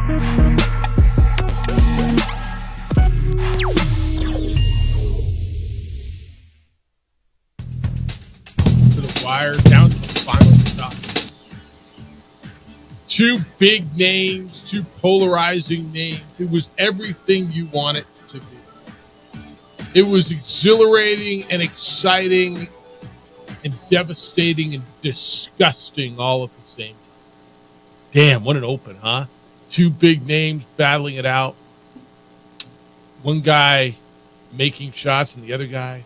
To the wire, down to the final stop. Two big names, two polarizing names. It was everything you want it to be. It was exhilarating and exciting and devastating and disgusting all at the same time. Damn, what an open, huh? Two big names battling it out. One guy making shots and the other guy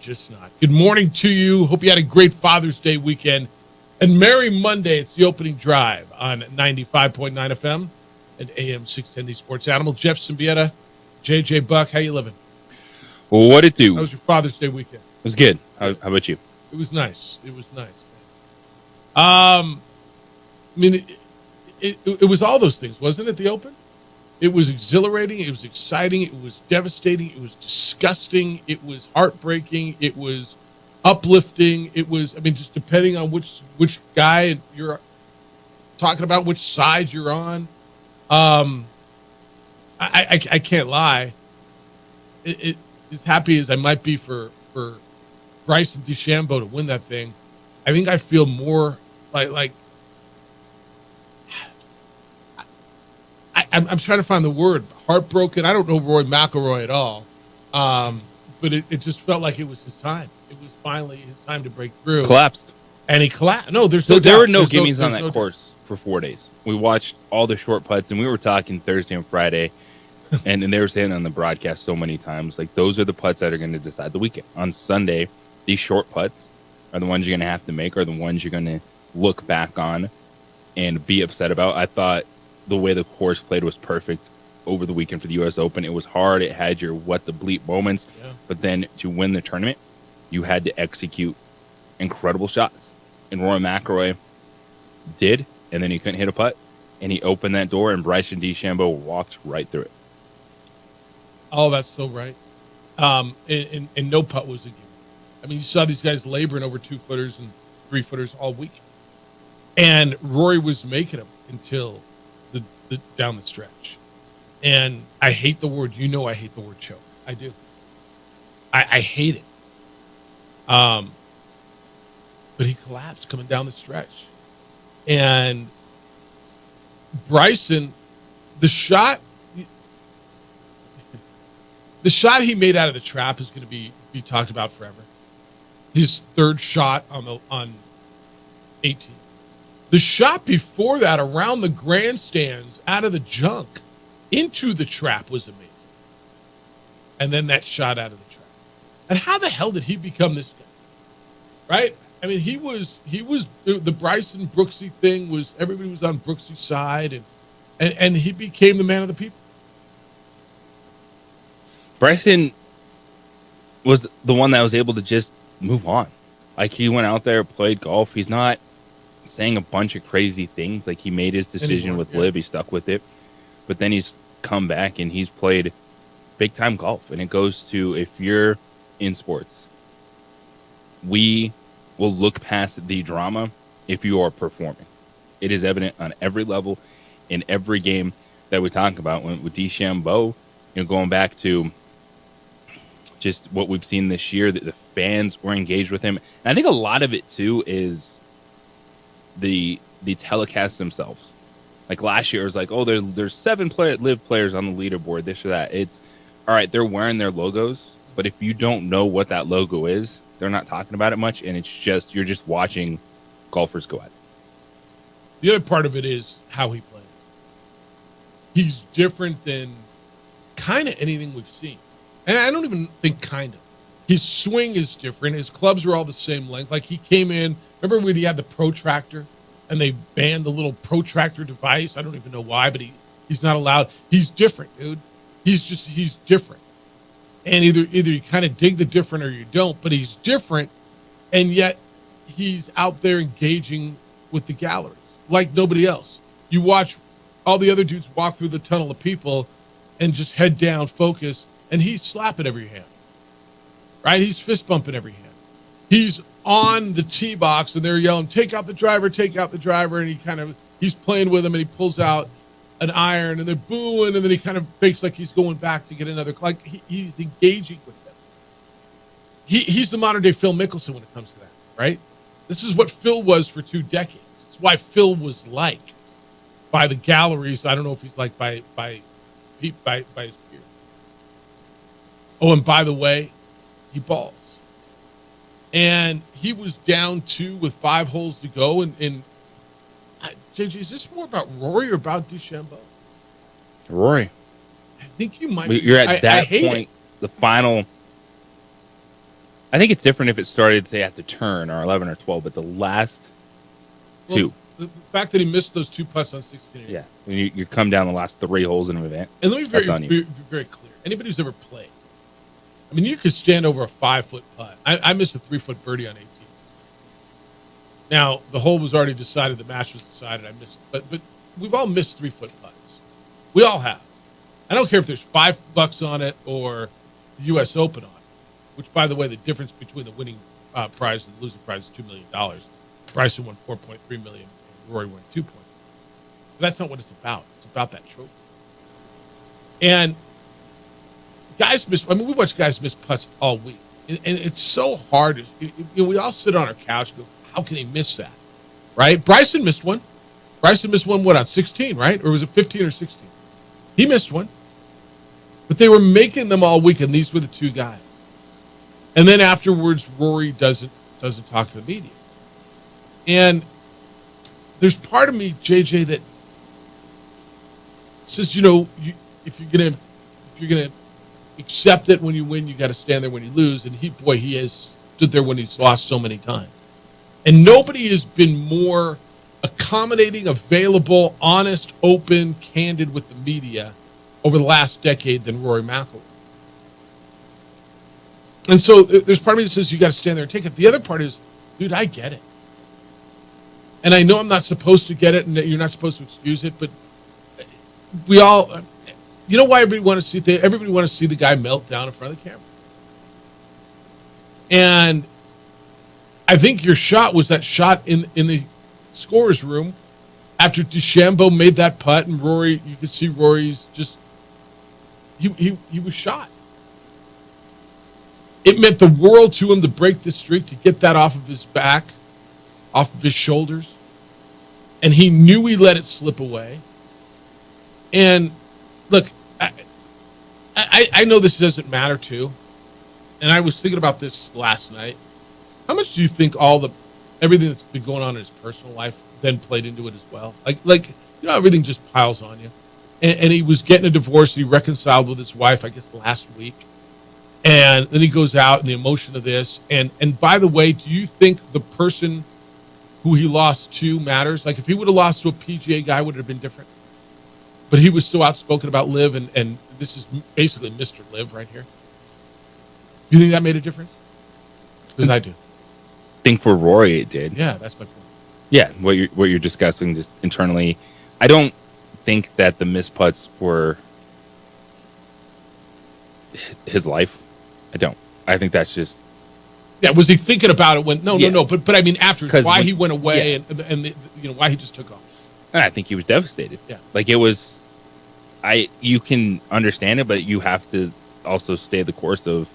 just not. Good morning to you. Hope you had a great Father's Day weekend. And Merry Monday. It's the opening drive on 95.9 FM and AM 610, the Sports Animal. Jeff Symbieta, JJ Buck, how you living? Well, what it do? How was your Father's Day weekend? It was good. How about you? It was nice. It was nice. I mean, it was all those things, wasn't it, the Open? It was exhilarating. It was exciting. It was devastating. It was disgusting. It was heartbreaking. It was uplifting. It was, I mean, just depending on which guy you're talking about, which side you're on. I can't lie. As happy as I might be for Bryson DeChambeau to win that thing, I think I feel more like I'm trying to find the word, heartbroken. I don't know Rory McIlroy at all, but it just felt like it was his time. It was finally his time to break through. Collapsed. And he collapsed. No, there were no gimmies on that course for 4 days. We watched all the short putts, and we were talking Thursday and Friday, and they were saying on the broadcast so many times, like, those are the putts that are going to decide the weekend. On Sunday, these short putts are the ones you're going to have to make, are the ones you're going to look back on and be upset about. I thought the way the course played was perfect over the weekend for the U.S. Open. It was hard. It had your what the bleep moments. Yeah. But then to win the tournament, you had to execute incredible shots. And Rory McIlroy did, and then he couldn't hit a putt. And he opened that door, and Bryson DeChambeau walked right through it. Oh, that's so right. And no putt was a game. I mean, you saw these guys laboring over 2-footers and 3-footers all week. And Rory was making them until the down the stretch. And I hate the word, I hate the word choke. I do. I hate it. But he collapsed coming down the stretch. And Bryson, the shot he made out of the trap is going to be talked about forever. His third shot on 18. The shot before that around the grandstands out of the junk into the trap was amazing. And then that shot out of the trap. And how the hell did he become this guy? Right? I mean, he was the Bryson Brooksy thing was everybody was on Brooksy's side and he became the man of the people. Bryson was the one that was able to just move on. Like, he went out there, played golf. He's not saying a bunch of crazy things. Like, he made his decision with LIV. He stuck with it. But then he's come back and he's played big-time golf. And it goes to, if you're in sports, we will look past the drama if you are performing. It is evident on every level in every game that we talk about. With DeChambeau, going back to just what we've seen this year, that the fans were engaged with him. And I think a lot of it, too, is the telecasts themselves. Like, last year, it was like, oh, there's 7 LIV players on the leaderboard, this or that. It's, all right, they're wearing their logos, but if you don't know what that logo is, they're not talking about it much, and it's just, you're just watching golfers go at it. The other part of it is how he played. He's different than kind of anything we've seen. And I don't even think kind of. His swing is different. His clubs are all the same length. Like, he came in, remember when he had the protractor and they banned the little protractor device? I don't even know why, but he's not allowed. He's different, dude. He's different. And either you kind of dig the different or you don't, but he's different, and yet he's out there engaging with the galleries like nobody else. You watch all the other dudes walk through the tunnel of people and just head down, focus, and he's slapping every hand, right? He's fist bumping every hand. He's on the tee box, and they're yelling, take out the driver, and he's playing with him, and he pulls out an iron, and they're booing, and then he kind of fakes like he's going back to get another. Like he's engaging with them. He's the modern day Phil Mickelson when it comes to that, right? This is what Phil was for 2 decades. It's why Phil was liked by the galleries. I don't know if he's liked by his peers. Oh, and by the way, he balls. And he was down 2 with 5 holes to go. And JJ, is this more about Rory or about DeChambeau? Rory. I think you might. You're at that point. It. The final. I think it's different if it started, say, at the turn or 11 or 12, but the last 2. The fact that he missed those 2 putts on 16. Yeah, when you come down the last 3 holes in an event. And let me be very clear. Anybody who's ever played, I mean, you could stand over a 5-foot putt. I missed a 3-foot birdie on 18. Now the hole was already decided. The match was decided. I missed, but we've all missed 3-foot putts. We all have. I don't care if there's $5 on it or the U.S. Open on it. Which, by the way, the difference between the winning prize and the losing prize is $2 million. Bryson won $4.3 million, and Rory won $2 million. But that's not what it's about. It's about that trophy. And guys miss. I mean, we watch guys miss putts all week, and it's so hard. We all sit on our couch and go, "How can he miss that?" Right? Bryson missed one. Bryson missed one. What, on 16? Right? Or was it 15 or 16? He missed one. But they were making them all week, and these were the 2 guys. And then afterwards, Rory doesn't talk to the media. And there's part of me, JJ, that says, if you're gonna accept it when you win, you got to stand there when you lose. And he has stood there when he's lost so many times. And nobody has been more accommodating, available, honest, open, candid with the media over the last decade than Rory McIlroy. And so there's part of me that says you got to stand there and take it. The other part is, dude, I get it. And I know I'm not supposed to get it and that you're not supposed to excuse it, but we all, you know why everybody wants to see the guy melt down in front of the camera. And I think your shot was that shot in the scorer's room after DeChambeau made that putt, and Rory, you could see Rory's just, he was shot. It meant the world to him to break this streak, to get that off of his back, off of his shoulders. And he knew he let it slip away. And look, I know this doesn't matter too. And I was thinking about this last night. How much do you think everything that's been going on in his personal life then played into it as well? Like everything just piles on you. And he was getting a divorce. And he reconciled with his wife, I guess, last week. And then he goes out and the emotion of this. And by the way, do you think the person who he lost to matters? Like if he would have lost to a PGA guy, would it have been different? But he was so outspoken about Liv, and this is basically Mr. Liv right here. Do you think that made a difference? Because I do. I think for Rory it did. Yeah, that's my point. Yeah, what you're discussing just internally. I don't think that the missed putts were his life. I don't. I think that's just. Yeah, was he thinking about it when? No. But I mean, afterwards, why he went away and why he just took off. And I think he was devastated. Yeah, like it was. You can understand it, but you have to also stay the course of.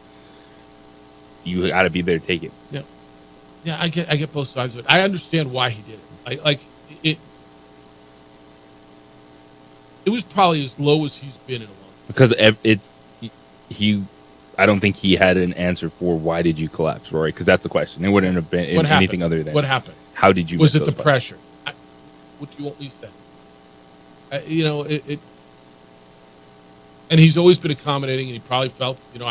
You got to be there to take it. Yeah. I get both sides of it. I understand why he did it. It was probably as low as he's been in a while. Because he. I don't think he had an answer for why did you collapse, Rory? Because that's the question. It wouldn't have been anything other than what happened. How did you? Was it the pressure? What you won't least that. It. And he's always been accommodating, and he probably felt, and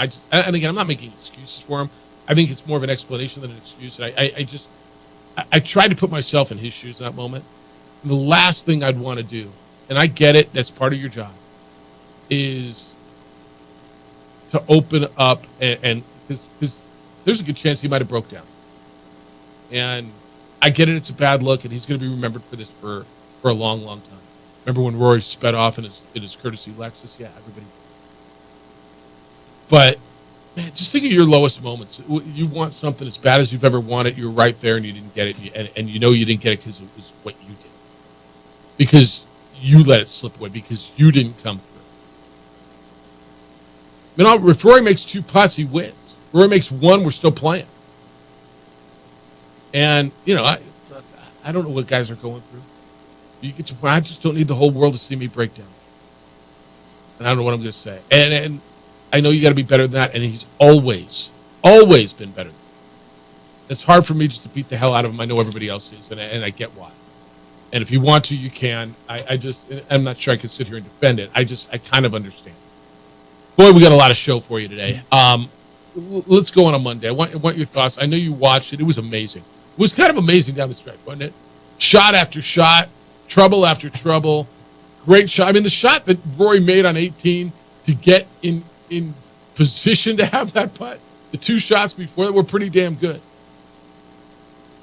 again, I'm not making excuses for him. I think it's more of an explanation than an excuse. And I tried to put myself in his shoes in that moment. And the last thing I'd want to do, and I get it, that's part of your job, is to open up and because there's a good chance he might have broke down. And I get it, it's a bad look, and he's going to be remembered for this for a long, long time. Remember when Rory sped off in his courtesy Lexus? Yeah, everybody. But man, just think of your lowest moments. You want something as bad as you've ever wanted. You're right there, and you didn't get it, and you know you didn't get it because it was what you did. Because you let it slip away because you didn't come through. I mean, if Rory makes 2 putts, he wins. If Rory makes 1, we're still playing. And, I don't know what guys are going through. You get to point, I just don't need the whole world to see me break down. And I don't know what I'm going to say. And I know you got to be better than that. And he's always been better than that. It's hard for me just to beat the hell out of him. I know everybody else is, and I get why. And if you want to, you can. I'm not sure I can sit here and defend it. I kind of understand. Boy, we got a lot of show for you today. Let's go on a Monday. I want your thoughts. I know you watched it. It was amazing. It was kind of amazing down the stretch, wasn't it? Shot after shot, trouble after trouble. Great shot. I mean, the shot that Rory made on 18 to get in position to have that putt, the 2 shots before that were pretty damn good.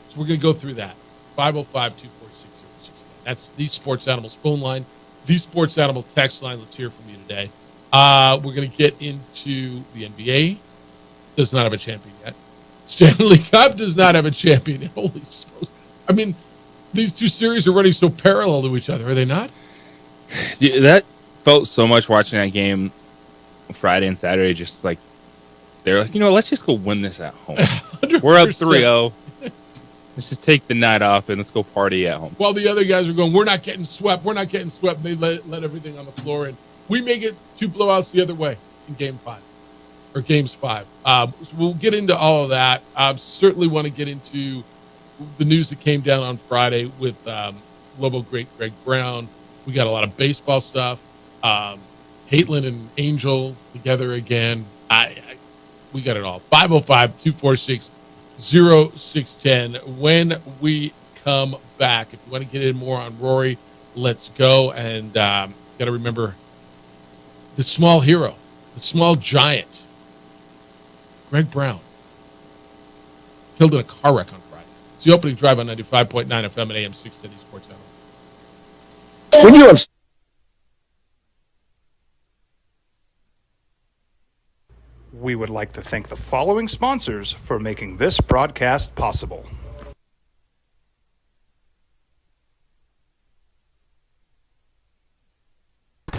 So we're going to go through that. 505-246-0610. That's the Sports Animals phone line. The Sports Animal text line. Let's hear from you today. We're going to get into the NBA. Does not have a champion yet. Stanley Cup does not have a champion. Holy smokes. I mean, these 2 series are running so parallel to each other, are they not? Yeah, that felt so much watching that game Friday and Saturday. Just like, they're like, let's just go win this at home. 100%. We're up 3-0. Let's just take the night off and let's go party at home. While the other guys are going, we're not getting swept. We're not getting swept. They let everything on the floor. And we may get 2 blowouts the other way in Game 5 or Games 5. So we'll get into all of that. I certainly want to get into the news that came down on Friday with Lobo great Greg Brown. We got a lot of baseball stuff. Caitlin and Angel together again. We got it all. 505-246-0610. When we come back, if you want to get in more on Rory, let's go. And got to remember the small hero, the small giant, Greg Brown, killed in a car wreck on Friday. It's the opening drive on 95.9 FM and AM 610 Sports Channel. When you have We would like to thank the following sponsors for making this broadcast possible.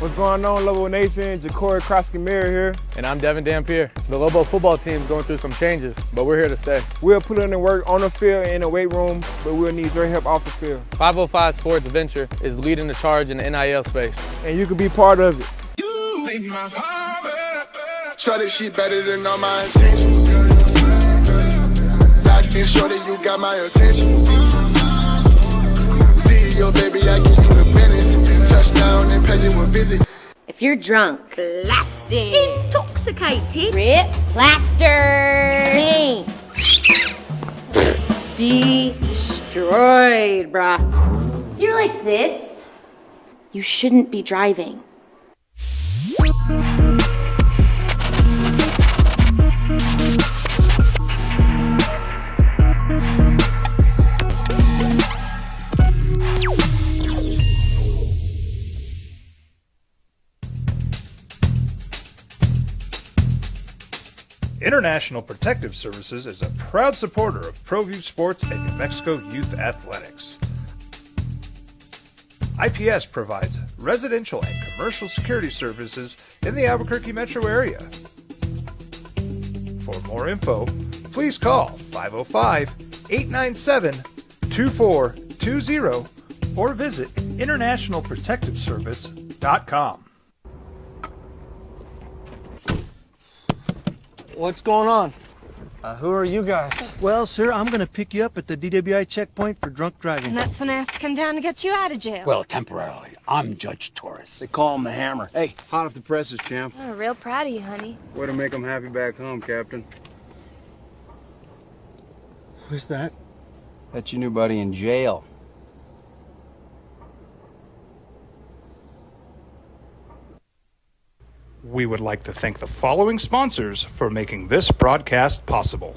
What's going on, Lobo Nation? Ja'Cory Krosky-Mir here. And I'm Devin Dampier. The Lobo football team's going through some changes, but we're here to stay. We'll put in the work on the field and in the weight room, but we'll need your help off the field. 505 Sports Venture is leading the charge in the NIL space. And you can be part of it. Shorty, she better than all my intentions. Locked in, shorty, you got my attention. CEO, baby, I get you the business. Touchdown and pay you a visit. If you're drunk, blasted, intoxicated, ripped, plastered, taint, destroyed, bruh. If you're like this, you shouldn't be driving. International Protective Services is a proud supporter of ProView Sports and New Mexico Youth Athletics. IPS provides residential and commercial security services in the Albuquerque metro area. For more info, please call 505-897-2420 or visit internationalprotectiveservice.com. What's going on? Who are you guys? Well, sir, I'm going to pick you up at the DWI checkpoint for drunk driving. And that's when I have to come down to get you out of jail. Well, temporarily. I'm Judge Torres. They call him the Hammer. Hey, hot off the presses, champ. I'm real proud of you, honey. Way to make them happy back home, Captain. Who's that? That's your new buddy in jail. We would like to thank the following sponsors for making this broadcast possible.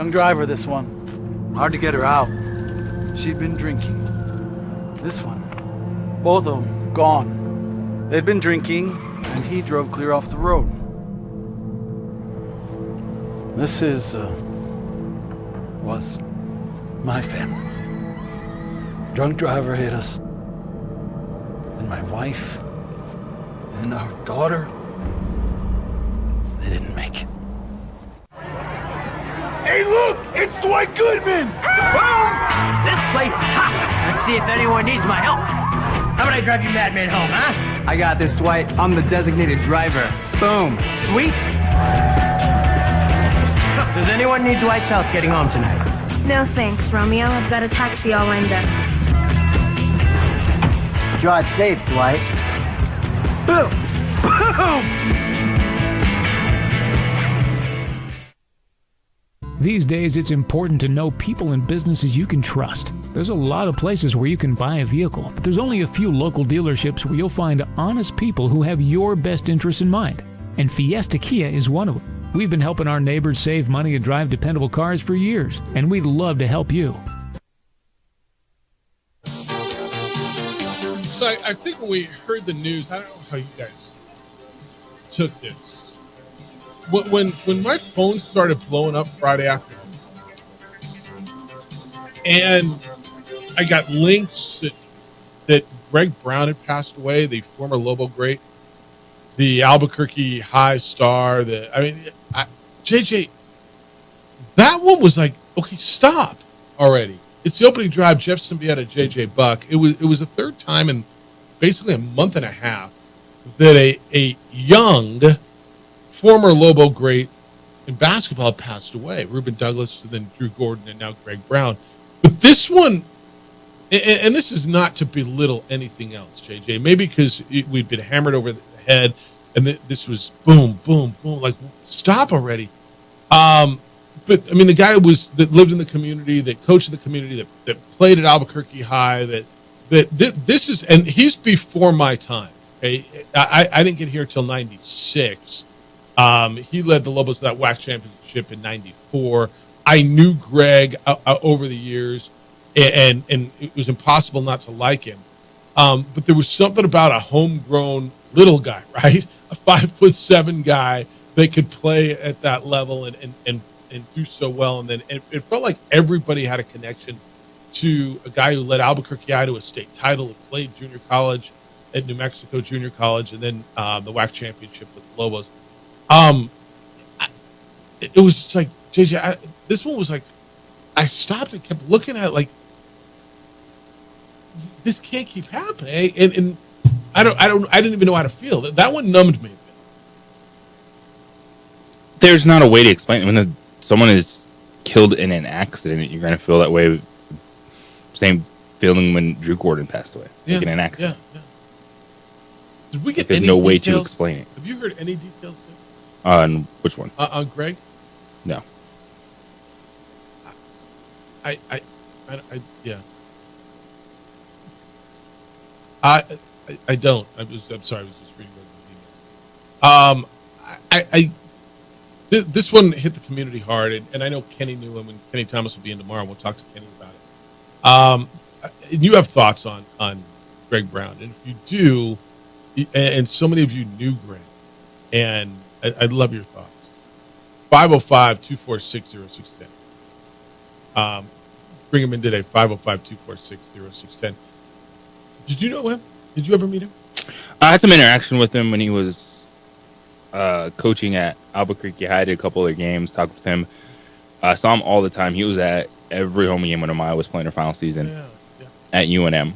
Drunk driver, this one. Hard to get her out. She'd been drinking. This one. Both of them gone. They'd been drinking, and he drove clear off the road. This was my family. Drunk driver hit us. And my wife and our daughter, they didn't make it. Hey, look! It's Dwight Goodman! Boom! This place is hot. Let's see if anyone needs my help. How about I drive you madman home, huh? I got this, Dwight. I'm the designated driver. Boom. Sweet? Does anyone need Dwight's help getting home tonight? No thanks, Romeo. I've got a taxi all lined up. Drive safe, Dwight. Boom! Boom! These days, it's important to know people and businesses you can trust. There's a lot of places where you can buy a vehicle, but there's only a few local dealerships where you'll find honest people who have your best interests in mind. And Fiesta Kia is one of them. We've been helping our neighbors save money and drive dependable cars for years, and we'd love to help you. So I think when we heard the news, I don't know how you guys took this. When my phone started blowing up Friday afternoon, and I got links that Greg Brown had passed away, the former Lobo great, the Albuquerque High star, JJ, that one was like, okay, stop already. It's the opening drive, Jeff Symbieta, JJ Buck. It was the third time in basically a month and a half that a young former Lobo great in basketball passed away. Ruben Douglas, and then Drew Gordon, and now Greg Brown. But this one, and this is not to belittle anything else, JJ, maybe because we'd been hammered over the head, and this was boom, boom, boom, like, stop already. But I mean, the guy that lived in the community, that coached in the community, that played at Albuquerque High, that this is, and he's before my time. Okay, I didn't get here till '96. He led the Lobos to that WAC championship in '94. I knew Greg over the years, and it was impossible not to like him. But there was something about a homegrown little guy, right? A 5'7" guy that could play at that level and do so well. And then it felt like everybody had a connection to a guy who led Albuquerque High to a state title, who played junior college at New Mexico Junior College, and then the WAC championship with the Lobos. It was just like, JJ, this one was like, I stopped and kept looking at it like, this can't keep happening. And I didn't even know how to feel. That one numbed me a bit. There's not a way to explain it. When someone is killed in an accident, you're going to feel that way. Same feeling when Drew Gordon passed away, like in an accident. Yeah. Did we get there's any no details? Way to explain it. Have you heard any details? On which one? On Greg? No. I don't. I'm sorry. I was just reading the email. This one hit the community hard, and I know Kenny knew him, and Kenny Thomas will be in tomorrow. We'll talk to Kenny about it. And you have thoughts on Greg Brown, and if you do, and so many of you knew Greg, and I'd love your thoughts. 505-246-0610. Bring him in today, 505-246-0610. Did you know him? Did you ever meet him? I had some interaction with him when he was coaching at Albuquerque High. I did a couple of games, talked with him. I saw him all the time. He was at every home game when Amaya was playing her final season at UNM.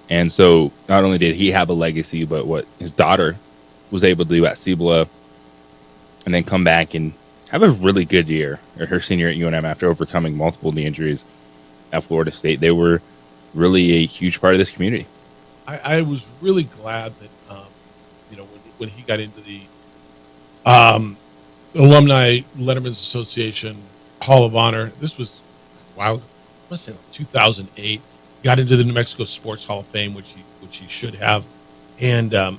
And so not only did he have a legacy, but what his daughter was able to do at Cibola, and then come back and have a really good year, her senior at UNM, after overcoming multiple knee injuries at Florida State. They were really a huge part of this community. I was really glad that, when he got into the Alumni Letterman's Association Hall of Honor, this was I must say like 2008, got into the New Mexico Sports Hall of Fame, which he should have. And I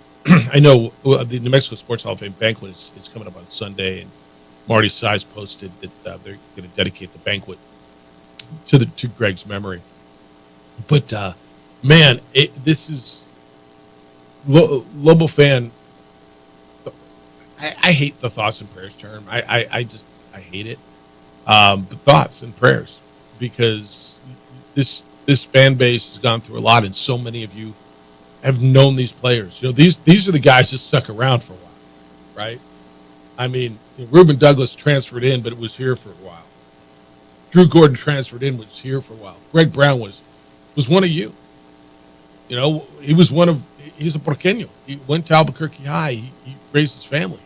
know the New Mexico Sports Hall of Fame banquet is coming up on Sunday, Marty Size posted that they're going to dedicate the banquet to Greg's memory. But man, this is Lobo fan. I hate the thoughts and prayers term. I hate it. But thoughts and prayers, because this fan base has gone through a lot, and so many of you have known these players. You know, these are the guys that stuck around for a while, right? I mean, Reuben Douglas transferred in, but it was here for a while. Drew Gordon transferred in, was here for a while. Greg Brown was one of you. You know, he's a Porqueño. He went to Albuquerque High. He raised his family.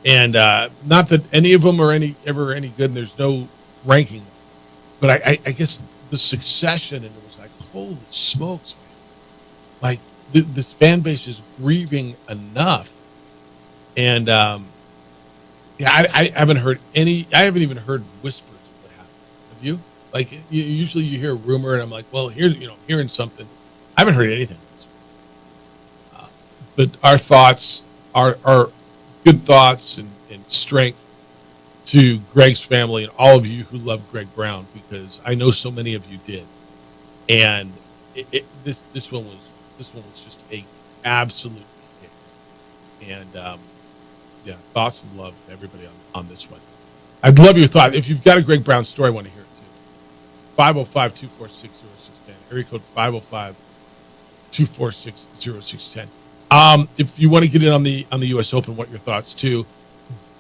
And not that any of them are ever any good, and there's no ranking. But I guess the succession, and it was like, holy smokes, man. Like, this fan base is grieving enough. And I haven't heard I haven't even heard whispers of what happened. Have you? Like, usually you hear a rumor, and I'm like, well, hearing something. I haven't heard anything. But our thoughts are good thoughts and strength to Greg's family and all of you who love Greg Brown, because I know so many of you did. And this one was just a absolute hit. And thoughts and love to everybody on this one. I'd love your thought. If you've got a Greg Brown story, I want to hear it too. 505-246-0610. Area code 505-246-0610. If you want to get in on the U.S. Open, what your thoughts too?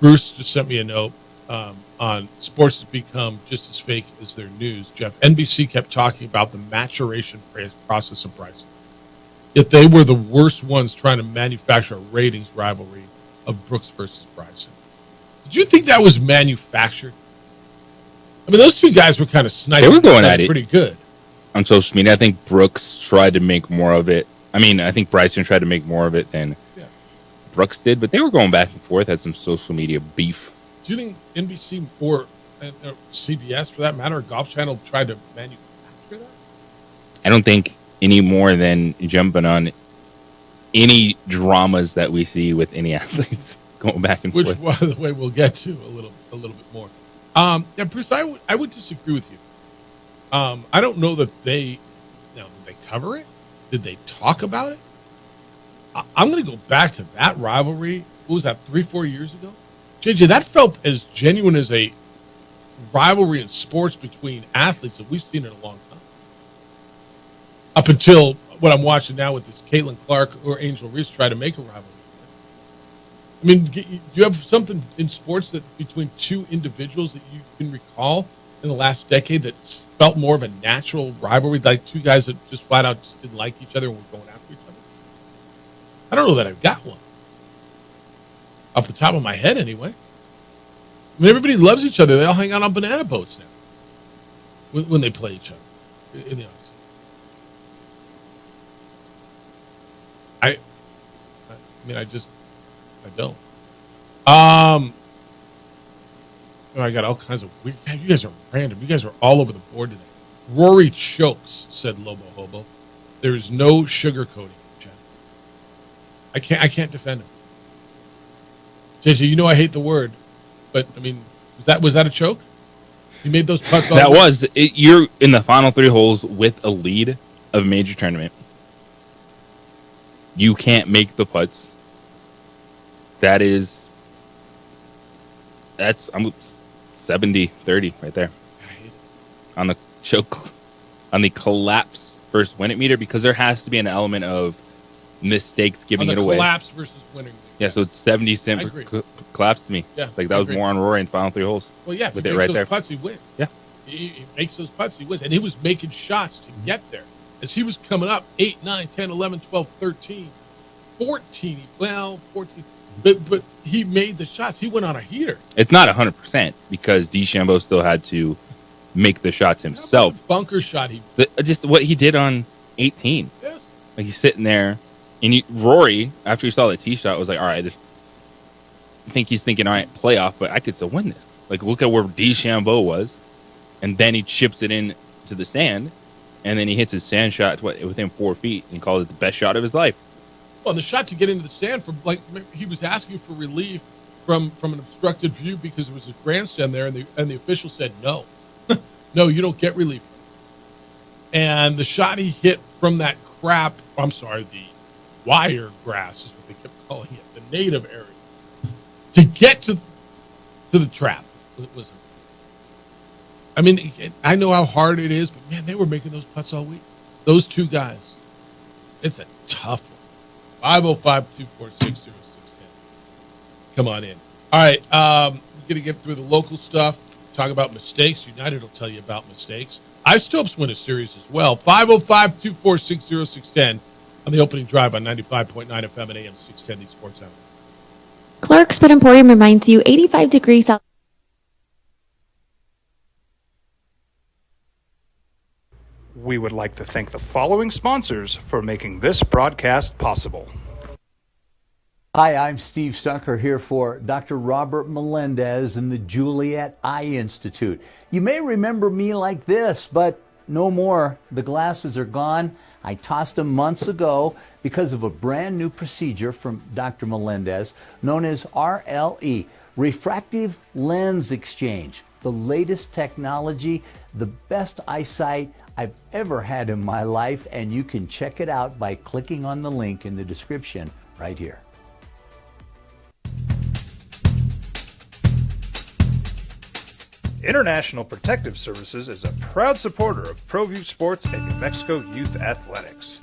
Bruce just sent me a note on sports has become just as fake as their news. Jeff, NBC kept talking about the maturation process of Bryson, yet they were the worst ones trying to manufacture a ratings rivalry of Brooks versus Bryson. Did you think that was manufactured? I mean, those two guys were kind of sniping. They were going at it pretty good on social media. I think Brooks tried to make more of it. I mean, I think Bryson tried to make more of it than Brooks did, but they were going back and forth, had some social media beef. Do you think NBC or CBS, for that matter, or Golf Channel tried to manufacture that? I don't think any more than jumping on any dramas that we see with any athletes going back and forth. Which, by the way, we'll get to a little bit more. Bruce, I would disagree with you. I don't know that did they cover it? Did they talk about it? I'm going to go back to that rivalry. What was that, 3-4 years ago? JJ, that felt as genuine as a rivalry in sports between athletes that we've seen in a long time. Up until what I'm watching now with this Caitlin Clark or Angel Reese try to make a rivalry. I mean, do you have something in sports that between two individuals that you can recall in the last decade that felt more of a natural rivalry, like two guys that just flat out just didn't like each other and were going after each other? I don't know that I've got one. Off the top of my head, anyway. I mean, everybody loves each other. They all hang out on banana boats now when they play each other in the ice. I don't. I got all kinds of weird. You guys are random. You guys are all over the board today. Rory chokes, said Lobo Hobo. There is no sugarcoating, Jen. I can't defend him. JJ, you know I hate the word, but I mean, was that a choke? He made those putts. That was it. You're in the final 3 holes with a lead of a major tournament. You can't make the putts. That's 70-30 right there on the choke, on the collapse versus win it meter, because there has to be an element of mistakes giving it away. Collapse versus winning. Yeah, so it's 70% collapse to me. Yeah, like that was more on Rory in the final 3 holes. Well, yeah, if with he it makes right those there. putts, he wins. Yeah, he makes those putts, he wins, and he was making shots to get there as he was coming up 8, 9, 10, 11, 12, 13, 14. Well, 14. But he made the shots. He went on a heater. It's not 100% because DeChambeau still had to make the shots himself. Bunker shot. Just what he did on 18. Yes. Like he's sitting there, and Rory, after he saw the tee shot, was like, "All right, I think he's thinking, all right, playoff, but I could still win this." Like, look at where DeChambeau was, and then he chips it in to the sand, and then he hits his sand shot within 4 feet, and he called it the best shot of his life. Well, the shot to get into the sand he was asking for relief from an obstructed view because there was a grandstand there, and the official said no. No, you don't get relief. And the shot he hit from that crap, I'm sorry, the wire grass is what they kept calling it, the native area, to get to the trap. Listen, I mean, I know how hard it is, but man, they were making those putts all week. Those two guys. It's a tough one. 505-246-0610. Come on in. All right, we're going to get through the local stuff, talk about mistakes. United will tell you about mistakes. Isotopes win a series as well. 505-246-0610 on the opening drive on 95.9 FM and AM 610 Sports Center. Clark's Pet Emporium reminds you 85 degrees out. We would like to thank the following sponsors for making this broadcast possible. Hi, I'm Steve Stucker here for Dr. Robert Melendez and the Juliet Eye Institute. You may remember me like this, but no more. The glasses are gone. I tossed them months ago because of a brand new procedure from Dr. Melendez known as RLE, Refractive Lens Exchange. The latest technology, the best eyesight I've ever had in my life, and you can check it out by clicking on the link in the description right here. International Protective Services is a proud supporter of ProView Sports and New Mexico Youth Athletics.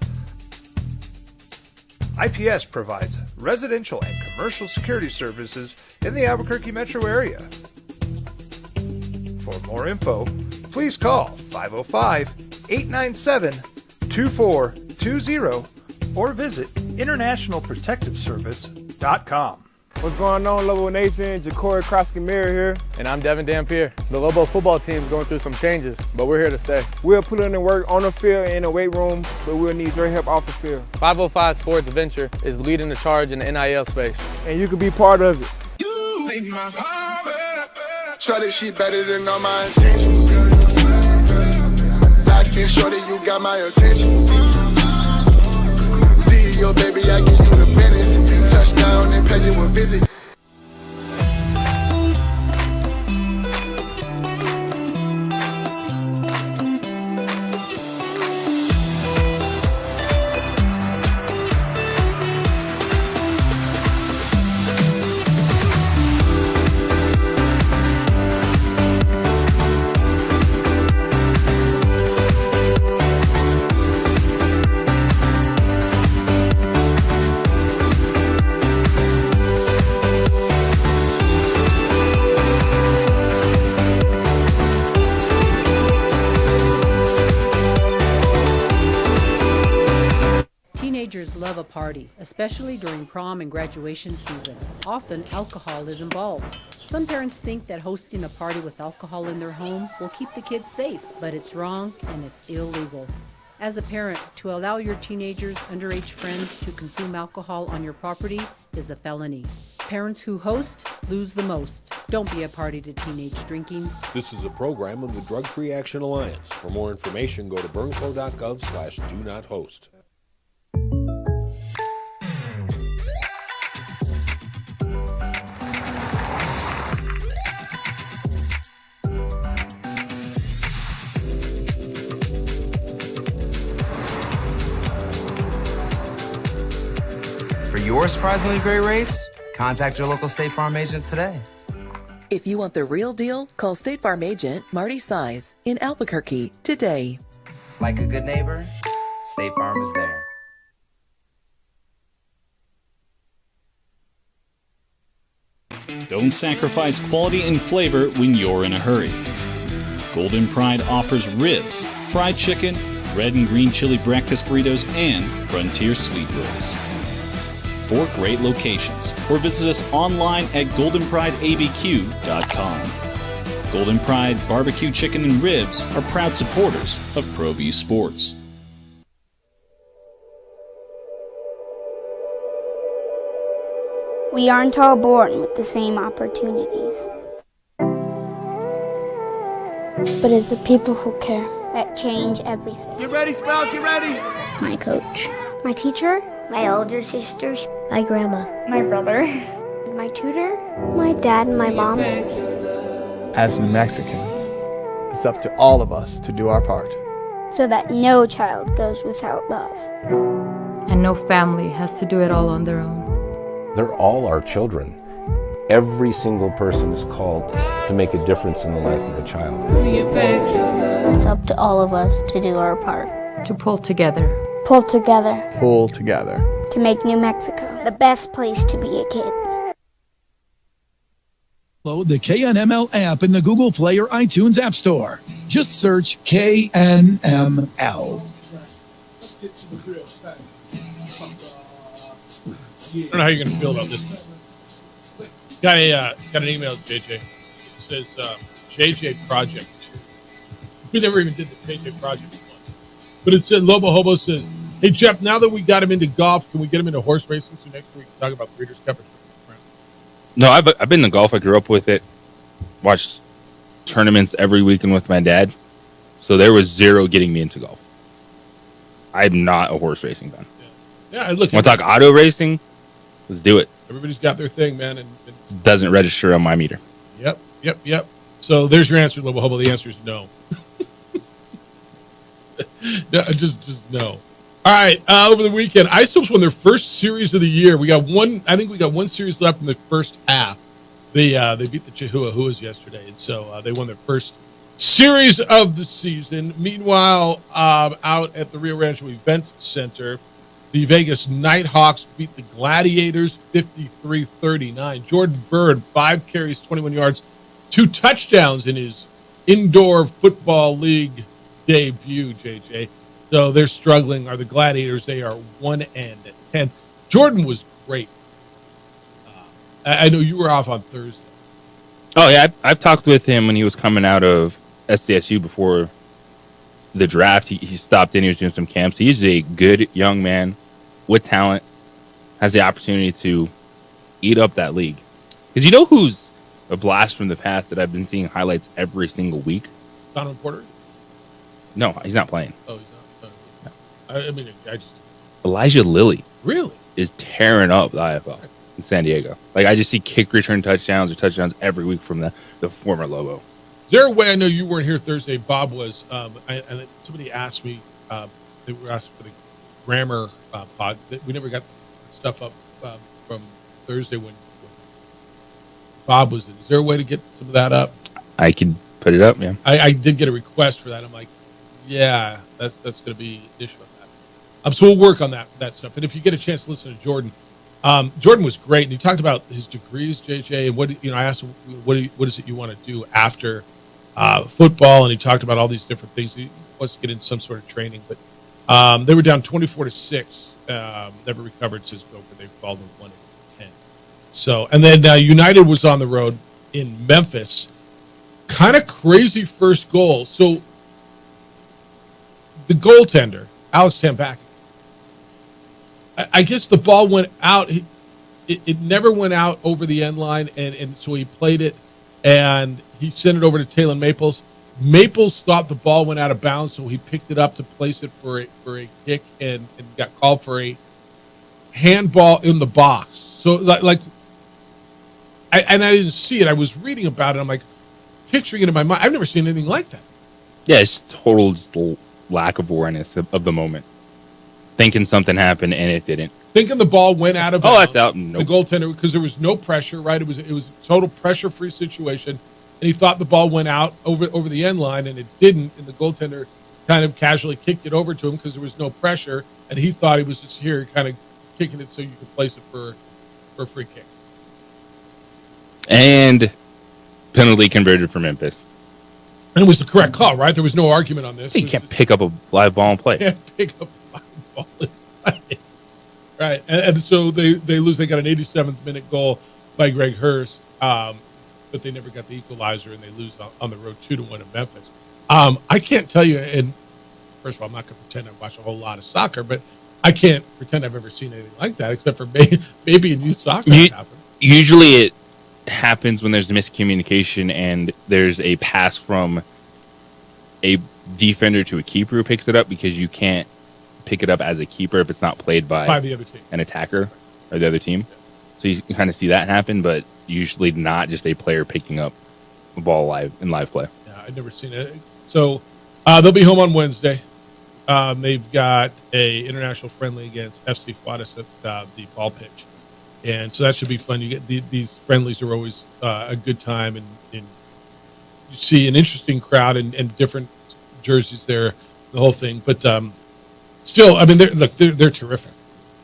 IPS provides residential and commercial security services in the Albuquerque metro area. For more info, please call 505-897-2420 or visit internationalprotectiveservice.com. What's going on, Lobo Nation? Ja'Cory Krosky-Mir here. And I'm Devin Dampier. The Lobo football team's going through some changes, but we're here to stay. We'll put in the work on the field and in the weight room, but we'll need your help off the field. 505 Sports Venture is leading the charge in the NIL space. And you can be part of it. Shorty, she better than all my intentions. Locked in, shorty, you got my attention. See your baby, I give you the business. Touchdown and pay you a visit. Teenagers love a party, especially during prom and graduation season. Often, alcohol is involved. Some parents think that hosting a party with alcohol in their home will keep the kids safe, but it's wrong and it's illegal. As a parent, to allow your teenagers' underage friends to consume alcohol on your property is a felony. Parents who host lose the most. Don't be a party to teenage drinking. This is a program of the Drug Free Action Alliance. For more information, go to burnco.gov/do-not-host. For your surprisingly great rates, contact your local State Farm agent today. If you want the real deal, call State Farm agent Marty Size in Albuquerque today. Like a good neighbor, State Farm is there. Don't sacrifice quality and flavor when you're in a hurry. Golden Pride offers ribs, fried chicken, red and green chili breakfast burritos, and Frontier sweet rolls. 4 great locations, or visit us online at goldenprideabq.com. Golden Pride Barbecue Chicken and Ribs are proud supporters of ProView Sports. We aren't all born with the same opportunities. But it's the people who care that change everything. Get ready, Sprout, get ready! My coach. My teacher. My older sisters. My grandma. My brother. My tutor, my dad, and my mom. As New Mexicans, it's up to all of us to do our part. So that no child goes without love. And no family has to do it all on their own. They're all our children. Every single person is called to make a difference in the life of a child. It's up to all of us to do our part. To pull together. Pull together. Pull together. To make New Mexico the best place to be a kid. Download the KNML app in the Google Play or iTunes App Store. Just search KNML. I don't know how you're going to feel about this. Got an email, JJ. It says JJ Project. We never even did the JJ Project one. But it said, Lobo Hobo says, hey, Jeff, now that we got him into golf, can we get him into horse racing so next week we can talk about Breeders' Cup? No, I've been in golf. I grew up with it. Watched tournaments every weekend with my dad. So there was zero getting me into golf. I'm not a horse racing fan. Yeah, look. Want to talk auto racing? Let's do it. Everybody's got their thing, man. And it doesn't register on my meter. Yep. So there's your answer, Lobo Hobo. The answer is no. No, just no. All right. Over the weekend, Ice Hopes won their first series of the year. I think we got one series left in the first half. They beat the Chihuahuas yesterday, and so they won their first series of the season. Meanwhile, out at the Rio Rancho Event Center, the Vegas Nighthawks beat the Gladiators 53-39. Jordan Bird, 5 carries, 21 yards, 2 touchdowns in his indoor football league debut, JJ. So they're struggling. Are the Gladiators? They are 1-10 at 10. Jordan was great. I know you were off on Thursday. Oh, yeah. I've talked with him when he was coming out of SDSU before the draft. He stopped in. He was doing some camps. He's a good young man with talent. Has the opportunity to eat up that league. Because you know who's a blast from the past that I've been seeing highlights every single week? Donovan Porter? No, he's not playing. Oh, he's not. No. I mean, I just... Elijah Lilly. Really? Is tearing up the IFL in San Diego. Like, I just see kick return touchdowns or touchdowns every week from the former Lobo. Is there a way, I know you weren't here Thursday, Bob was, and somebody asked me, they were asking for the grammar pod. We never got stuff up from Thursday when Bob was in. Is there a way to get some of that up? I can put it up, yeah. I did get a request for that. I'm like, yeah, that's going to be an issue on that. So we'll work on that stuff. And if you get a chance to listen to Jordan, Jordan was great, and he talked about his degrees, JJ, and I asked him, what is it you want to do after football, and he talked about all these different things. He wants to get into some sort of training, but they were down 24-6, never recovered since Boca. They fallen 1-10. So, and then United was on the road in Memphis. Kind of crazy first goal. So the goaltender, Alex Tambaki, I guess the ball went out. It never went out over the end line, and so he played it, and he sent it over to Taylor Maples. Maples thought the ball went out of bounds, so he picked it up to place it for a kick, and got called for a handball in the box. So I didn't see it. I was reading about it. I'm like picturing it in my mind. I've never seen anything like that. Yeah, it's total just lack of awareness of the moment. Thinking something happened and it didn't. Thinking the ball went out of bounds. Oh, that's out. Nope. The goaltender, because there was no pressure, right? It was a total pressure-free situation, and he thought the ball went out over the end line, and it didn't. And the goaltender kind of casually kicked it over to him because there was no pressure, and he thought he was just here, kind of kicking it so you could place it for a free kick. And penalty converted for Memphis. And it was the correct call, right? There was no argument on this. You can't pick up a live ball and play. Can't pick up a live ball and play. Right. And so they lose. They got an 87th minute goal by Greg Hurst, but they never got the equalizer, and they lose on the road 2-1 in Memphis. I can't tell you, and first of all, I'm not going to pretend I watch a whole lot of soccer, but I can't pretend I've ever seen anything like that, except for maybe in youth soccer. Usually it happens when there's a miscommunication and there's a pass from a defender to a keeper who picks it up, because you can't pick it up as a keeper if it's not played by the other team, an attacker or the other team. So you kind of see that happen, but usually not just a player picking up the ball live play. Yeah, I've never seen it. So they'll be home on Wednesday. They've got a international friendly against FC Juarez at the ball pitch. And so that should be fun. You get these friendlies are always a good time, and you see an interesting crowd and different jerseys there, the whole thing. But still, I mean, they're terrific.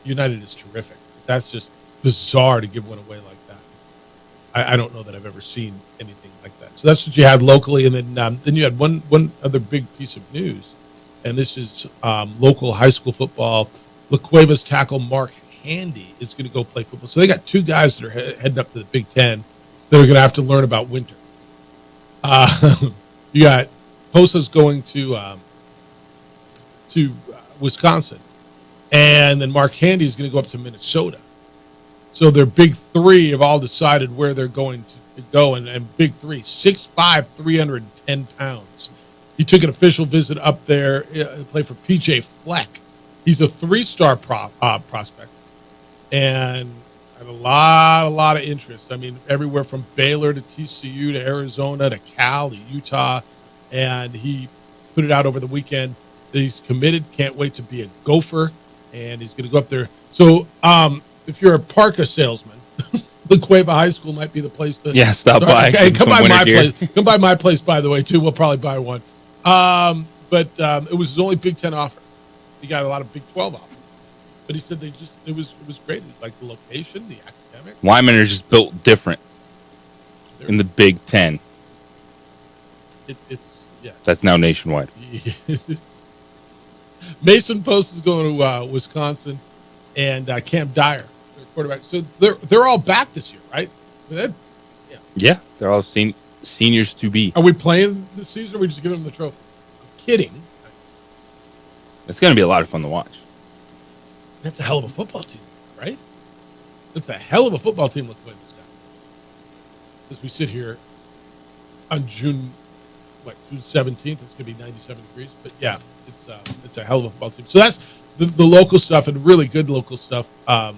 United is terrific. That's just bizarre to give one away like that. I don't know that I've ever seen anything like that. So that's what you had locally, and then you had one other big piece of news, and this is local high school football. La Cueva's tackle Mark Handy is going to go play football. So they got two guys that are heading up to the Big Ten that are going to have to learn about winter. You got Posa's going to Wisconsin, and then Mark Handy is going to go up to Minnesota. So their big three have all decided where they're going to go, and big three, 6'5", 310 pounds. He took an official visit up there, play for PJ Fleck. He's a 3-star prospect, and had a lot of interest. I mean, everywhere from Baylor to TCU to Arizona to Cal to Utah, and he put it out over the weekend. He's committed, can't wait to be a Gopher, and he's going to go up there. So if you're a parka salesman, La Cueva High School might be the place to stop by. Okay, come by my place. Come by my place, by the way, too. We'll probably buy one. But it was his only Big Ten offer. He got a lot of Big 12 offers. But he said it was great. It was like the location, the academic. Wyman are just built different in the Big Ten. It's That's now nationwide. Mason Post is going to Wisconsin, and Cam Dyer, their quarterback. So they're all back this year, right? Yeah, they're all seniors to be. Are we playing this season, or are we just giving them the trophy? I'm kidding. It's going to be a lot of fun to watch. That's a hell of a football team, right? That's a hell of a football team. Look at this guy. As we sit here on June 17th, it's going to be 97 degrees. But yeah, it's a hell of a football team. So that's the local stuff, and really good local stuff for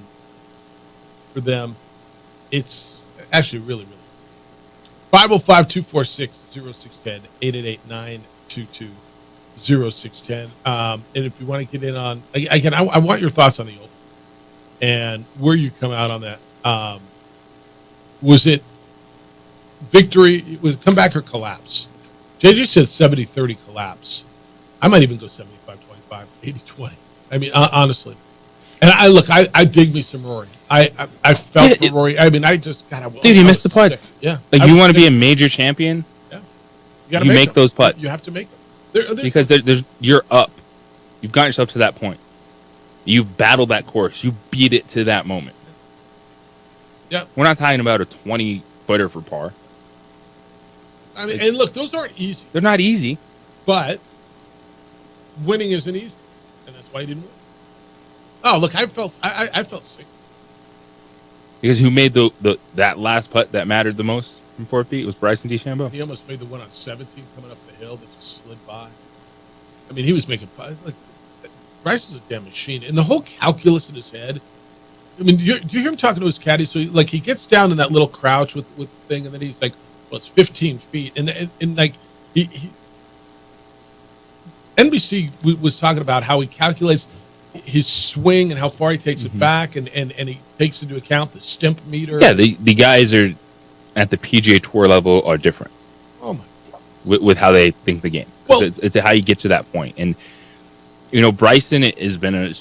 them. It's actually really, really 505-246-0610, 888-922-0610. And if you want to get in on, again, I want your thoughts on the Open and where you come out on that. Was it victory? Was it comeback or collapse? JJ says 70-30 collapse. I might even go 75-25, 80-20. I mean, honestly. And I dig me some Rory. I felt for Rory. I mean, I just got dude, he missed the putts. Sick. Yeah. Like, you want to be a major champion? Yeah. You make those putts. You have to make them. Because you're up. You've gotten yourself to that point. You've battled that course. You beat it to that moment. Yeah. We're not talking about a 20-footer for par. I mean, and look, those aren't easy. They're not easy. But winning isn't easy. And that's why he didn't win. Oh, look, I felt sick. Because who made that last putt that mattered the most from 4 feet was Bryson DeChambeau. He almost made the one on 17 coming up the hill that just slid by. I mean, he was making like Bryson's a damn machine, and the whole calculus in his head. I mean, do you hear him talking to his caddy? So he gets down in that little crouch with the thing, and then he's like, "Well, it's 15 feet," and like he NBC was talking about how he calculates his swing and how far he takes it back, and he takes into account the stimp meter. Yeah, the guys are at the PGA Tour level are different. Oh my God. With how they think the game. Well, it's how you get to that point. And Bryson has been a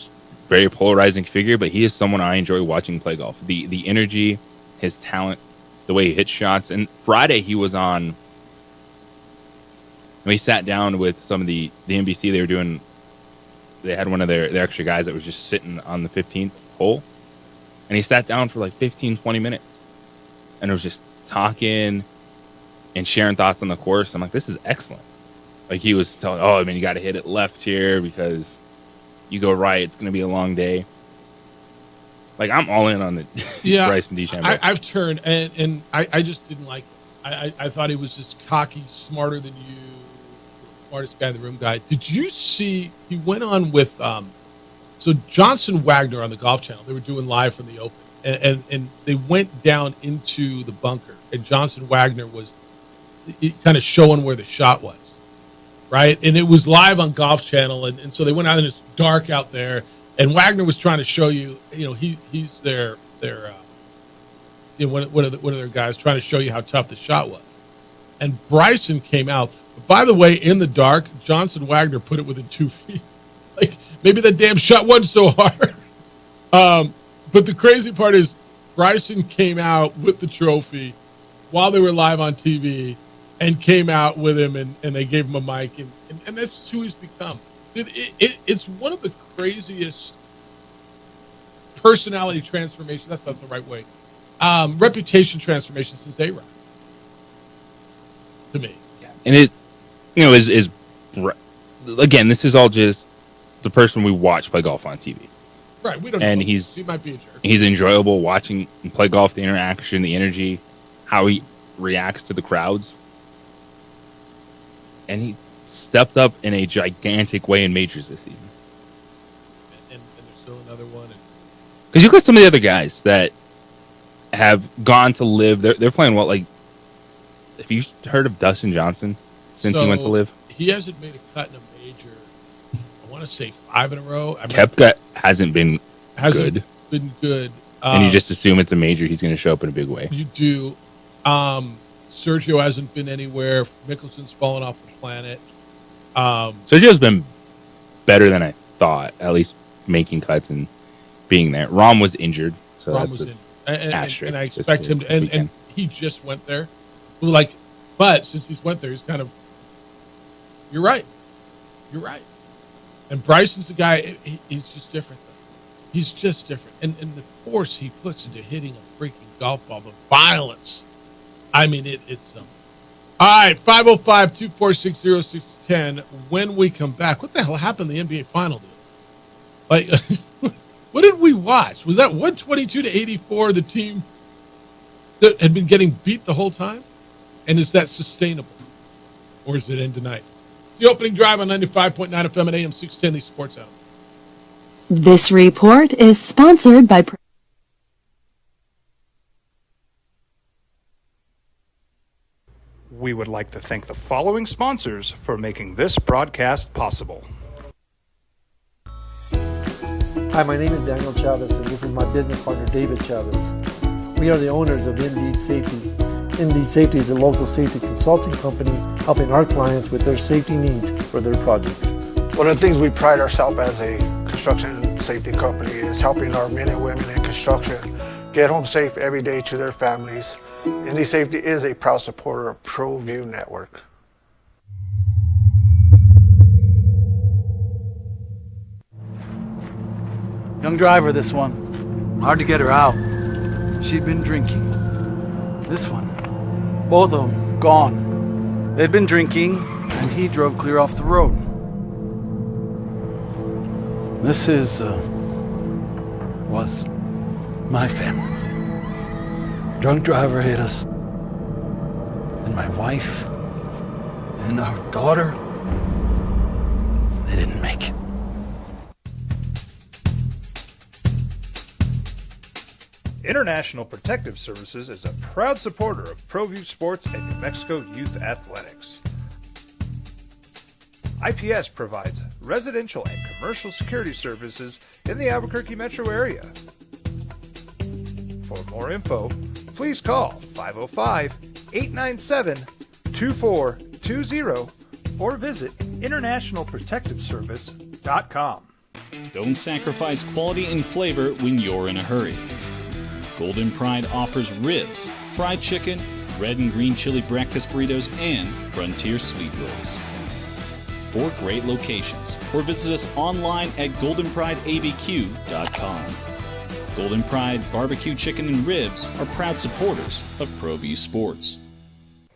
very polarizing figure, but he is someone I enjoy watching play golf. The energy, his talent, the way he hits shots. And Friday he was on. He sat down with some of the NBC. They were doing. They had one of their extra guys that was just sitting on the 15th hole, and he sat down for like 15, 20 minutes, and it was just talking and sharing thoughts on the course. I'm like, this is excellent. Like, he was telling, I mean, you got to hit it left here because you go right, it's going to be a long day. Like, I'm all in on the Bryson DeChambeau. I've turned, and I just didn't like it. I thought he was just cocky, smarter than you, smartest guy in the room guy. Did you see, he went on with, so Johnson Wagner on the Golf Channel, they were doing live from the Open, and they went down into the bunker, and Johnson Wagner was kind of showing where the shot was, right? And it was live on Golf Channel, and so they went out and it's dark out there, and Wagner was trying to show you, he's their one of their guys trying to show you how tough the shot was. And Bryson came out. By the way, in the dark, Johnson Wagner put it within 2 feet. Like, maybe that damn shot wasn't so hard. But the crazy part is Bryson came out with the trophy while they were live on TV and came out with him, and they gave him a mic, and that's who he's become. It's one of the craziest personality transformations. That's not the right way. Reputation transformation since A-Rod. To me. And it, is again, this is all just the person we watch play golf on TV. Right. We don't and know. He might be a jerk. He's enjoyable watching him play golf, the interaction, the energy, how he reacts to the crowds. And he stepped up in a gigantic way in majors this season. And there's still another one. Because you look at some of the other guys that have gone to live, they're playing what, like, have you heard of Dustin Johnson since he went to live? He hasn't made a cut in a major, I want to say 5 in a row. Koepka hasn't been good. Been good. And you just assume it's a major, he's going to show up in a big way. You do. Sergio hasn't been anywhere. Mickelson's fallen off the planet. Sergio's been better than I thought, at least making cuts and being there. Rahm was injured, so Rahm that's was an asterisk. and I expect him to, and he just went there. But since he's went there, he's kind of, you're right. And Bryson's the guy, he's just different, though. He's just different. And the force he puts into hitting a freaking golf ball, the violence. I mean, it's something. All right, 505-246-0610. When we come back, what the hell happened in the NBA final, dude? Like, what did we watch? Was that 122-84, the team that had been getting beat the whole time? And is that sustainable? Or is it end tonight? It's the opening drive on 95.9 FM and AM 610, the Sports Animal. This report is sponsored by... We would like to thank the following sponsors for making this broadcast possible. Hi, my name is Daniel Chavez, and this is my business partner, David Chavez. We are the owners of Indeed Safety. Indeed Safety is a local safety consulting company helping our clients with their safety needs for their projects. One of the things we pride ourselves as a construction safety company is helping our men and women in construction get home safe every day to their families. Indeed Safety is a proud supporter of ProView Network. Young driver, this one. Hard to get her out. She'd been drinking. This one. Both of them gone. They'd been drinking, and he drove clear off the road. This was my family. Drunk driver hit us. And my wife and our daughter, they didn't make it. International Protective Services is a proud supporter of ProView Sports and New Mexico Youth Athletics. IPS provides residential and commercial security services in the Albuquerque metro area. For more info, please call 505-897-2420 or visit internationalprotectiveservice.com. Don't sacrifice quality and flavor when you're in a hurry. Golden Pride offers ribs, fried chicken, red and green chili breakfast burritos, and Frontier sweet rolls. 4 great locations, or visit us online at goldenprideabq.com. Golden Pride Barbecue Chicken and Ribs are proud supporters of ProView Sports.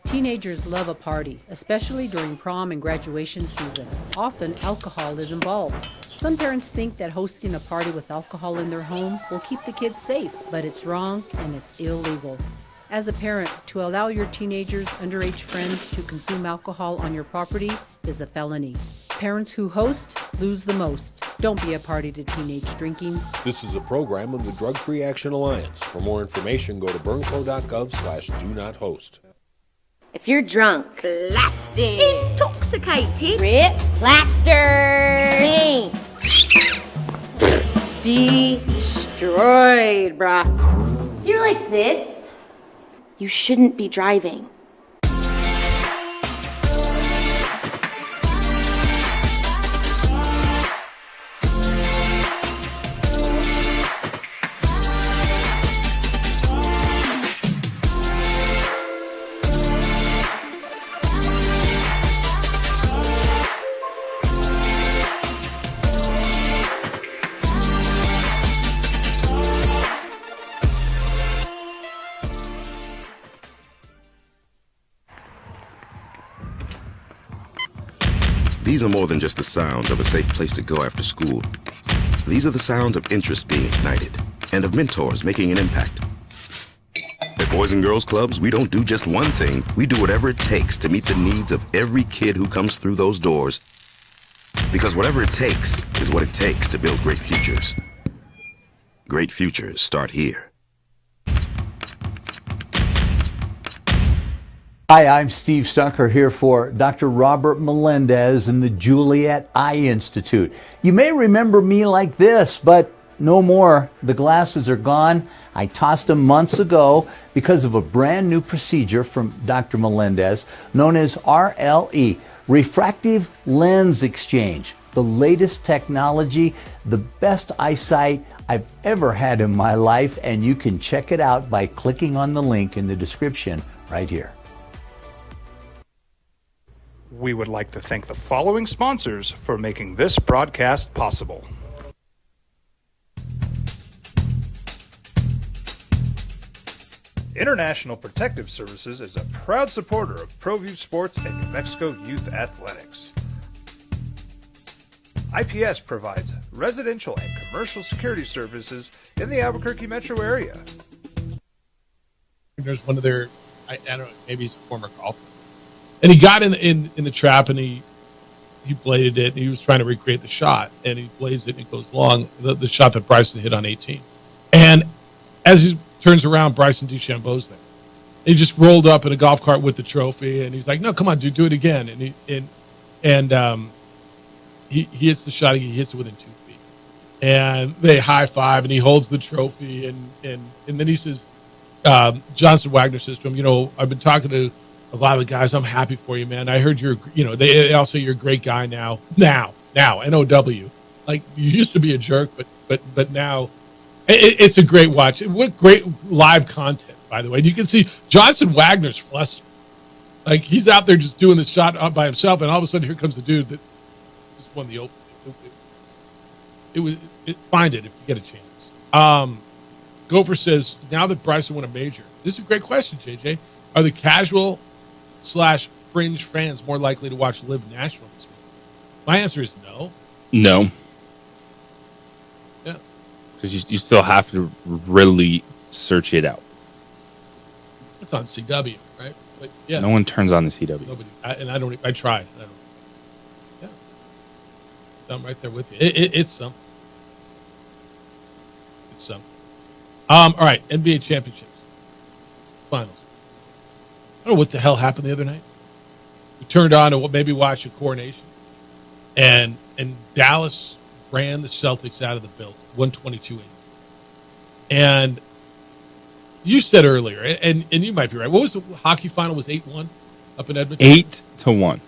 Teenagers love a party, especially during prom and graduation season. Often, alcohol is involved. Some parents think that hosting a party with alcohol in their home will keep the kids safe, but it's wrong and it's illegal. As a parent, to allow your teenagers' underage friends to consume alcohol on your property is a felony. Parents who host lose the most. Don't be a party to teenage drinking. This is a program of the Drug Free Action Alliance. For more information, go to burnco.gov/do-not-host. If you're drunk, blasted, intoxicated, ripped, plastered, destroyed, bruh. If you're like this, you shouldn't be driving. These are more than just the sounds of a safe place to go after school. These are the sounds of interest being ignited and of mentors making an impact. At Boys and Girls Clubs, we don't do just one thing. We do whatever it takes to meet the needs of every kid who comes through those doors. Because whatever it takes is what it takes to build great futures. Great futures start here. Hi, I'm Steve Stucker here for Dr. Robert Melendez and the Juliet Eye Institute. You may remember me like this, but no more. The glasses are gone. I tossed them months ago because of a brand new procedure from Dr. Melendez known as RLE, Refractive Lens Exchange. The latest technology, the best eyesight I've ever had in my life, and you can check it out by clicking on the link in the description right here. We would like to thank the following sponsors for making this broadcast possible. International Protective Services is a proud supporter of ProView Sports and New Mexico Youth Athletics. IPS provides residential and commercial security services in the Albuquerque metro area. There's one of their, I don't know, maybe he's a former golfer. And he got in the trap and he bladed it and he was trying to recreate the shot and he blades it and it goes long, the shot that Bryson hit on 18. And as he turns around, Bryson DeChambeau's there. He just rolled up in a golf cart with the trophy and he's like, "No, come on, dude, do it again." And he hits the shot, he hits it within 2 feet. And they high five and he holds the trophy and then he says, Johnson Wagner says to him, "You know, I've been talking to a lot of the guys. I'm happy for you, man. I heard they all say you're a great guy now, NOW. Like, you used to be a jerk, but now it's a great watch. What great live content, by the way. And you can see Johnson Wagner's flustered. Like, he's out there just doing this shot by himself, and all of a sudden here comes the dude that just won the Open. Find it if you get a chance. Gopher says, now that Bryson won a major, this is a great question, JJ. Are the casual/fringe fans more likely to watch Live Nashville this week? My answer is no. No. Yeah. Because you still have to really search it out. It's on CW, right? But yeah. No one turns on the CW. Nobody. I tried. Yeah. I'm right there with you. It's something. It's something. All right. NBA championships. Finals. I don't know what the hell happened the other night. We turned on to maybe watch a coronation, and Dallas ran the Celtics out of the building, 122-80. And you said earlier, and you might be right. What was the hockey final? Was 8-1 up in Edmonton? 8-1.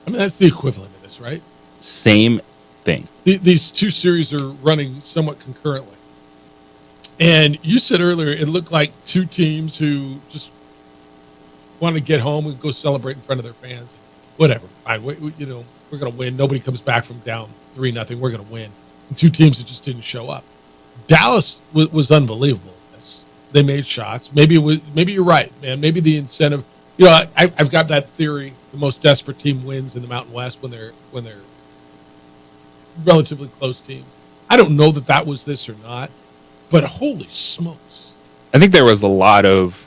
I mean, that's the equivalent of this, right? Same thing. These two series are running somewhat concurrently. And you said earlier it looked like two teams who just want to get home and go celebrate in front of their fans. Whatever. Fine. We're going to win. Nobody comes back from down 3-0. We're going to win. And two teams that just didn't show up. Dallas was unbelievable in this. They made shots. Maybe you're right, man. Maybe the incentive. I've got that theory. The most desperate team wins in the Mountain West when they're relatively close teams. I don't know that was this or not, but holy smokes! I think there was a lot of,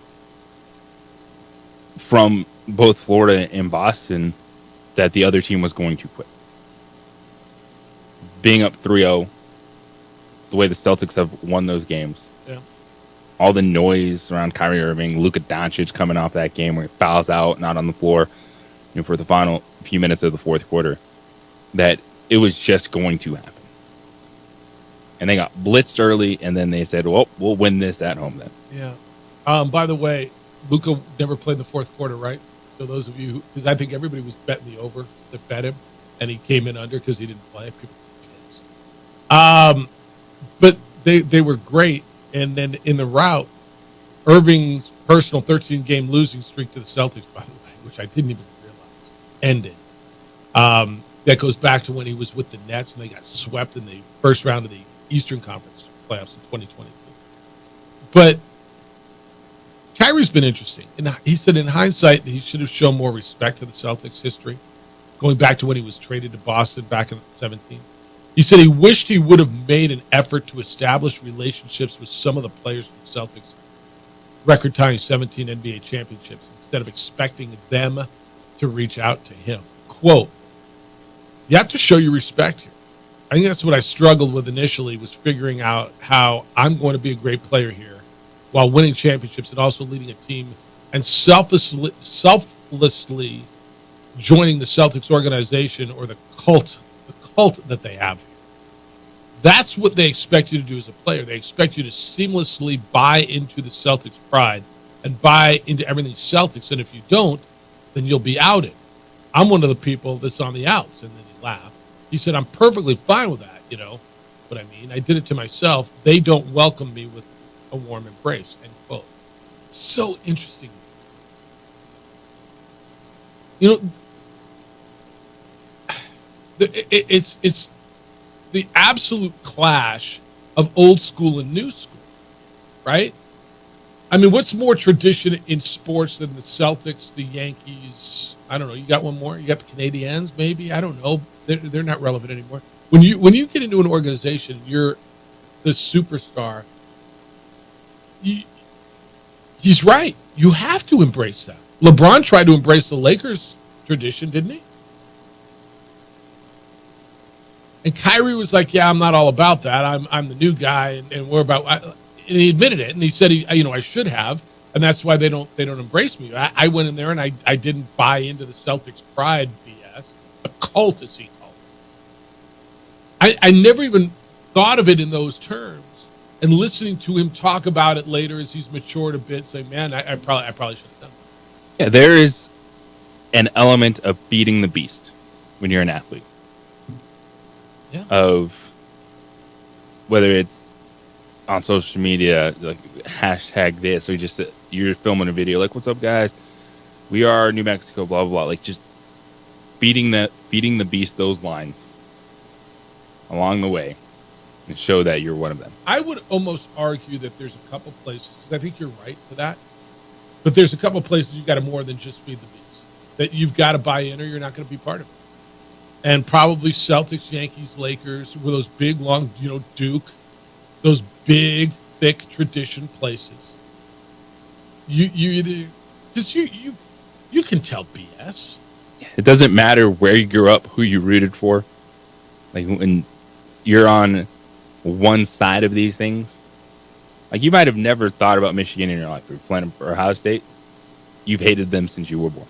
from both Florida and Boston, that the other team was going to quit. Being up 3-0, the way the Celtics have won those games, Yeah. all the noise around Kyrie Irving, Luka Doncic coming off that game where he fouls out, not on the floor, for the final few minutes of the fourth quarter, that it was just going to happen. And they got blitzed early, and then they said, well, we'll win this at home then. Yeah. By the way, Luka never played the fourth quarter, right? So those of you, because I think everybody was betting the over that bet him, and he came in under because he didn't play. People were pissed. But they were great. And then in the rout, Irving's personal 13-game losing streak to the Celtics, by the way, which I didn't even realize, ended. That goes back to when he was with the Nets and they got swept in the first round of the Eastern Conference playoffs in 2022. But Kyrie's been interesting. And he said in hindsight, he should have shown more respect to the Celtics history, going back to when he was traded to Boston back in 2017. He said he wished he would have made an effort to establish relationships with some of the players from the Celtics, record-tying 17 NBA championships, instead of expecting them to reach out to him. Quote, you have to show your respect here. I think that's what I struggled with initially, was figuring out how I'm going to be a great player here while winning championships and also leading a team and selflessly joining the Celtics organization or the cult that they have here. That's what they expect you to do as a player. They expect you to seamlessly buy into the Celtics pride and buy into everything Celtics. And if you don't, then you'll be outed. I'm one of the people that's on the outs. And then he laughed. He said, I'm perfectly fine with that, what I mean. I did it to myself. They don't welcome me with a warm embrace, end quote. So interesting. It's the absolute clash of old school and new school, right? I mean, what's more tradition in sports than the Celtics, the Yankees? I don't know. You got one more? You got the Canadiens, maybe? I don't know. They're not relevant anymore. When you get into an organization, you're the superstar. He's right. You have to embrace that. LeBron tried to embrace the Lakers tradition, didn't he? And Kyrie was like, yeah, I'm not all about that. I'm the new guy, and we're about. And he admitted it, and he said, I should have, and that's why they don't embrace me. I went in there and I didn't buy into the Celtics pride BS, a cult as he called it. I never even thought of it in those terms, and listening to him talk about it later as he's matured a bit, saying, man, I probably should have done that. Yeah, there is an element of beating the beast when you're an athlete. Yeah. Of whether it's on social media, like hashtag this, or you're filming a video, like, what's up, guys? We are New Mexico, blah, blah, blah. Like, just beating the beast, those lines along the way, and show that you're one of them. I would almost argue that there's a couple places, because I think you're right to that, but there's a couple places you've got to more than just feed the beast, that you've got to buy in or you're not going to be part of it. And probably Celtics, Yankees, Lakers were those big, long, Duke, those big, thick tradition places. You either, because you can tell BS. It doesn't matter where you grew up, who you rooted for. Like, when you're on one side of these things, like, you might have never thought about Michigan in your life, or Flint or Ohio State. You've hated them since you were born.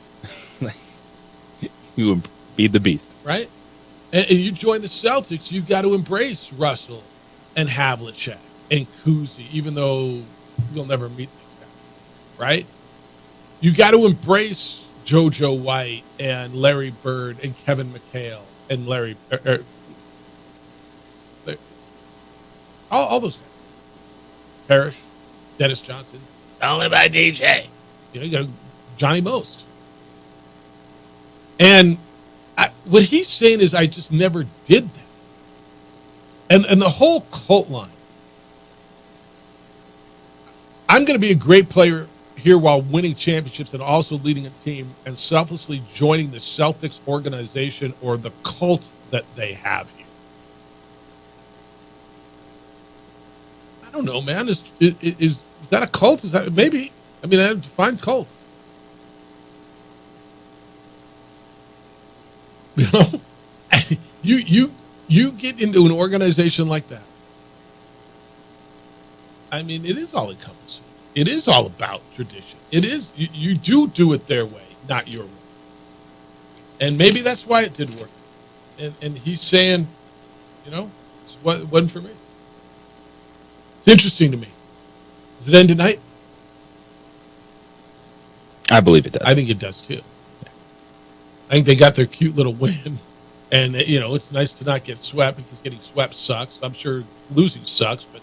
You would beat the beast. Right? And you join the Celtics, you've got to embrace Russell and Havlicek and Kuzi, even though you'll never meet these guys. Right? You got to embrace JoJo White and Larry Bird and Kevin McHale and all those guys. Parrish, Dennis Johnson, only by DJ. You got Johnny Most. And what he's saying is, I just never did that. And the whole cult line. I'm going to be a great player here while winning championships and also leading a team and selflessly joining the Celtics organization or the cult that they have here. I don't know, man. Is that a cult? Is that maybe? I mean, I define cult. You know, you get into an organization like that. I mean, it is all encompassing. It is all about tradition. It is. You do it their way, not your way. And maybe that's why it didn't work. And he's saying, you know, it wasn't for me. It's interesting to me. Does it end tonight? I believe it does. I think it does too. Yeah. I think they got their cute little win. And, you know, it's nice to not get swept because getting swept sucks. I'm sure losing sucks, but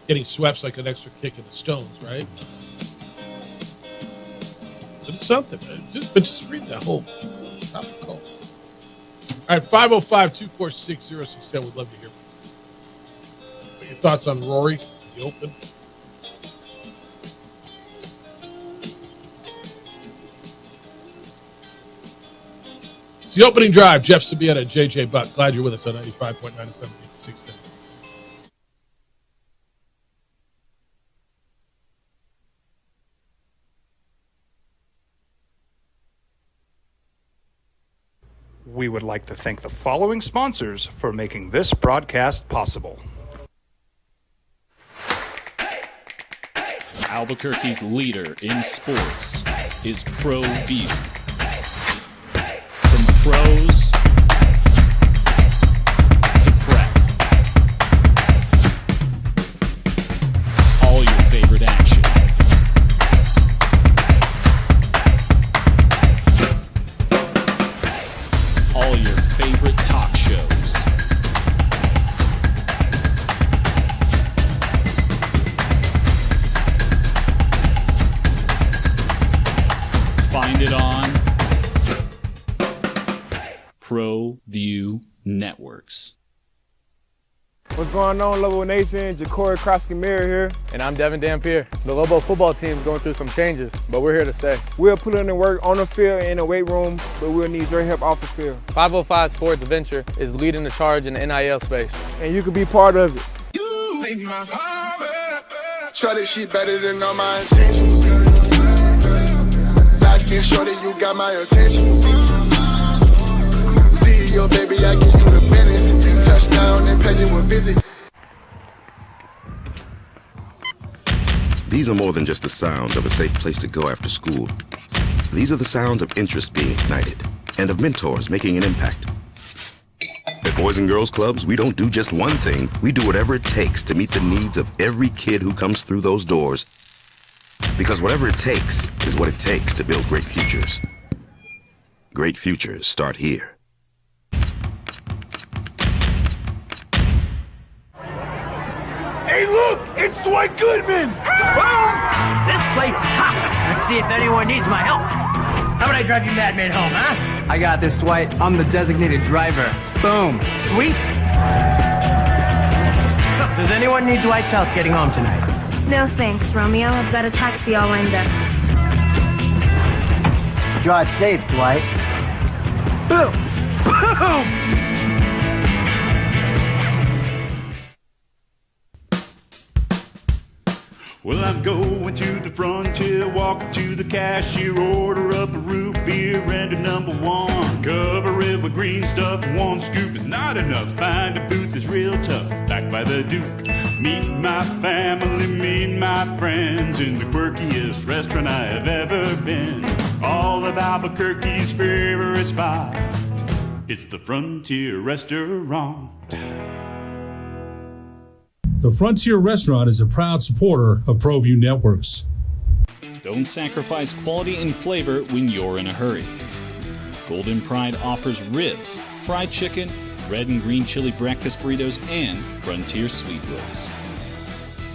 getting swept like an extra kick in the stones, right? But it's something. Just read that whole topic. All right, 505-246-0610. We'd love to hear from you. What your thoughts on Rory, the Open? It's the opening drive. Jeff Sabieta, JJ Buck. Glad you're with us on 95.9 FM 610. We would like to thank the following sponsors for making this broadcast possible. Albuquerque's leader in sports is ProView. From pros to prep, all your favorite action. All your favorite talk shows. Find it on ProView Networks. What's going on, Lobo Nation? Ja'Cory Krosky-Miller here. And I'm Devin Dampier. The Lobo football team is going through some changes, but we're here to stay. We'll put in the work on the field and in the weight room, but we'll need your help off the field. 505 Sports Venture is leading the charge in the NIL space. And you can be part of it. You make my heart better. Try this shit better than all my intentions. Like it, shorty, you got my attention. CEO, baby, I get you the business. Touchdown and pay you a visit. These are more than just the sounds of a safe place to go after school. These are the sounds of interest being ignited and of mentors making an impact. At Boys and Girls Clubs, we don't do just one thing. We do whatever it takes to meet the needs of every kid who comes through those doors. Because whatever it takes is what it takes to build great futures. Great futures start here. Hey, look! It's Dwight Goodman! Boom! This place is hot. Let's see if anyone needs my help. How about I drive you madman home, huh? I got this, Dwight. I'm the designated driver. Boom. Sweet? Does anyone need Dwight's help getting home tonight? No thanks, Romeo. I've got a taxi all lined up. Drive safe, Dwight. Boom! Boom! Well, I'm going to the frontier, walk up to the cashier, order up a root beer and a number one. Cover it with green stuff, one scoop is not enough. Find a booth is real tough, back by the Duke. Meet my family, meet my friends in the quirkiest restaurant I have ever been. All of Albuquerque's favorite spot, it's the Frontier Restaurant. The Frontier Restaurant is a proud supporter of ProView Networks. Don't sacrifice quality and flavor when you're in a hurry. Golden Pride offers ribs, fried chicken, red and green chili breakfast burritos, and Frontier sweet rolls.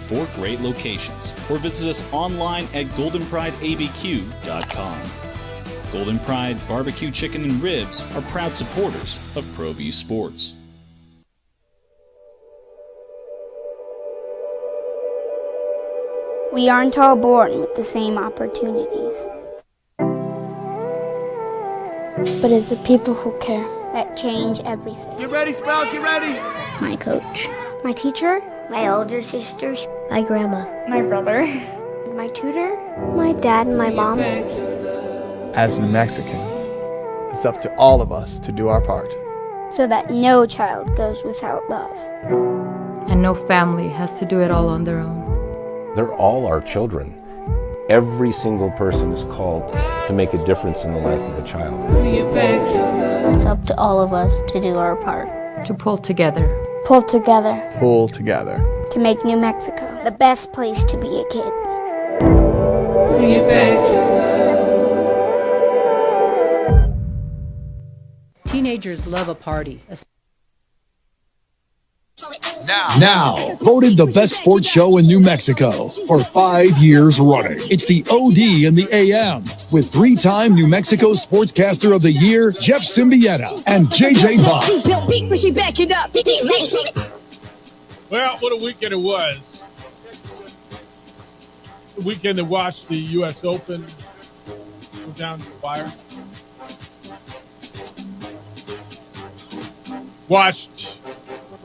4 great locations, or visit us online at goldenprideabq.com. Golden Pride Barbecue Chicken and Ribs are proud supporters of ProView Sports. We aren't all born with the same opportunities. But it's the people who care that change everything. Get ready, Sprout, get ready! My coach. My teacher. My older sisters. My grandma. My brother. My tutor. My dad and my mom. As New Mexicans, It's up to all of us to do our part. So that no child goes without love. And no family has to do it all on their own. They're all our children. Every single person is called to make a difference in the life of a child. It's up to all of us to do our part. To pull together. Pull together. Pull together. To make New Mexico the best place to be a kid. Teenagers love a party. Now, voted the best sports show in New Mexico for 5 years running. It's the OD in the AM with 3-time New Mexico Sportscaster of the Year, Jeff Symbieta and JJ Buck. Well, what a weekend it was. The weekend to watch the U.S. Open go down to the wire. Watched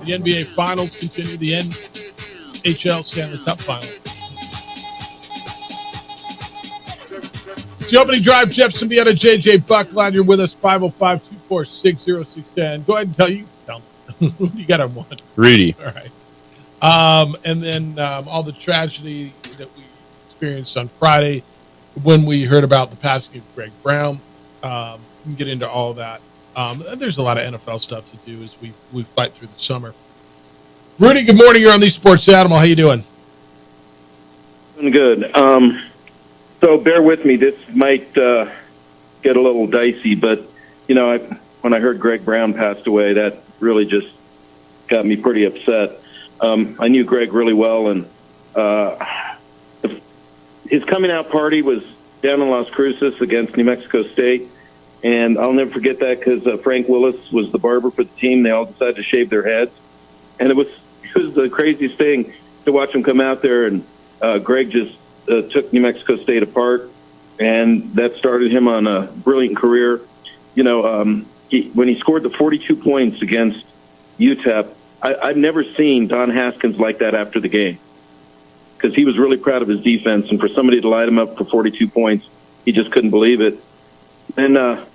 the NBA Finals continue, the NHL Stanley Cup Final. It's the opening drive. Jeff Symbieta, JJ Buck. Glad you're with us. 505-246-0610. Go ahead and tell me. Who do you got on one? Rudy. All right. And then all the tragedy that we experienced on Friday when we heard about the passing of Greg Brown. We can get into all that. There's a lot of NFL stuff to do as we fight through the summer. Rudy, good morning. You're on the Sports Animal. How you doing? Doing good. So bear with me. This might get a little dicey, but, you know, when I heard Greg Brown passed away, that really just got me pretty upset. I knew Greg really well, and his coming out party was down in Las Cruces against New Mexico State. And I'll never forget that because Frank Willis was the barber for the team. They all decided to shave their heads. And it was the craziest thing to watch him come out there. And Greg just took New Mexico State apart. And that started him on a brilliant career. You know, when he scored the 42 points against UTEP, I've never seen Don Haskins like that after the game. Because he was really proud of his defense. And for somebody to light him up for 42 points, he just couldn't believe it. And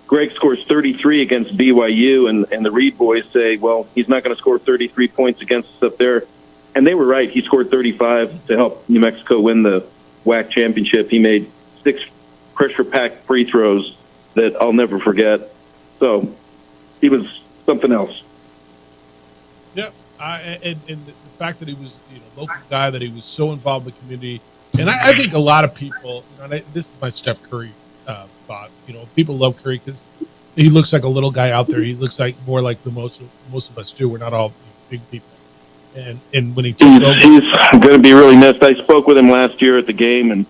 Greg scores 33 against BYU, and the Reed boys say, well, he's not going to score 33 points against us up there. And they were right. He scored 35 to help New Mexico win the WAC championship. He made 6 pressure-packed free throws that I'll never forget. So he was something else. Yep. And the fact that he was a local guy, that he was so involved in the community. And I think a lot of people, this is my Steph Curry thought. People love Curry because he looks like a little guy out there. He looks like more like the most of us do. We're not all big people. And when he took over, he's going to be really missed. I spoke with him last year at the game, and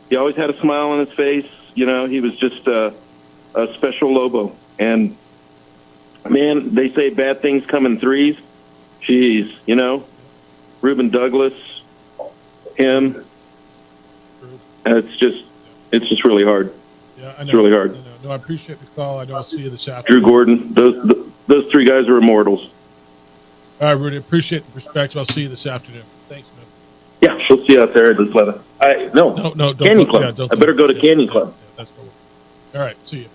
he always had a smile on his face. He was just a special Lobo. And man, they say bad things come in threes. Jeez, Reuben Douglas, him. It's just really hard. Yeah, I know. It's really hard. No, I appreciate the call. I know I'll see you this afternoon. Drew Gordon, those 3 guys are immortals. All right, Rudy, appreciate the perspective. I'll see you this afternoon. Thanks, man. Yeah, we'll see you out there at this level. No, don't Canyon go, Club. yeah, I better go to Canyon Club. Yeah, that's what all right, see you.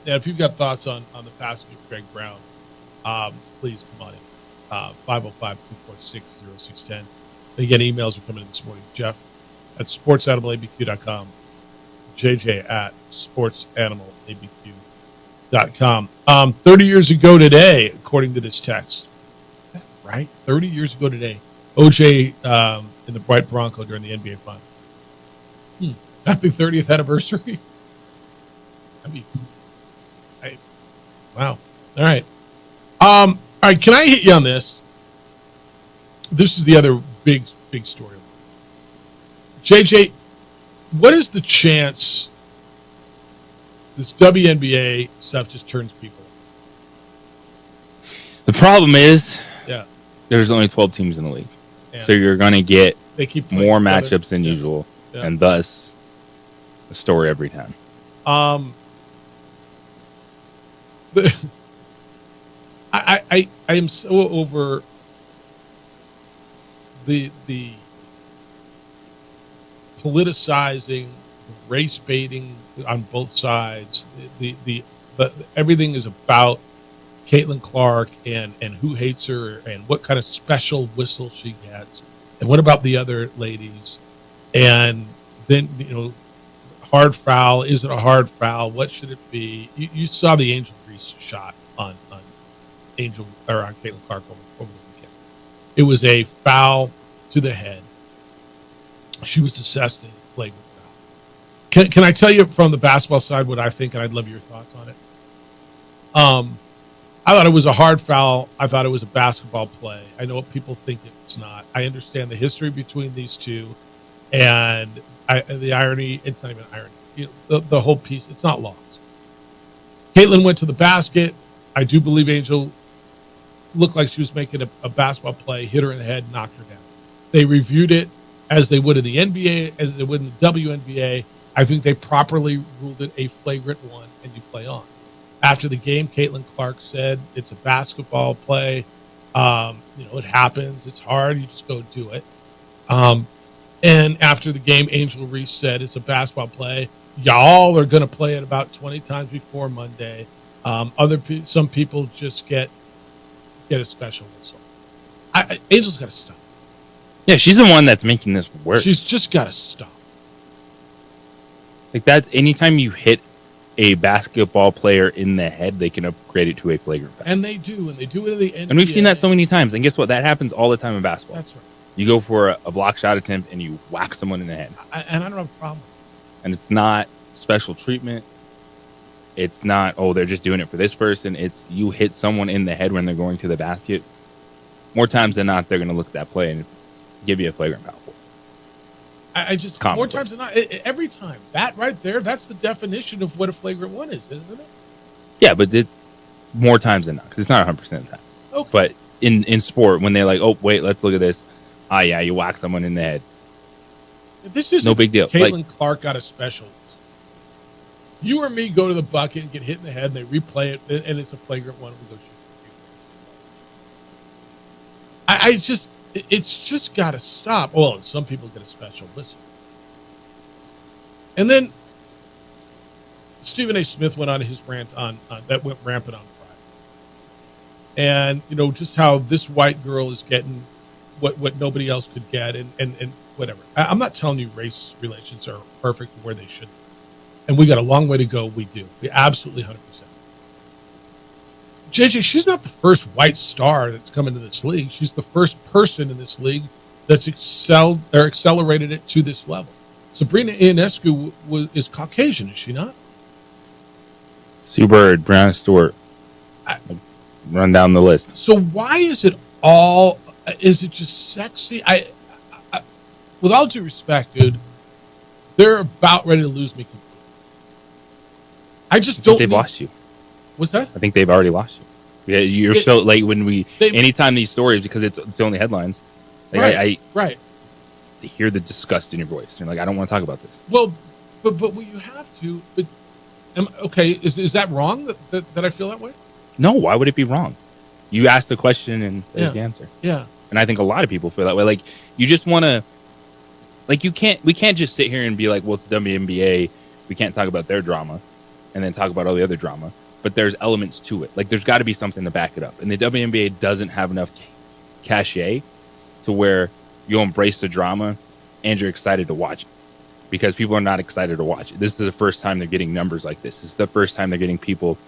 If you've got thoughts on the passing of Greg Brown, please come on in. 505-246-0610. Again, emails are coming in this morning. Jeff at sportsanimalabq.com. JJ at sportsanimalabq.com. 30 years ago today, according to this text, right? 30 years ago today, OJ in the Bright Bronco during the NBA Finals. Happy 30th anniversary. Wow. All right. All right. Can I hit you on this? This is the other big story. JJ, what is the chance this WNBA stuff just turns people? The problem is, there's only 12 teams in the league. Yeah. So you're going to get more matchups than usual, and thus a story every time. I am so over the politicizing race baiting on both sides. The everything is about Caitlin Clark and who hates her and what kind of special whistle she gets, and what about the other ladies, and then hard foul. Is it a hard foul? What should it be? You saw the Angel Reese shot on Angel or on Caitlin Clark over the weekend. It was a foul to the head. She was assessed a flagrant foul. Can I tell you from the basketball side what I think, and I'd love your thoughts on it. I thought it was a hard foul. I thought it was a basketball play. I know what people think it's not. I understand the history between these two, and the irony. It's not even irony. The whole piece. It's not lost. Caitlin went to the basket. I do believe Angel looked like she was making a basketball play, hit her in the head, knocked her down. They reviewed it as they would in the NBA, as they would in the WNBA. I think they properly ruled it a flagrant one, and you play on. After the game, Caitlin Clark said it's a basketball play. It happens. It's hard. You just go do it. And after the game, Angel Reese said it's a basketball play. Y'all are going to play it about 20 times before Monday. Some people just get a special whistle. Angel's got to stop. Yeah, she's the one that's making this work. She's just got to stop. Like, that's anytime you hit a basketball player in the head, they can upgrade it to a flagrant foul. And they do it in the NBA. And we've seen that so many times. And guess what? That happens all the time in basketball. That's right. You go for a block shot attempt and you whack someone in the head. And I don't have a problem. And it's not special treatment. It's not, they're just doing it for this person. It's you hit someone in the head when they're going to the basket. More times than not, they're going to look at that play and give you a flagrant foul. More times than not, every time. That right there, that's the definition of what a flagrant one is, isn't it? Yeah, but more times than not, because it's not 100% of the time. Okay. But in sport, when they're like, wait, let's look at this. Yeah, you whack someone in the head. This is no big deal. Caitlin Clark got a special. You or me go to the bucket and get hit in the head, and they replay it, and it's a flagrant one. We go shoot. It's just got to stop. Well, and some people get a special whistle. And then Stephen A. Smith went on his rant on that went rampant on Friday. And, just how this white girl is getting what nobody else could get and whatever. I'm not telling you race relations are perfect where they should be. And we got a long way to go. We do. We absolutely 100%. JJ, she's not the first white star that's come into this league. She's the first person in this league that's accelerated it to this level. Sabrina Ionescu is Caucasian, is she not? Sue Bird, Brianna Stewart. Run down the list. So why is it is it just sexy? I with all due respect, dude, they're about ready to lose me completely. I just don't. They've lost you. What's that? I think they've already lost you. Yeah, you're so late when anytime these stories, because it's the only headlines. Like right. To hear the disgust in your voice. You're like, I don't want to talk about this. Well, but you have to. But okay, is that wrong that I feel that way? No, why would it be wrong? You ask the question and there's the answer. Yeah. And I think a lot of people feel that way. Like, you just want to, like, we can't just sit here and be like, well, it's WNBA. We can't talk about their drama and then talk about all the other drama. But there's elements to it. Like, there's got to be something to back it up. And the WNBA doesn't have enough cachet to where you'll embrace the drama and you're excited to watch it. Because people are not excited to watch it. This is the first time they're getting numbers like this. This is the first time they're getting people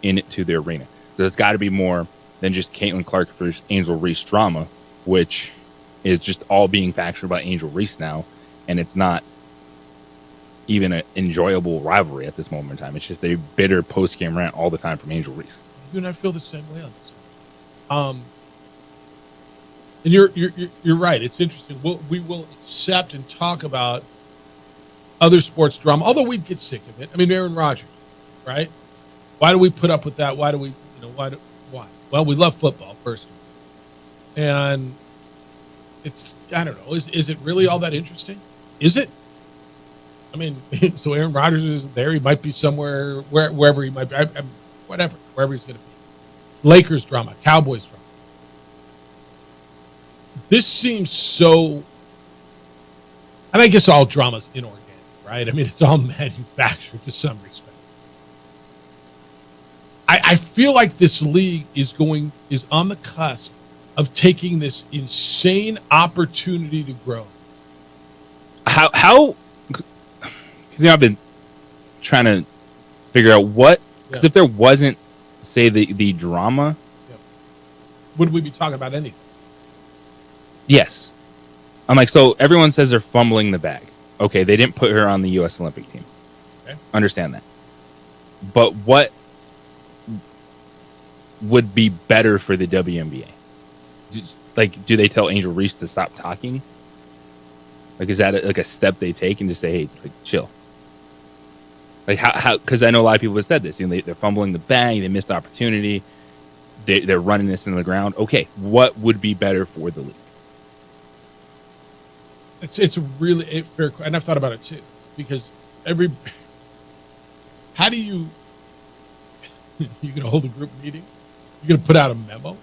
in it to the arena. So there's got to be more than just Caitlin Clark versus Angel Reese drama, which is just all being factual about Angel Reese now. And it's not even an enjoyable rivalry at this moment in time. It's just a bitter post-game rant all the time from Angel Reese. You and I feel the same way on this thing. And you're right. It's interesting. We will accept and talk about other sports drama, although we'd get sick of it. I mean, Aaron Rodgers, right? Why do we put up with that? Why? Why? Well, we love football, first of all. And it's, I don't know, is it really all that interesting? Is it? I mean, so Aaron Rodgers isn't there. He might be somewhere, wherever he might be. Whatever, wherever he's going to be. Lakers drama, Cowboys drama. This seems so, and I guess all drama's inorganic, right? I mean, it's all manufactured to some respect. I feel like this league is on the cusp of taking this insane opportunity to grow. How? Because I've been trying to figure out what. Because if there wasn't, say, the drama, would we be talking about anything? Yes. I'm like, so everyone says they're fumbling the bag. Okay, they didn't put her on the U.S. Olympic team. Okay. Understand that. But what would be better for the WNBA? Do they tell Angel Reese to stop talking? Like, is that a step they take and just say, hey, chill? Like, how? Because I know a lot of people have said this. They're fumbling the bag. They missed opportunity. They're running this into the ground. Okay, what would be better for the league? It's really fair, and I've thought about it too. Because how do you going to hold a group meeting? You're going to put out a memo?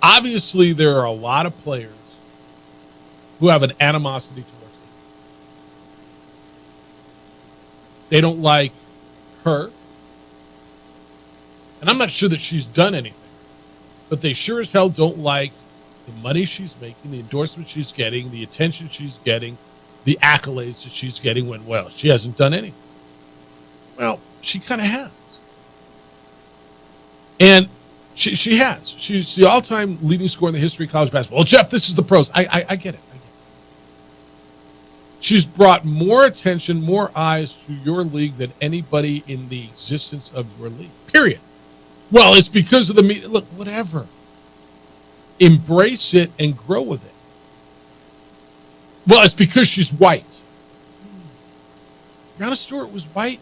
Obviously, there are a lot of players who have an animosity towards them. They don't like her. And I'm not sure that she's done anything. But they sure as hell don't like the money she's making, the endorsements she's getting, the attention she's getting, the accolades that she's getting when, well, she hasn't done anything. Well, she kind of has. And she has. She's the all-time leading scorer in the history of college basketball. Well, Jeff, this is the pros. I get it. She's brought more attention, more eyes to your league than anybody in the existence of your league. Period. Well, it's because of the media. Look, whatever. Embrace it and grow with it. Well, it's because she's white. Breanna Stewart was white.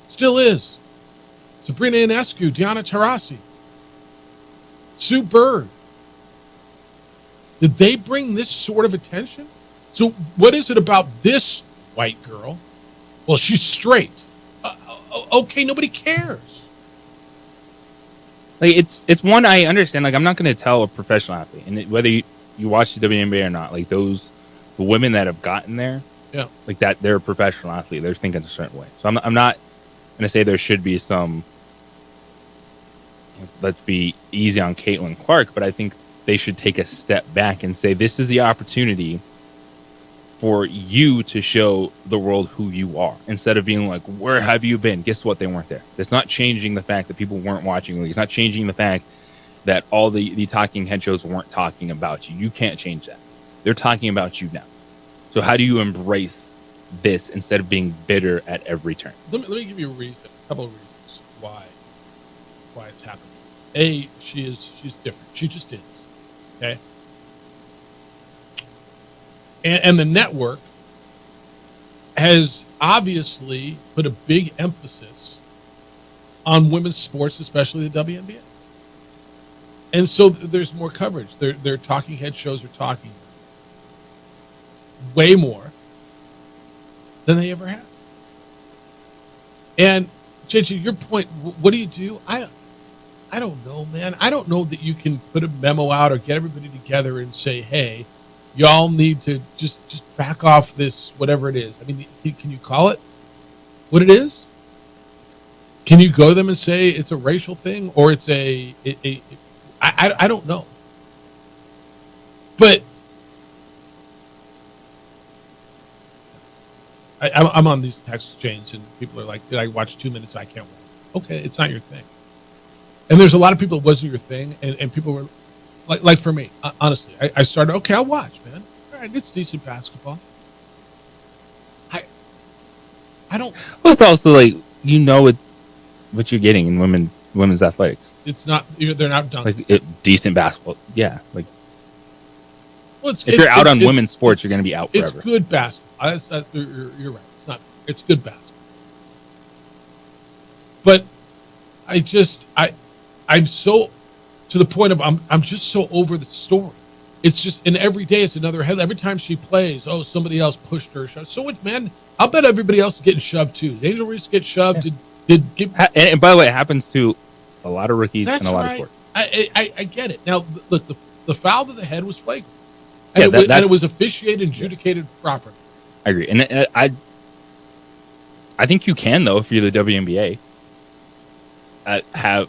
Still is. Sabrina Ionescu, Diana Taurasi, Sue Bird. Did they bring this sort of attention? So what is it about this white girl? Well, she's straight. Okay, nobody cares. Like it's one I understand. Like, I'm not going to tell a professional athlete, and whether you watch the WNBA or not, like the women that have gotten there, like that, they're a professional athlete. They're thinking a certain way. So I'm not going to say there should be some. Let's be easy on Caitlin Clark, but I think they should take a step back and say this is the opportunity for you to show the world who you are, instead of being like, where have you been? Guess what? They weren't there. It's not changing the fact that people weren't watching. It's not changing the fact that all the talking head shows weren't talking about you. You can't change that. They're talking about you now. So how do you embrace this instead of being bitter at every turn? Let me give you a couple of reasons why it's happening. A, she's different. She just is. Okay. And the network has obviously put a big emphasis on women's sports, especially the WNBA. And so there's more coverage. Their talking head shows are talking way more than they ever have. And JJ, your point, what do you do? I don't know, man. I don't know that you can put a memo out or get everybody together and say, hey, y'all need to just back off this, whatever it is. I mean, can you call it what it is? Can you go to them and say it's a racial thing, or it's I don't know. But I'm on these text chains and people are like, did I watch 2 minutes? I can't watch. Okay, it's not your thing. And there's a lot of people it wasn't your thing, and people were like for me, honestly, I started, okay, I'll watch, man. All right, it's decent basketball. I don't. Well, it's also like, what you're getting in women's athletics. It's not, they're not done. Like decent basketball, yeah. Like, well, if you're out on women's sports, you're going to be out forever. It's good basketball. You're right. It's good basketball. But I'm so to the point of I'm just so over the story. It's just, and every day it's another head. Every time she plays, somebody else pushed her. So what, man? I'll bet everybody else is getting shoved too. Angel Reese get shoved. Yeah. And by the way, it happens to a lot of rookies and a lot of sports. I get it. Now, look, the foul to the head was flagrant. And, it was officiated and adjudicated properly. I agree, and I think you can though if you're the WNBA. Have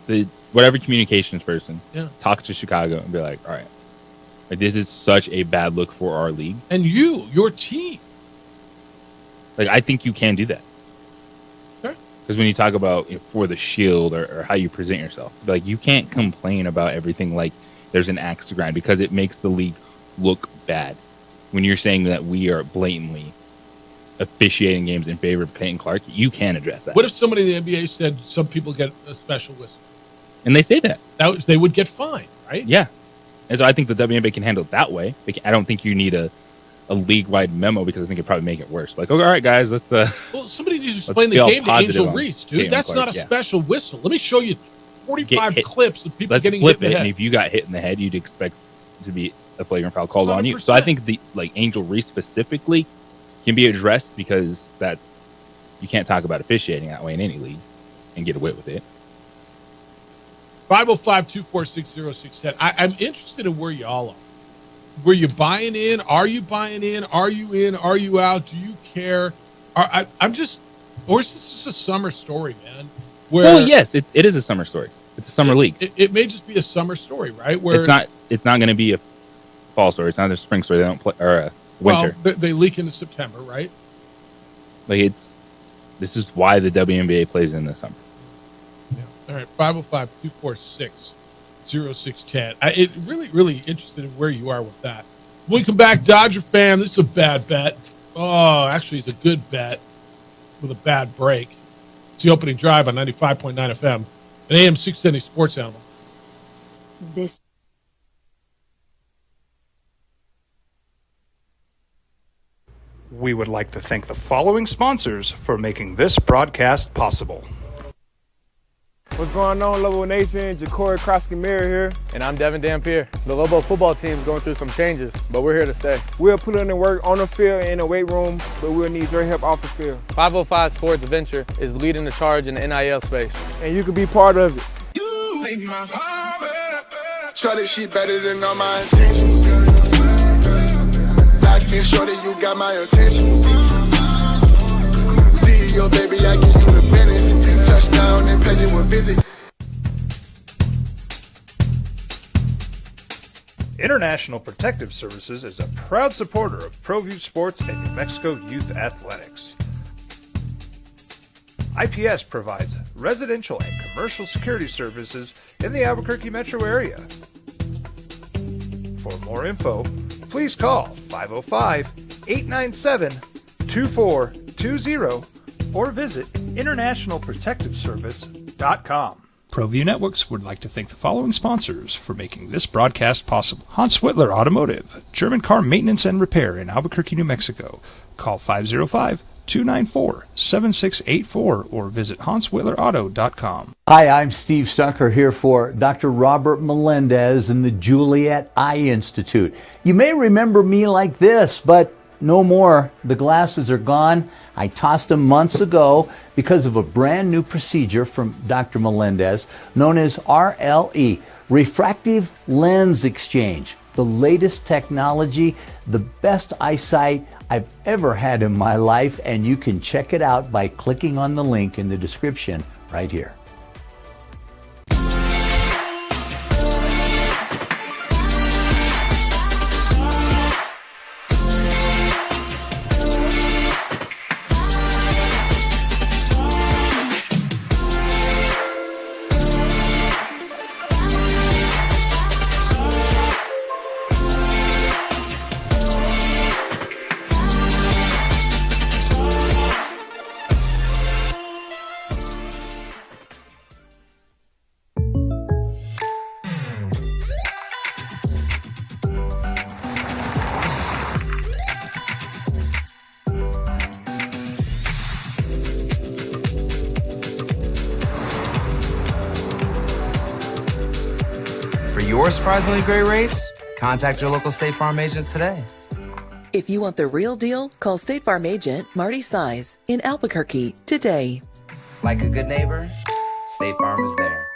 the whatever communications person talk to Chicago and be like, all right, like this is such a bad look for our league and your team. Like I think you can do that. Sure. Because when you talk about for the Shield or how you present yourself, like you can't complain about everything like there's an axe to grind because it makes the league look bad. When you're saying that we are blatantly officiating games in favor of Clayton Clark, you can address that. What if somebody in the NBA said some people get a special whistle? And they say that. They would get fined, right? Yeah. And so I think the WNBA can handle it that way. I don't think you need a league-wide memo because I think it'd probably make it worse. Like, okay, all right, guys, let's... well, somebody needs to explain the game to Angel Reese, dude. That's not a special whistle. Let me show you 45 clips of people getting hit in the head. And if you got hit in the head, you'd expect to be a flagrant foul called 100%. On you. So I think Angel Reese specifically can be addressed because you can't talk about officiating that way in any league and get away with it. 505-246-0610. I'm interested in where y'all are. Were you buying in? Are you buying in? Are you in? Are you out? Do you care? Or is this just a summer story, man? Well, yes, it is a summer story. It's a summer league. It may just be a summer story, right? Where it's not going to be a fall story. It's not a spring story. They don't play or a winter. Well, they leak into September, right? Like this is why the WNBA plays in the summer. Yeah. All right. 505-246-0610. It really interested in where you are with that. When we come back, Dodger fan, this is a bad bet. Oh, actually, it's a good bet with a bad break. It's the opening drive on 95.9 FM, an AM 610 Sports Animal. We would like to thank the following sponsors for making this broadcast possible. What's going on, Lobo Nation? Ja'Cory Krosky-Miller here. And I'm Devin Dampier. The Lobo football team is going through some changes, but we're here to stay. We'll put in the work on the field and in the weight room, but we'll need your help off the field. 505 Sports Venture is leading the charge in the NIL space. And you can be part of it. You make my heart better. Shorty, she better than all my intentions. Locked in, shorty, you got my attention. CEO, baby, I get you the business. Touchdown and pay you a visit. International Protective Services is a proud supporter of ProView Sports and New Mexico Youth Athletics. IPS provides residential and commercial security services in the Albuquerque metro area. For more info, please call 505-897-2420 or visit internationalprotectiveservice.com. ProView Networks would like to thank the following sponsors for making this broadcast possible. Hans Whitler Automotive, German car maintenance and repair in Albuquerque, New Mexico. Call 505-294-7684 or visit hanswhitlerauto.com. Hi, I'm Steve Stucker here for Dr. Robert Melendez and the Juliet Eye Institute. You may remember me like this, but no more. The glasses are gone. I tossed them months ago because of a brand new procedure from Dr. Melendez known as RLE, Refractive Lens Exchange. The latest technology, the best eyesight I've ever had in my life, and you can check it out by clicking on the link in the description right here. For surprisingly great rates, contact your local State Farm agent today. If you want the real deal, call State Farm agent Marty Size in Albuquerque today. Like a good neighbor, State Farm is there.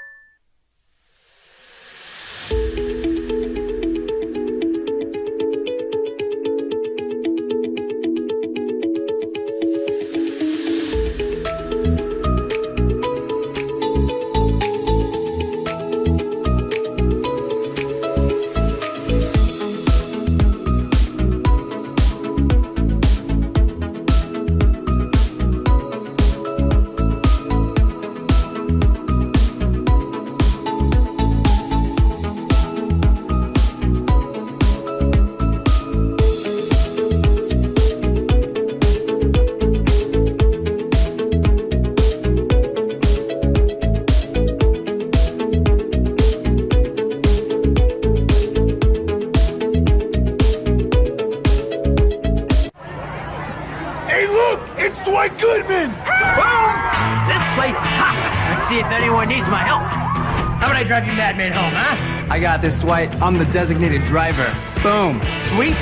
see if anyone needs my help. How about I drive you madman home, huh? I got this, Dwight. I'm the designated driver. Boom. Sweet.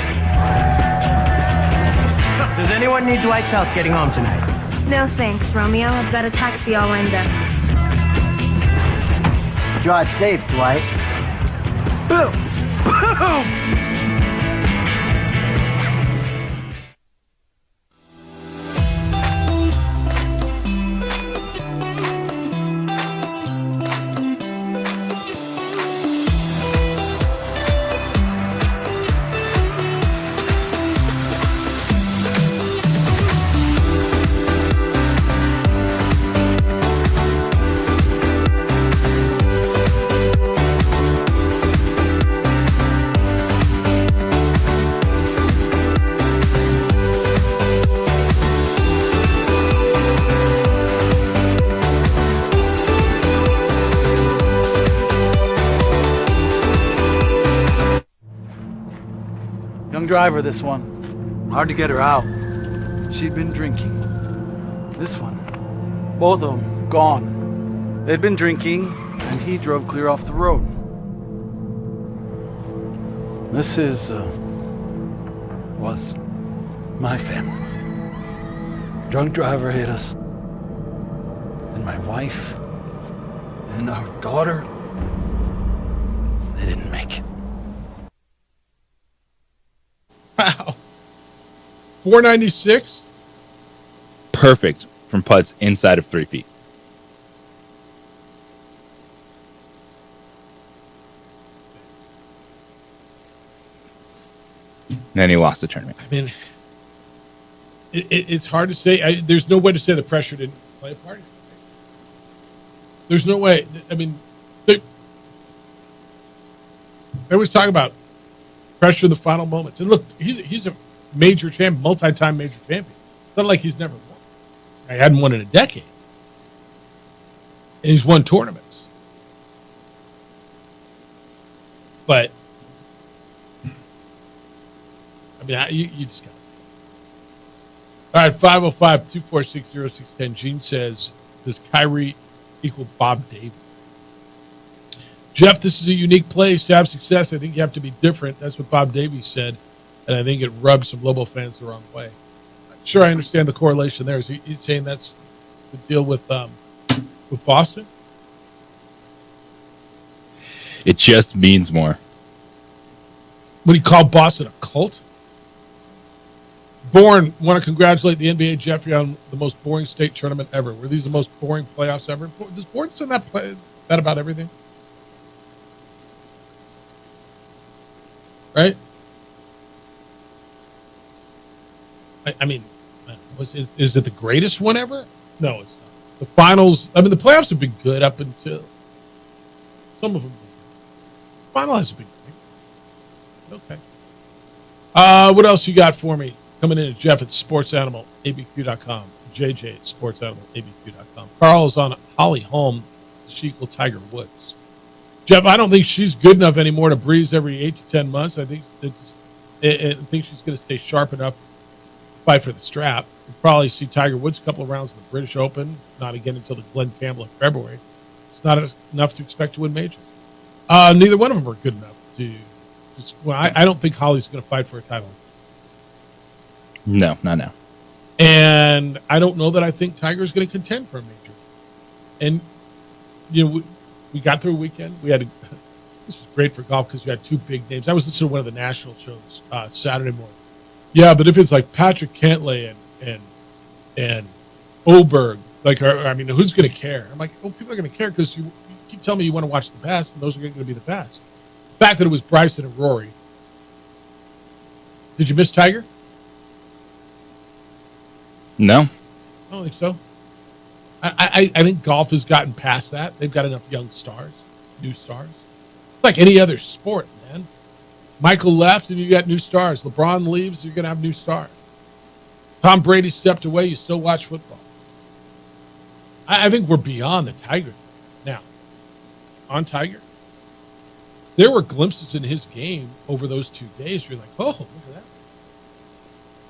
Does anyone need Dwight's help getting home tonight? No thanks, Romeo. I've got a taxi all lined up. Drive safe, Dwight. Boom. Boom. Young driver, this one. Hard to get her out. She'd been drinking. This one. Both of them gone. They'd been drinking, and he drove clear off the road. This was my family. Drunk driver hit us. And my wife and our daughter, they didn't make it. Wow. 496? Perfect from putts inside of 3 feet. And then he lost the tournament. I mean, it's hard to say. There's no way to say the pressure didn't play a part. There's no way. I mean, they always talk about pressure in the final moments. And look, he's a major champion, multi-time major champion. It's not like he's never won. I hadn't won in a decade. And he's won tournaments. But, I mean, you just got to. All right, 505-246-0610. Gene says, does Kyrie equal Bob Davis? Jeff, this is a unique place to have success. I think you have to be different. That's what Bob Davies said, and I think it rubs some Lobo fans the wrong way. Sure, I understand the correlation there. Is he saying that's the deal with Boston? It just means more. When he called Boston a cult? Bourne, want to congratulate the NBA Jeffrey on the most boring state tournament ever. Were these the most boring playoffs ever? Does Bourne say that about everything? Right? I mean, is it the greatest one ever? No, it's not. The finals, I mean, the playoffs have been good up until some of them. The final hasn't been great. Okay. What else you got for me? Coming in at Jeff at sportsanimalabq.com. JJ at sportsanimalabq.com. Carl is on Holly Holm. She equal Tiger Woods. Jeff, I don't think she's good enough anymore to breeze every 8 to 10 months. I think she's going to stay sharp enough to fight for the strap. We'll probably see Tiger Woods a couple of rounds of the British Open, not again until the Glen Campbell in February. It's not enough to expect to win majors. Neither one of them are good enough to. I don't think Holly's going to fight for a title. No, not now. And I don't know that I think Tiger's going to contend for a major. And, you know, we got through a weekend. This was great for golf because you had two big names. I was listening to one of the national shows Saturday morning. Yeah, but if it's like Patrick Cantlay and Oberg, who's going to care? I'm like, people are going to care because you keep telling me you want to watch the best, and those are going to be the best. The fact that it was Bryson and Rory. Did you miss Tiger? No. I don't think so. I think golf has gotten past that. They've got enough young stars, new stars. Like any other sport, man. Michael left and you got new stars. LeBron leaves, you're going to have new stars. Tom Brady stepped away, you still watch football. I think we're beyond the Tiger now. On Tiger. There were glimpses in his game over those 2 days. You're like, oh, look at that.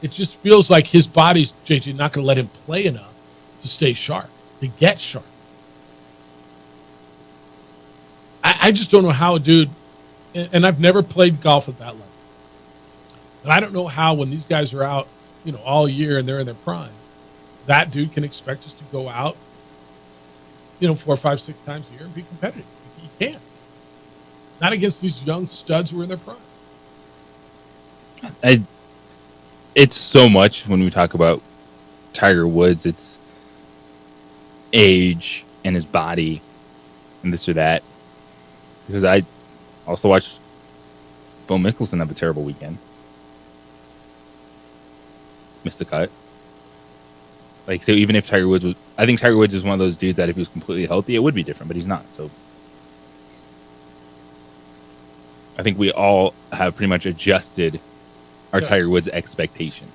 It just feels like his body's, JJ, not going to let him play enough to stay sharp, to get sharp. I just don't know how a dude, and I've never played golf at that level, but I don't know how when these guys are out, all year and they're in their prime, that dude can expect us to go out, 4, 5, 6 times a year and be competitive. He can't. Not against these young studs who are in their prime. It's so much when we talk about Tiger Woods. It's age and his body and this or that. Because I also watched Phil Mickelson have a terrible weekend. Missed the cut. So even if Tiger Woods I think Tiger Woods is one of those dudes that if he was completely healthy, it would be different, but he's not. So I think we all have pretty much adjusted our Tiger Woods expectations.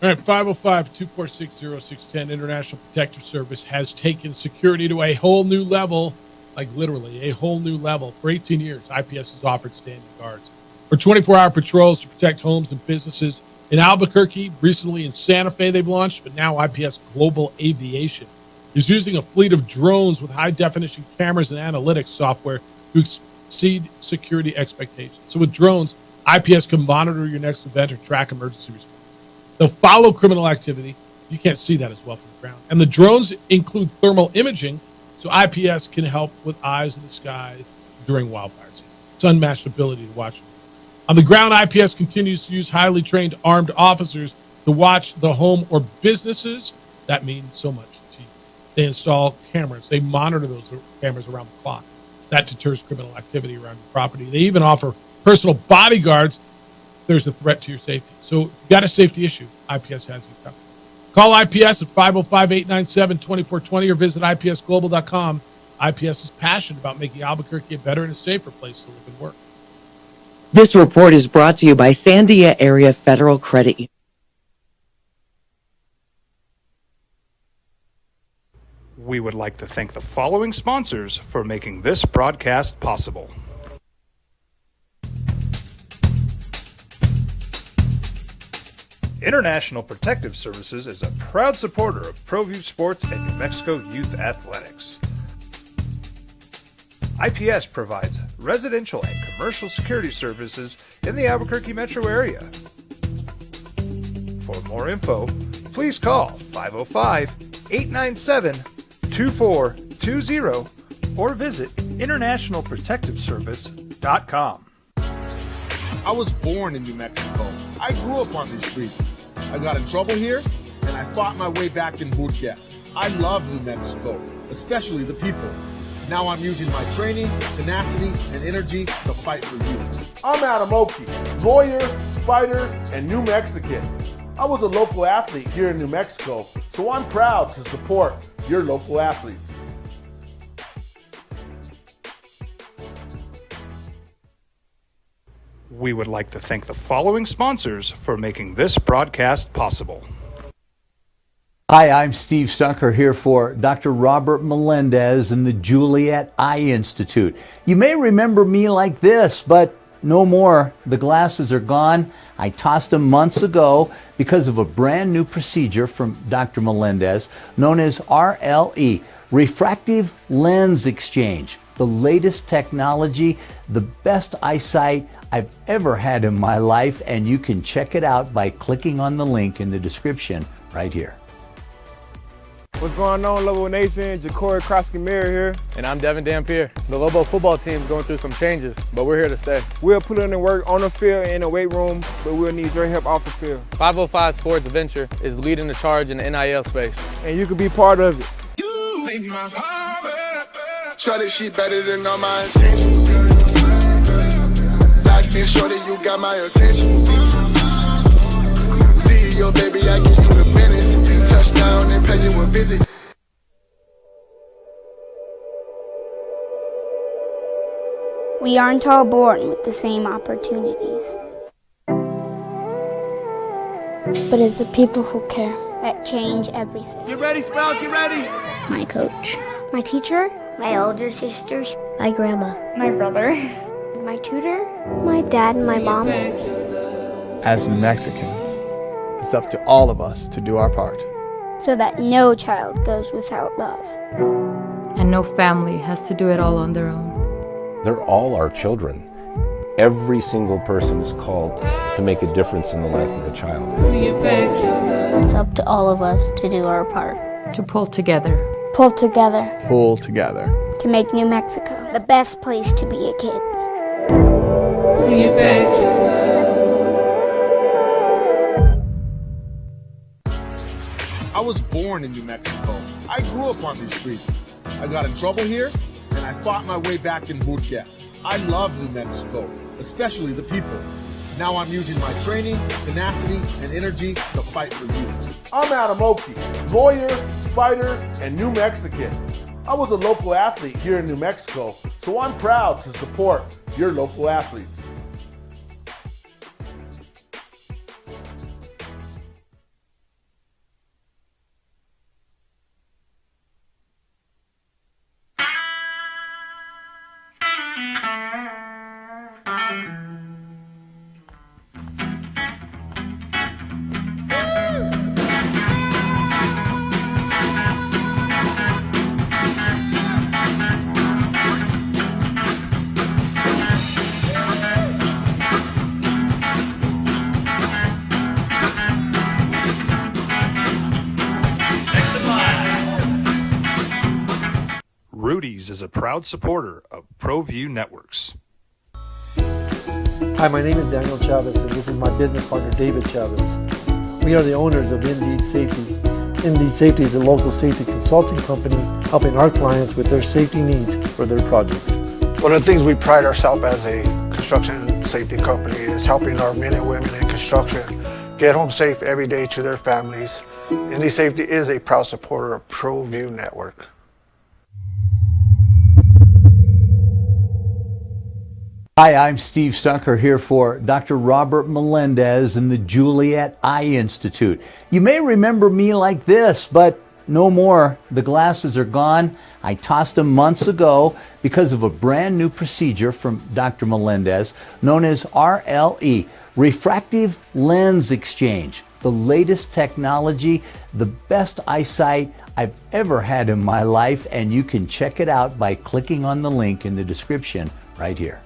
All right, 505-246-0610 International Protective Service has taken security to a whole new level, like literally a whole new level. For 18 years, IPS has offered standing guards for 24-hour patrols to protect homes and businesses in Albuquerque. Recently in Santa Fe they've launched, but now IPS Global Aviation is using a fleet of drones with high-definition cameras and analytics software to exceed security expectations. So with drones, IPS can monitor your next event or track emergency response. They'll follow criminal activity. You can't see that as well from the ground. And the drones include thermal imaging, so IPS can help with eyes in the sky during wildfire season. It's unmatched ability to watch. On the ground, IPS continues to use highly trained armed officers to watch the home or businesses. That means so much to you. They install cameras. They monitor those cameras around the clock. That deters criminal activity around your property. They even offer personal bodyguards if there's a threat to your safety. So if you've got a safety issue, IPS has you covered. Call IPS at 505-897-2420 or visit ipsglobal.com. IPS is passionate about making Albuquerque a better and a safer place to live and work. This report is brought to you by Sandia Area Federal Credit Union. We would like to thank the following sponsors for making this broadcast possible. International Protective Services is a proud supporter of ProView Sports and New Mexico Youth Athletics. IPS provides residential and commercial security services in the Albuquerque metro area. For more info, please call 505-897-2420 or visit internationalprotectiveservice.com. I was born in New Mexico. I grew up on these streets. I got in trouble here, and I fought my way back in boot camp. I love New Mexico, especially the people. Now I'm using my training, tenacity, and energy to fight for you. I'm Adam Oki, lawyer, fighter, and New Mexican. I was a local athlete here in New Mexico, so I'm proud to support your local athletes. We would like to thank the following sponsors for making this broadcast possible. Hi, I'm Steve Stucker here for Dr. Robert Melendez and the Juliet Eye Institute. You may remember me like this, but no more. The glasses are gone. I tossed them months ago because of a brand new procedure from Dr. Melendez known as RLE, Refractive Lens Exchange. The latest technology, the best eyesight I've ever had in my life, and you can check it out by clicking on the link in the description right here. What's going on, Lobo Nation? Ja'Cory Krosky-Mir here. And I'm Devin Dampier. The Lobo football team's going through some changes, but we're here to stay. We'll put in the work on the field and in the weight room, but we'll need your help off the field. 505 Sports Venture is leading the charge in the NIL space. And you can be part of it. Shorty, she better than all my intentions. Like me, shorty, you got my attention. CEO, baby, I get you the business. Touchdown and pay you a visit. We aren't all born with the same opportunities. But it's the people who care that change everything. Get ready, Sprout, get ready. My coach, my teacher, my older sisters, my grandma, my brother, my tutor, my dad, and my mom. As New Mexicans, it's up to all of us to do our part. So that no child goes without love. and no family has to do it all on their own. They're all our children. Every single person is called to make a difference in the life of a child. It's up to all of us to do our part. To pull together. Pull together. Pull together. To make New Mexico the best place to be a kid. I was born in New Mexico. I grew up on these streets. I got in trouble here, and I fought my way back in boot camp. I love New Mexico, especially the people. Now I'm using my training, tenacity, and energy to fight for you. I'm Adam Oki, lawyer, fighter, and New Mexican. I was a local athlete here in New Mexico, so I'm proud to support your local athletes. Rudy's is a proud supporter of ProView Networks. Hi, my name is Daniel Chavez, and this is my business partner, David Chavez. We are the owners of Indeed Safety. Indeed Safety is a local safety consulting company helping our clients with their safety needs for their projects. One of the things we pride ourselves as a construction safety company is helping our men and women in construction get home safe every day to their families. Indeed Safety is a proud supporter of ProView Network. Hi, I'm Steve Stucker here for Dr. Robert Melendez and the Juliet Eye Institute. You may remember me like this, but no more. The glasses are gone. I tossed them months ago because of a brand new procedure from Dr. Melendez known as RLE, Refractive Lens Exchange. The latest technology, the best eyesight I've ever had in my life, and you can check it out by clicking on the link in the description right here.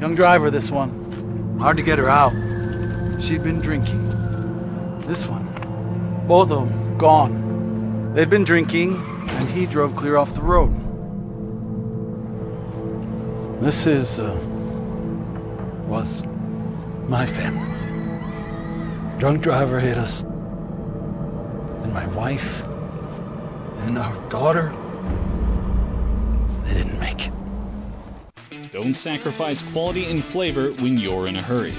Young driver, this one. Hard to get her out. She'd been drinking. This one. Both of them gone. They'd been drinking, and he drove clear off the road. This was my family. Drunk driver hit us. And my wife and our daughter, they didn't make it. Don't sacrifice quality and flavor when you're in a hurry.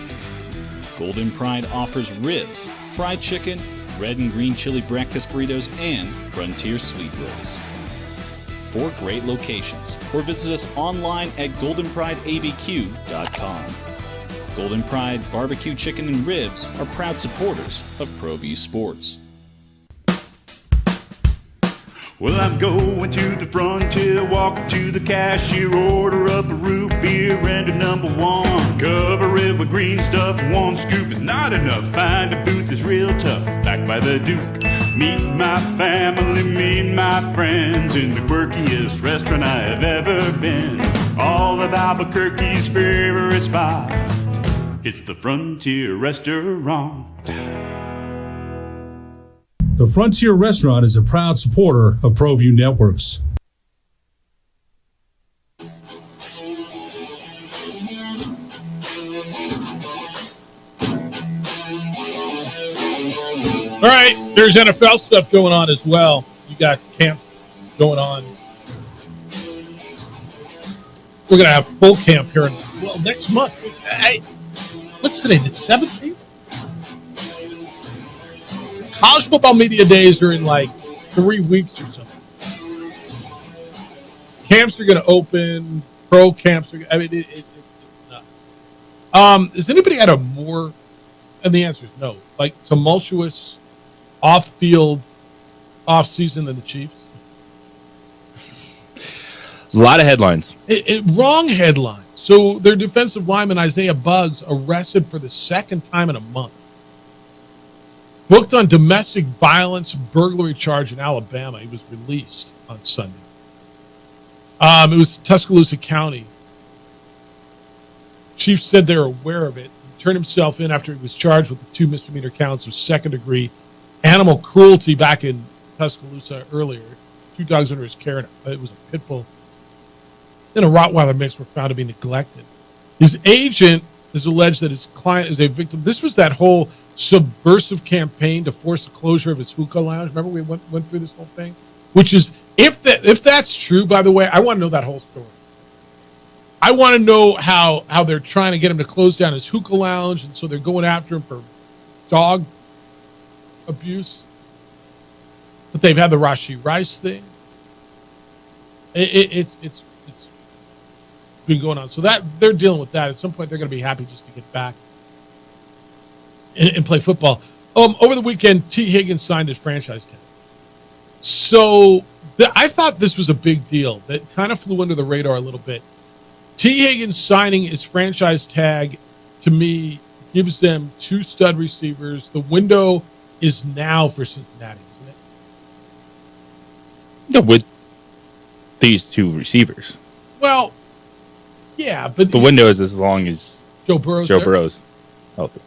Golden Pride offers ribs, fried chicken, red and green chili breakfast burritos, and Frontier Sweet Rolls. 4 great locations, or visit us online at goldenprideabq.com. Golden Pride Barbecue Chicken and Ribs are proud supporters of ProView Sports. Well, I'm going to the frontier, walking to the cashier, order up a root beer and a number 1. Cover it with green stuff, 1 scoop is not enough. Find a booth is real tough, back by the Duke. Meet my family, meet my friends in the quirkiest restaurant I have ever been. All of Albuquerque's favorite spot, it's the Frontier Restaurant. The Frontier Restaurant is a proud supporter of ProView Networks. All right, there's NFL stuff going on as well. You got camp going on. We're going to have full camp here next month. What's today, the 17th? College football media days are in like 3 weeks or something. Camps are going to open. Pro camps are. I mean, it's nuts. Has anybody had a more? And the answer is no. Like tumultuous, off-field, off-season than the Chiefs. A lot of headlines. Wrong headline. So their defensive lineman Isaiah Buggs arrested for the 2nd time in a month. booked on domestic violence burglary charge in Alabama. He was released on Sunday. It was Tuscaloosa County. Chief said they were aware of it. He turned himself in after he was charged with the 2 misdemeanor counts of second-degree animal cruelty back in Tuscaloosa earlier. 2 dogs under his care. It was a pit bull and a Rottweiler mix were found to be neglected. His agent has alleged that his client is a victim. This was that whole subversive campaign to force the closure of his hookah lounge. Remember we went through this whole thing? Which is, if that's true, by the way, I want to know that whole story. I want to know how they're trying to get him to close down his hookah lounge, and so they're going after him for dog abuse. But they've had the Rashi Rice thing. It's been going on. So that they're dealing with that. At some point, they're going to be happy just to get back and play football. Over the weekend, T. Higgins signed his franchise tag. So I thought this was a big deal that kind of flew under the radar a little bit. T. Higgins signing his franchise tag, to me, gives them 2 stud receivers. The window is now for Cincinnati, isn't it? No, with these 2 receivers. Well, yeah, but the window is as long as Joe Burrow's healthy.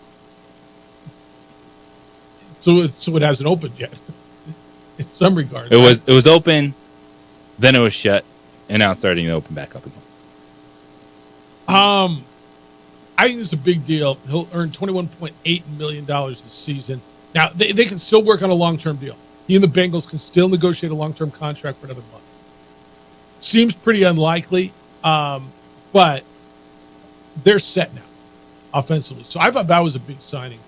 So it hasn't opened yet. In some regards, it was open, then it was shut, and now it's starting to open back up again. I think it's a big deal. He'll earn $21.8 million this season. Now they can still work on a long-term deal. He and the Bengals can still negotiate a long-term contract for another month. Seems pretty unlikely, but they're set now offensively. So I thought that was a big signing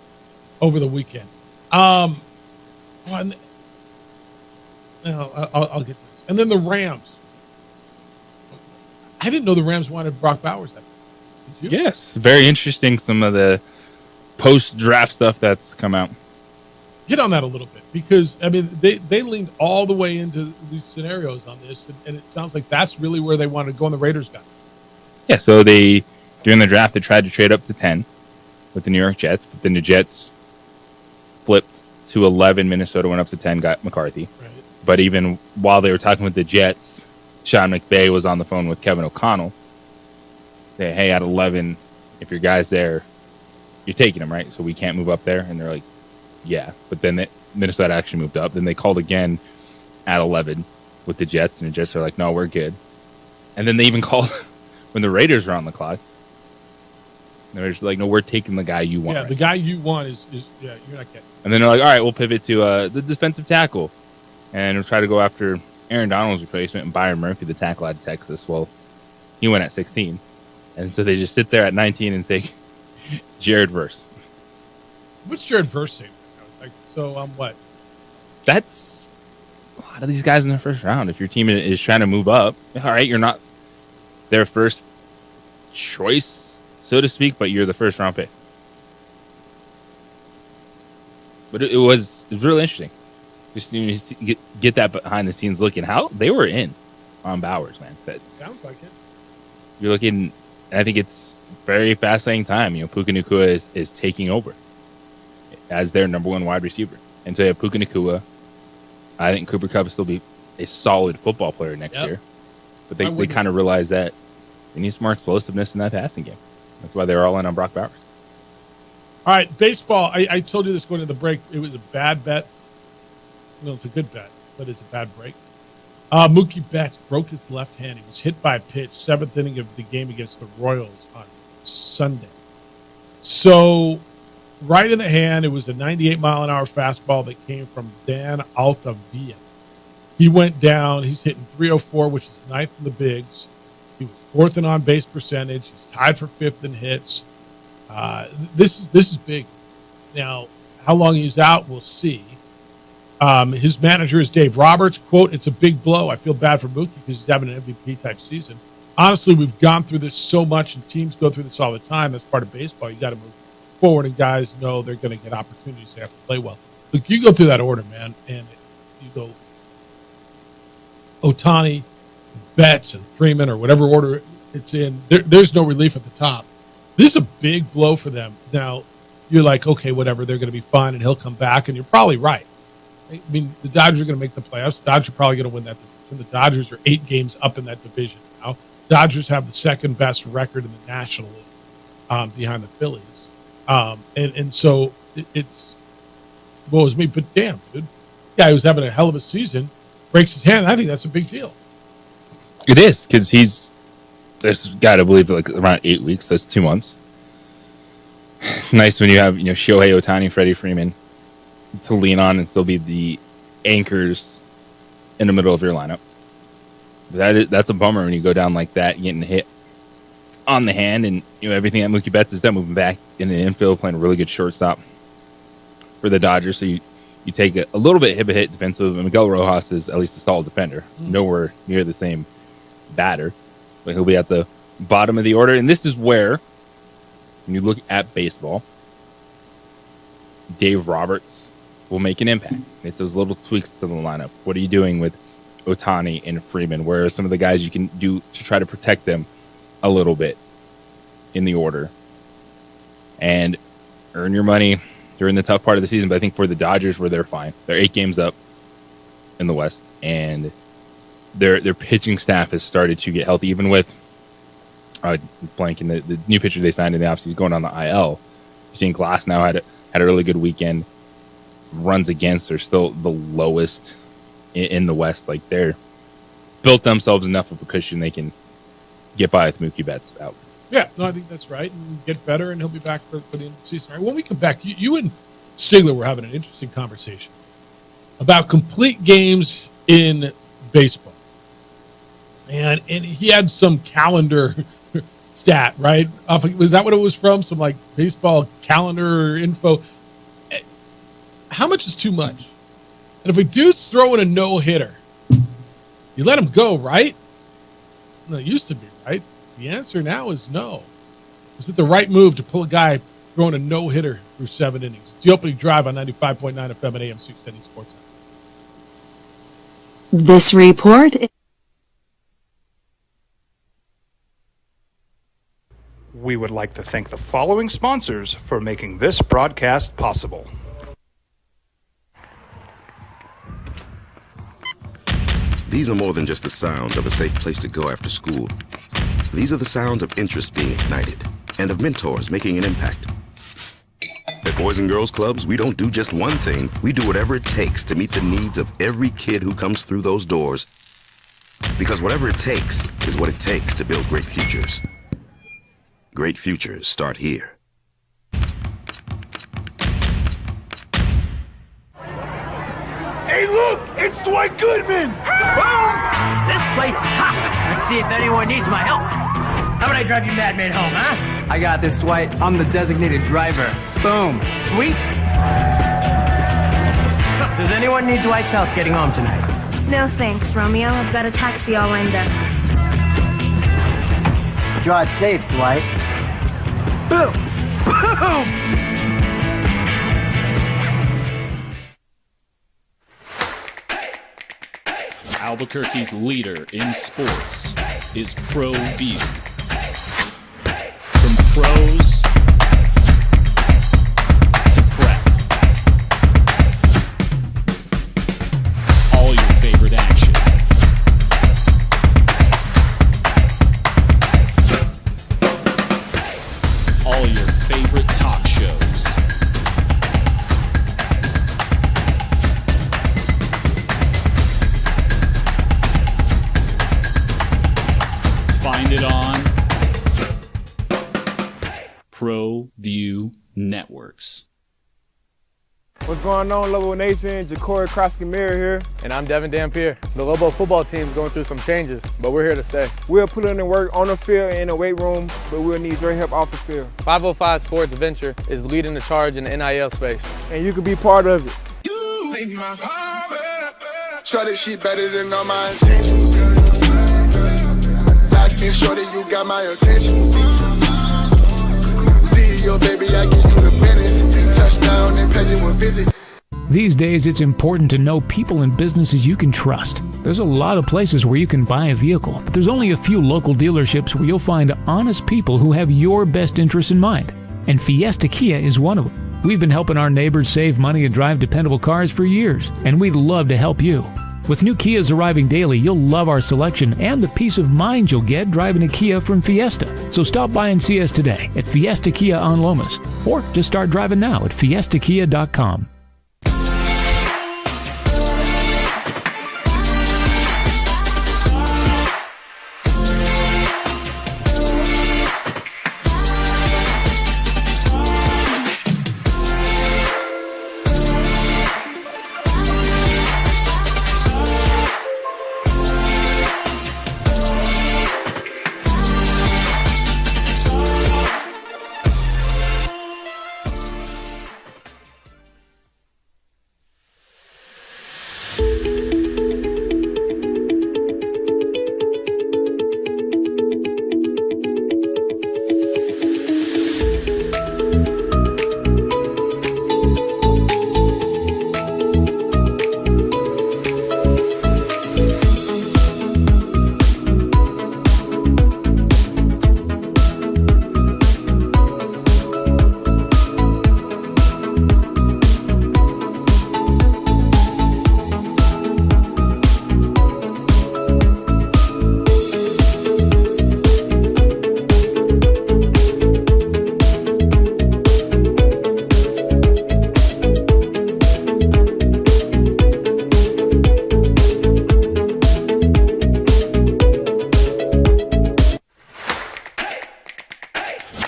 over the weekend. I'll get to this. And then the Rams. I didn't know the Rams wanted Brock Bowers. Yes, very interesting. Some of the post-draft stuff that's come out. Hit on that a little bit because I mean they leaned all the way into these scenarios on this, and it sounds like that's really where they want to go. And the Raiders got it. Yeah, so they during the draft they tried to trade up to 10 with the New York Jets, but then the Jets flipped to 11. Minnesota went up to 10, got McCarthy. Right. But even while they were talking with the Jets, Sean McVay was on the phone with Kevin O'Connell. Say, hey, at 11, if your guy's there, you're taking him, right? So we can't move up there. And they're like, yeah. But then Minnesota actually moved up. Then they called again at 11 with the Jets, and the Jets are like, no, we're good. And then they even called when the Raiders were on the clock. They're just like, no, we're taking the guy you want. Yeah, right? The guy you want is you're not getting. And then they're like, all right, we'll pivot to the defensive tackle. And we'll try to go after Aaron Donald's replacement and Byron Murphy, the tackle out of Texas. Well, he went at 16. And so they just sit there at 19 and say, Jared Verse. What's Jared Verse say? Like, so what? That's a lot of these guys in the first round. If your team is trying to move up, all right, you're not their first choice, so to speak, but you're the first round pick. But it was really interesting. Just get that behind the scenes look at how they were in on Bowers, man. Sounds like it. You're looking, I think it's very fascinating time. You know, Puka Nacua is taking over as their number 1 wide receiver. And so you have Puka Nacua. I think Cooper Kupp will still be a solid football player next year. But they kind of realize that they need some more explosiveness in that passing game. That's why they're all in on Brock Bowers. All right, baseball. I told you this going to the break. It was a bad bet. No, it's a good bet, but it's a bad break. Mookie Betts broke his left hand. He was hit by a pitch, 7th inning of the game against the Royals on Sunday. So, right in the hand, it was a 98-mile-an-hour fastball that came from Dan Altavilla. He went down. He's hitting .304, which is 9th in the bigs. He was 4th in on-base percentage. He's tied for 5th in hits. This is big. Now, how long he's out, we'll see. His manager is Dave Roberts. Quote, it's a big blow. I feel bad for Mookie because he's having an MVP-type season. Honestly, we've gone through this so much, and teams go through this all the time. That's part of baseball. You got to move forward, and guys know they're going to get opportunities. They have to play well. Look, you go through that order, man, and you go Ohtani, Betts, and Freeman, or whatever order it's in. There's no relief at the top. This is a big blow for them. Now, you're like, okay, whatever, they're going to be fine and he'll come back. And you're probably right. I mean, the Dodgers are going to make the playoffs. The Dodgers are probably going to win that division. The Dodgers are 8 games up in that division now. Dodgers have the second best record in the National League behind the Phillies. And so it's woes me, but damn, dude, this guy who's having a hell of a season breaks his hand. I think that's a big deal. It is, because there's got to believe like around 8 weeks. That's 2 months. Nice when you have, Shohei Ohtani, Freddie Freeman to lean on and still be the anchors in the middle of your lineup. That's a bummer when you go down like that, getting hit on the hand, and everything that Mookie Betts has done, moving back in the infield, playing a really good shortstop for the Dodgers. So you take a little bit of a hit defensively. Miguel Rojas is at least a solid defender, nowhere near the same batter, but he'll be at the bottom of the order. And this is where, when you look at baseball, Dave Roberts will make an impact. It's those little tweaks to the lineup. What are you doing with Ohtani and Freeman? Where are some of the guys you can do to try to protect them a little bit in the order and earn your money during the tough part of the season? But I think for the Dodgers, where they're fine, they're 8 games up in the West, and their pitching staff has started to get healthy, even with blanking the new pitcher they signed in the offseason going on the IL. You're seeing Glass now had a really good weekend. Runs against are still the lowest in the West. Like, they're built themselves enough of a cushion they can get by with Mookie Betts out. Yeah, no, I think that's right. And get better, and he'll be back for the end of the season. All right, when we come back, you and Stigler were having an interesting conversation about complete games in baseball. And he had some calendar stat, right? Was that what it was from? Some like baseball calendar info. How much is too much? And if a dude's throwing a no-hitter, you let him go, right? No, it used to be, right? The answer now is no. Is it the right move to pull a guy throwing a no-hitter through 7 innings? It's the opening drive on 95.9 FM at AM 670 Sports. This report. We would like to thank the following sponsors for making this broadcast possible. These are more than just the sounds of a safe place to go after school. These are the sounds of interest being ignited and of mentors making an impact. At Boys and Girls Clubs, we don't do just one thing. We do whatever it takes to meet the needs of every kid who comes through those doors. Because whatever it takes is what it takes to build great futures. Great futures start here. Hey, look! It's Dwight Goodman! Boom! This place is hot. Let's see if anyone needs my help. How about I drive you madman home, huh? I got this, Dwight. I'm the designated driver. Boom. Sweet? Does anyone need Dwight's help getting home tonight? No thanks, Romeo. I've got a taxi all lined up. Drive safe, Dwight. Boom! Boom! Albuquerque's leader in sports is ProView. From pros to prep, all your favorite action. All your favorite talk shows. Find it on ProView Networks. What's going on, Lobo Nation? Ja'Cory Krosky-Miller here. And I'm Devin Dampier. The Lobo football team is going through some changes, but we're here to stay. We'll put in the work on the field and in the weight room, but we'll need your help off the field. 505 Sports Venture is leading the charge in the NIL space. And you can be part of it. You make my heart better. Show that she better than all my intentions. Like and show that you got my attention. See your baby, I get you the business. Touchdown and pay you a visit. These days, it's important to know people and businesses you can trust. There's a lot of places where you can buy a vehicle, but there's only a few local dealerships where you'll find honest people who have your best interests in mind. And Fiesta Kia is one of them. We've been helping our neighbors save money and drive dependable cars for years, and we'd love to help you. With new Kias arriving daily, you'll love our selection and the peace of mind you'll get driving a Kia from Fiesta. So stop by and see us today at Fiesta Kia on Lomas, or just start driving now at fiestakia.com.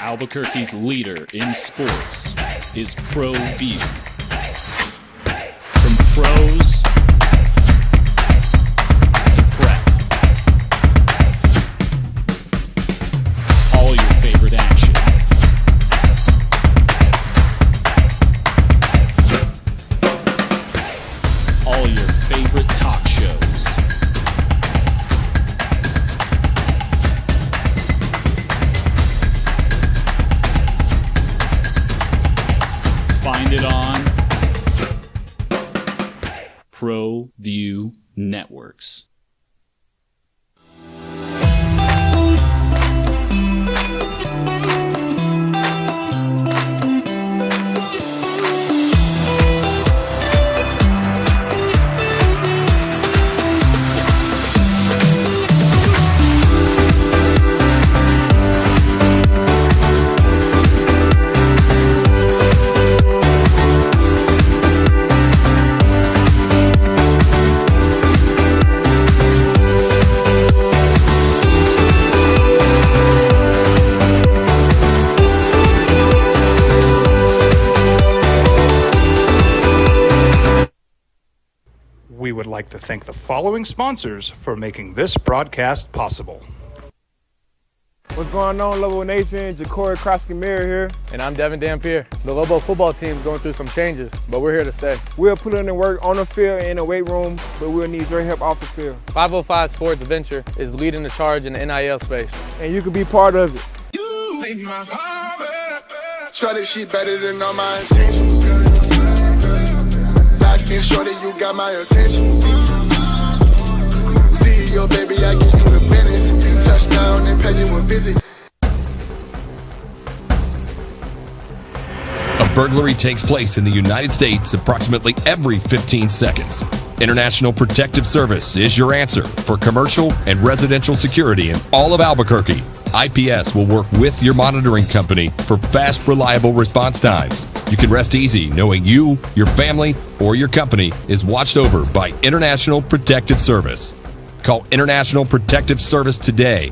Albuquerque's leader in sports is ProView. From pros to prep, all your favorite action. All your favorite talk shows. Find it on ProView Networks. We would like to thank the following sponsors for making this broadcast possible. What's going on, Lobo Nation? Ja'Cory Cross-Camara here. And I'm Devin Dampier. The Lobo football team is going through some changes, but we're here to stay. We'll put in the work on the field and in the weight room, but we'll need your help off the field. 505 Sports Venture is leading the charge in the NIL space. And you can be part of it. Shorty, she better than all my intentions. Locked in, shorty, you got my attention. See your baby, I get you the business. Touchdown and pay you a visit. A burglary takes place in the United States approximately every 15 seconds. International Protective Service is your answer for commercial and residential security in all of Albuquerque. IPS will work with your monitoring company for fast, reliable response times. You can rest easy knowing you, your family, or your company is watched over by International Protective Service. Call International Protective Service today.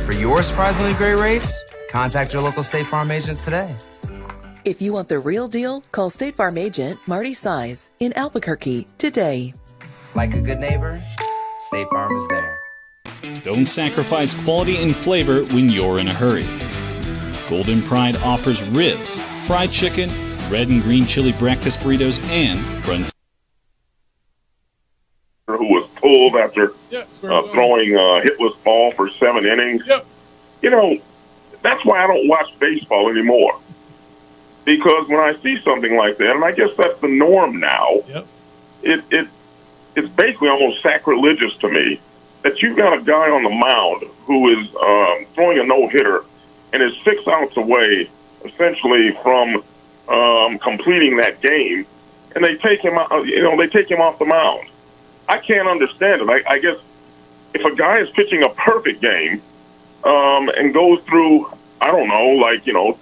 For your surprisingly great rates, contact your local State Farm agent today. If you want the real deal, call State Farm agent Marty Size in Albuquerque today. Like a good neighbor, State Farm is there. Don't sacrifice quality and flavor when you're in a hurry. Golden Pride offers ribs, fried chicken, red and green chili breakfast burritos, and front. Who was pulled after throwing a hitless ball for 7 innings. Yep. You know, that's why I don't watch baseball anymore. Because when I see something like that, and I guess that's the norm now, it's basically almost sacrilegious to me that you've got a guy on the mound who is throwing a no-hitter and is 6 outs away, essentially, from completing that game, and they take him out. They take him off the mound. I can't understand it. I guess if a guy is pitching a perfect game and goes through, I don't know,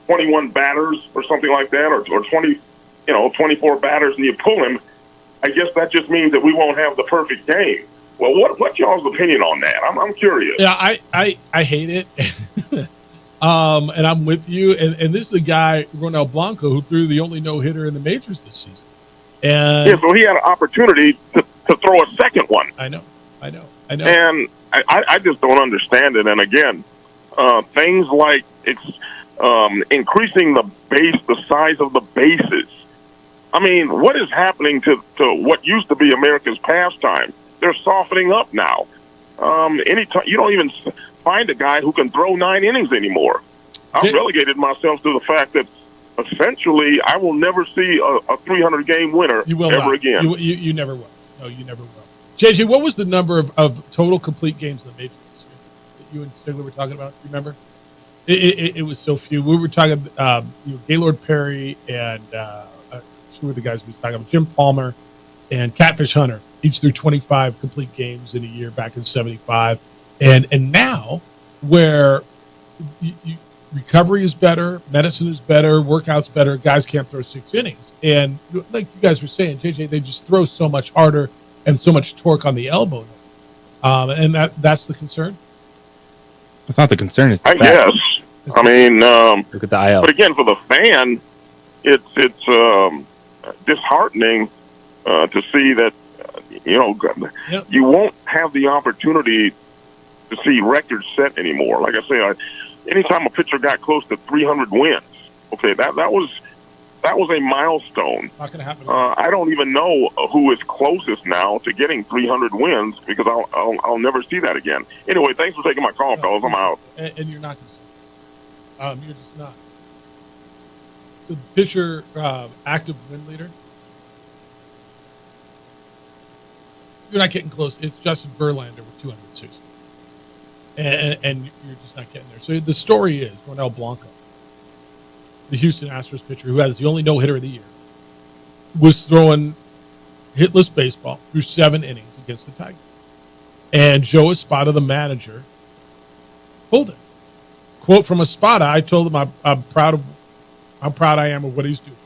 21 batters or something like that, or 24 batters, and you pull him, I guess that just means that we won't have the perfect game. Well, what's y'all's opinion on that? I'm curious. Yeah, I hate it. And I'm with you. And this is a guy, Ronel Blanco, who threw the only no-hitter in the majors this season. And so he had an opportunity to throw a second one. I know. And I just don't understand it. And again, things like increasing the size of the bases. I mean, what is happening to what used to be America's pastime? They're softening up now. Anytime you don't even find a guy who can throw 9 innings anymore. I've relegated myself to the fact that essentially I will never see a 300-game winner ever again. You never will. No, you never will. JJ, what was the number of total complete games in the majors this year that you and Stigler were talking about? Remember? It was so few. We were talking Gaylord Perry and two of the guys we were talking about, Jim Palmer and Catfish Hunter, each threw 25 complete games in a year back in 75. And now, where recovery is better, medicine is better, workout's better, guys can't throw 6 innings. And like you guys were saying, JJ, they just throw so much harder and so much torque on the elbow. And that's the concern? It's not the concern. It's the I fact. guess. I mean, look at the IL. But again, for the fan, it's disheartening to see that, you won't have the opportunity to see records set anymore. Like I say, anytime a pitcher got close to 300 wins, okay, that was a milestone. Not going to happen. I don't even know who is closest now to getting 300 wins because I'll never see that again. Anyway, thanks for taking my call, fellas. I'm out. And you're not going to see it. You're just not. The pitcher active win leader, you're not getting close. It's Justin Verlander with 260. And you're just not getting there. So the story is Ronel Blanco, the Houston Astros pitcher who has the only no-hitter of the year, was throwing hitless baseball through 7 innings against the Tigers. And Joe Espada, the manager, pulled him. Quote from Espada, I told him I'm proud I am of what he's doing.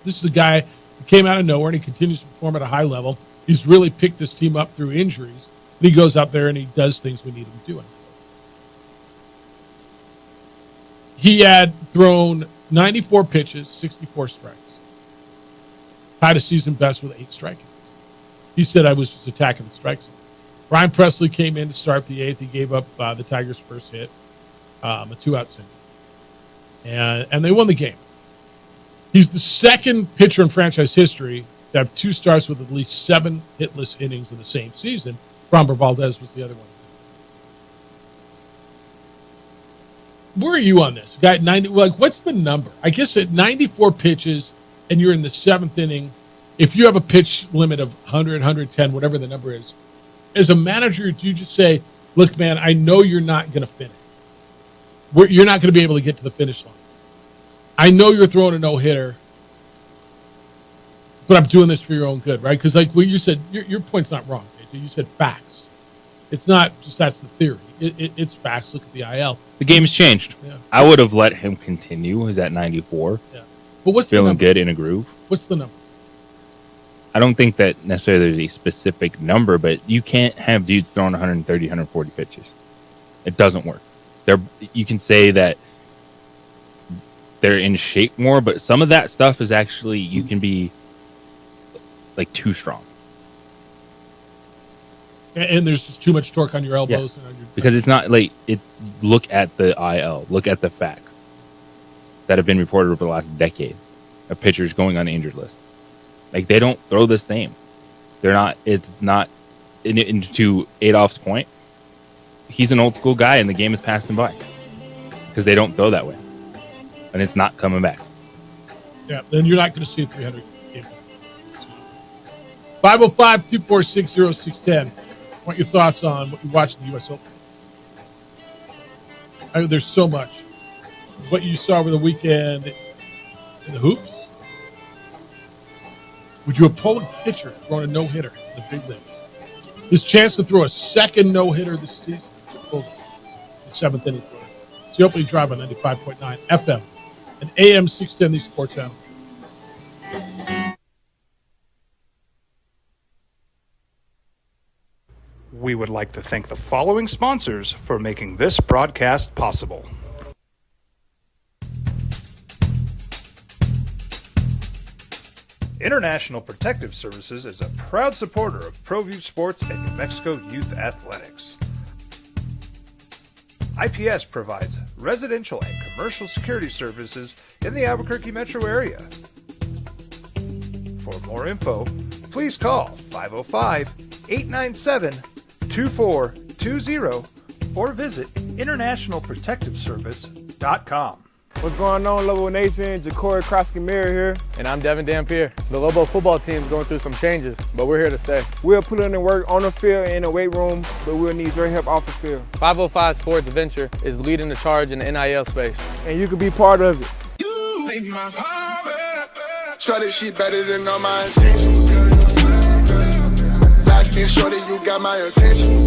This is a guy who came out of nowhere and he continues to perform at a high level. He's really picked this team up through injuries. And he goes out there and he does things we need him doing. He had thrown 94 pitches, 64 strikes. Tied a season best with 8 strikeouts. He said, I was just attacking the strike zone. Brian Presley came in to start the 8th. He gave up the Tigers' first hit, a 2-out single. And they won the game. He's the second pitcher in franchise history to have 2 starts with at least 7 hitless innings in the same season. Framber Valdez was the other one. Where are you on this? Guy 90, what's the number? I guess at 94 pitches and you're in the 7th inning, if you have a pitch limit of 100, 110, whatever the number is, as a manager, do you just say, look, man, I know you're not going to finish. You're not going to be able to get to the finish line. I know you're throwing a no-hitter, but I'm doing this for your own good, right? Because like what you said, your point's not wrong, JJ. You said facts. It's not just that's the theory. It's facts. Look at the IL. The game has changed. Yeah. I would have let him continue. He's at 94. Yeah. But what's the feeling number? good in a groove? What's the number? I don't think that necessarily there's a specific number, but you can't have dudes throwing 130, 140 pitches. It doesn't work. You can say that they're in shape more, but some of that stuff is actually, you can be like too strong. And there's just too much torque on your elbows. Yeah. And on your because it's not like look at the IL, look at the facts that have been reported over the last decade of pitchers going on the injured list. Like they don't throw the same. They're not. It's not. To Adolph's point, he's an old school guy, and the game has passed him by. because they don't throw that way. And it's not coming back. Yeah, then you're not going to see a 300 game. 505-246-0610. Want your thoughts on what you watched in the U.S. Open? There's so much. What you saw over the weekend in the hoops. Would you have pulled a pitcher throwing a no-hitter in the big leagues? His chance to throw a second no-hitter this season. The seventh inning. It's the opening drive on 95.9 FM and AM 610, the Sports Channel. We would like to thank the following sponsors for making this broadcast possible. International Protective Services is a proud supporter of ProView Sports and New Mexico Youth Athletics. IPS provides residential and commercial security services in the Albuquerque metro area. For more info, please call 505-897-2420 or visit internationalprotectiveservice.com. What's going on, Lobo Nation? Ja'Cory Krosky-Miller here, and I'm Devin Dampier. The Lobo football team is going through some changes, but we're here to stay. We'll put in the work on the field and in the weight room, but we'll need your help off the field. 505 Sports Venture is leading the charge in the NIL space, and you can be part of it. Shorty, she better than all my intentions. Locked in, shorty, you got my attention.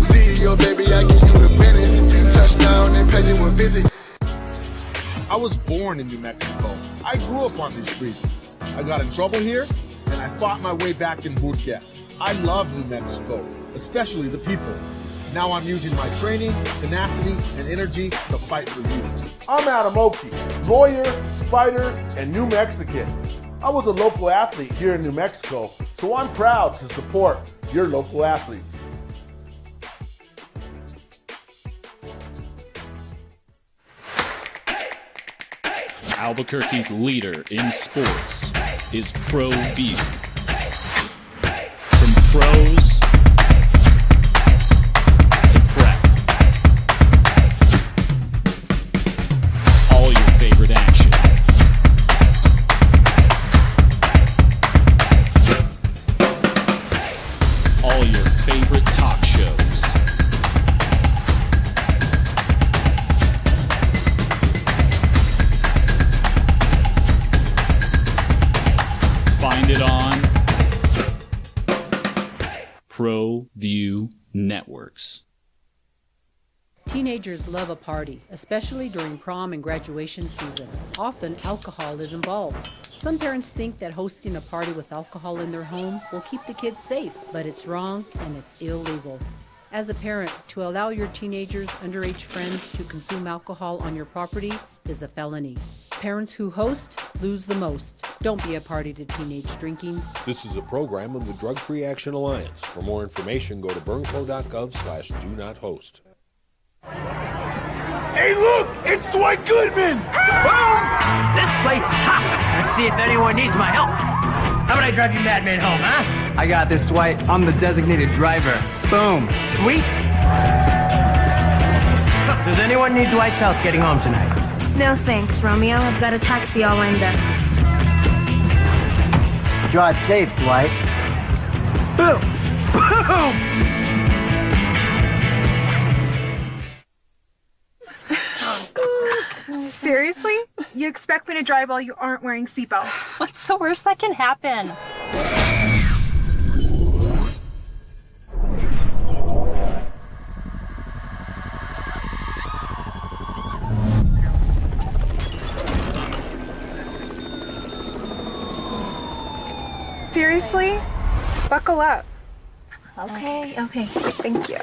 CEO, baby, I get you the business. Touchdown and pay you a visit. I was born in New Mexico. I grew up on these streets. I got in trouble here, and I fought my way back in boot camp. I love New Mexico, especially the people. Now I'm using my training, tenacity, and energy to fight for you. I'm Adam Oki, lawyer, fighter, and New Mexican. I was a local athlete here in New Mexico, so I'm proud to support your local athletes. Albuquerque's leader in sports is ProView. From pros to prep, all your favorite action. All your favorite talk shows. Find it on ProView Networks. Teenagers love a party, especially during prom and graduation season. Often, alcohol is involved. Some parents think that hosting a party with alcohol in their home will keep the kids safe, but it's wrong and it's illegal. As a parent, to allow your teenagers' underage friends to consume alcohol on your property is a felony. Parents who host lose the most. Don't be a party to teenage drinking. This is a program of the Drug Free Action Alliance. For more information, go to burnco.gov/do-not-host. Hey, look! It's Dwight Goodman! Boom! This place is hot. Let's see if anyone needs my help. How about I drive you madman home, huh? I got this, Dwight. I'm the designated driver. Boom. Sweet. Does anyone need Dwight's help getting home tonight? No thanks, Romeo. I've got a taxi all lined up. Drive safe, Dwight. Boom! Boom! Seriously? You expect me to drive while you aren't wearing seatbelts? What's the worst that can happen? Seriously? Buckle up. Okay. Thank you.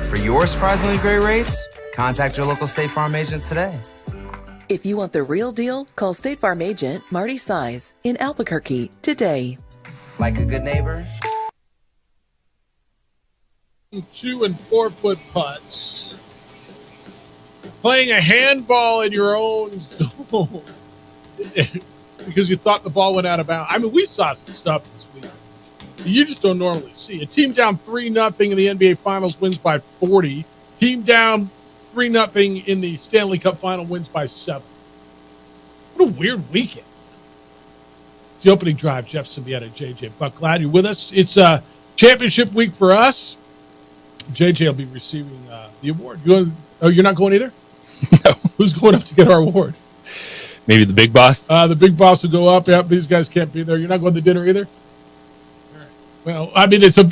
For your surprisingly great rates, contact your local State Farm agent today. If you want the real deal, call State Farm agent Marty Size in Albuquerque today. Like a good neighbor, 2 and 4 foot putts. Playing a handball in your own zone because you thought the ball went out of bounds. I mean, we saw some stuff this week you just don't normally see. A team down 3-0 in the NBA Finals wins by 40. Team down 3-0 in the Stanley Cup Final wins by 7. What a weird weekend. It's the opening drive. Jeff Symbieta, JJ Buck. Glad you're with us. It's a championship week for us. JJ will be receiving the award. You're not going either? No. Who's going up to get our award? Maybe the big boss? The big boss will go up. Yep, these guys can't be there. You're not going to dinner either? All right. Well, I mean, it's we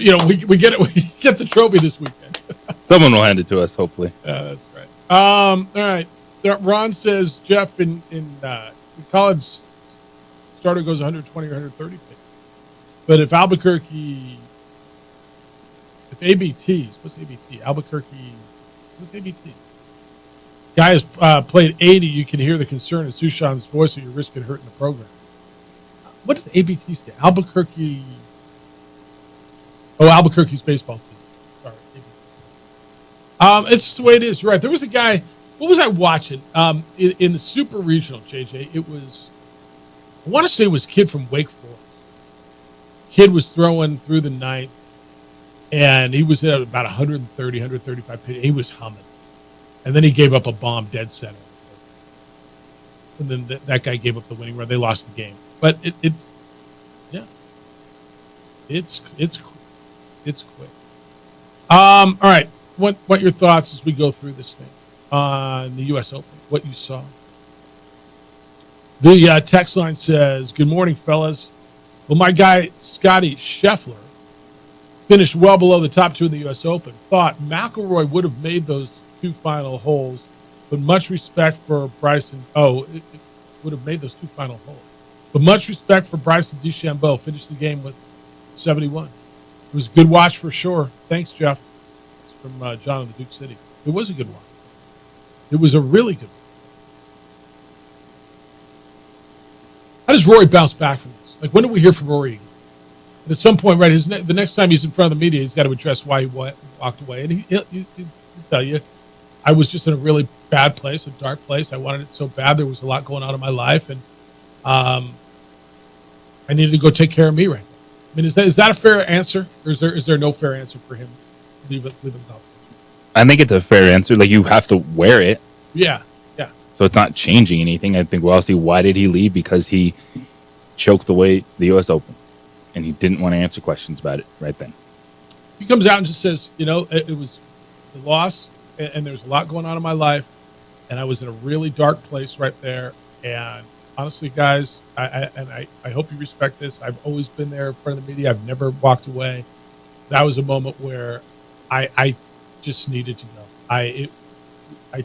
get it. We get the trophy this weekend. Someone will hand it to us, hopefully. That's right. All right. Ron says, Jeff, in college, starter goes 120 or 130 feet. But if ABTs, what's ABT? Albuquerque, what's ABT? Guy has played 80, you can hear the concern in Sushan's voice, or you're risking hurting the program. What does ABT stand? Albuquerque's baseball team. Sorry. It's just the way it is. You're right. There was a guy, what was I watching? In the Super Regional, JJ, I want to say it was a kid from Wake Forest. Kid was throwing through the ninth, and he was at about 130, 135 pitch. He was humming. And then he gave up a bomb dead center. And then that guy gave up the winning run. They lost the game. But it's quick. All right. What your thoughts as we go through this thing on the U.S. Open? What you saw? The text line says, "Good morning, fellas. Well, my guy Scotty Scheffler finished well below the top 2 in the U.S. Open. Thought McIlroy would have made those 2 final holes, but much respect for Bryson. It would have made those 2 final holes. But much respect for Bryson DeChambeau. Finished the game with 71. It was a good watch for sure. Thanks, Jeff." It's from John of the Duke City. It was a good watch. It was a really good watch. How does Rory bounce back from this? Like, when do we hear from Rory? And at some point, right, the next time he's in front of the media, he's got to address why he walked away. And he'll tell you, I was just in a really bad place, a dark place. I wanted it so bad. There was a lot going on in my life, and I needed to go take care of me right now. I mean, is that a fair answer, or is there no fair answer for him? Leave it out. I think it's a fair answer. Like, you have to wear it. Yeah. So it's not changing anything. I think we'll see, why did he leave? Because he choked away the U.S. Open, and he didn't want to answer questions about it right then. He comes out and just says, it was the loss, and there's a lot going on in my life, and I was in a really dark place right there. And honestly, guys, I hope you respect this. I've always been there in front of the media. I've never walked away. That was a moment where I just needed to go. I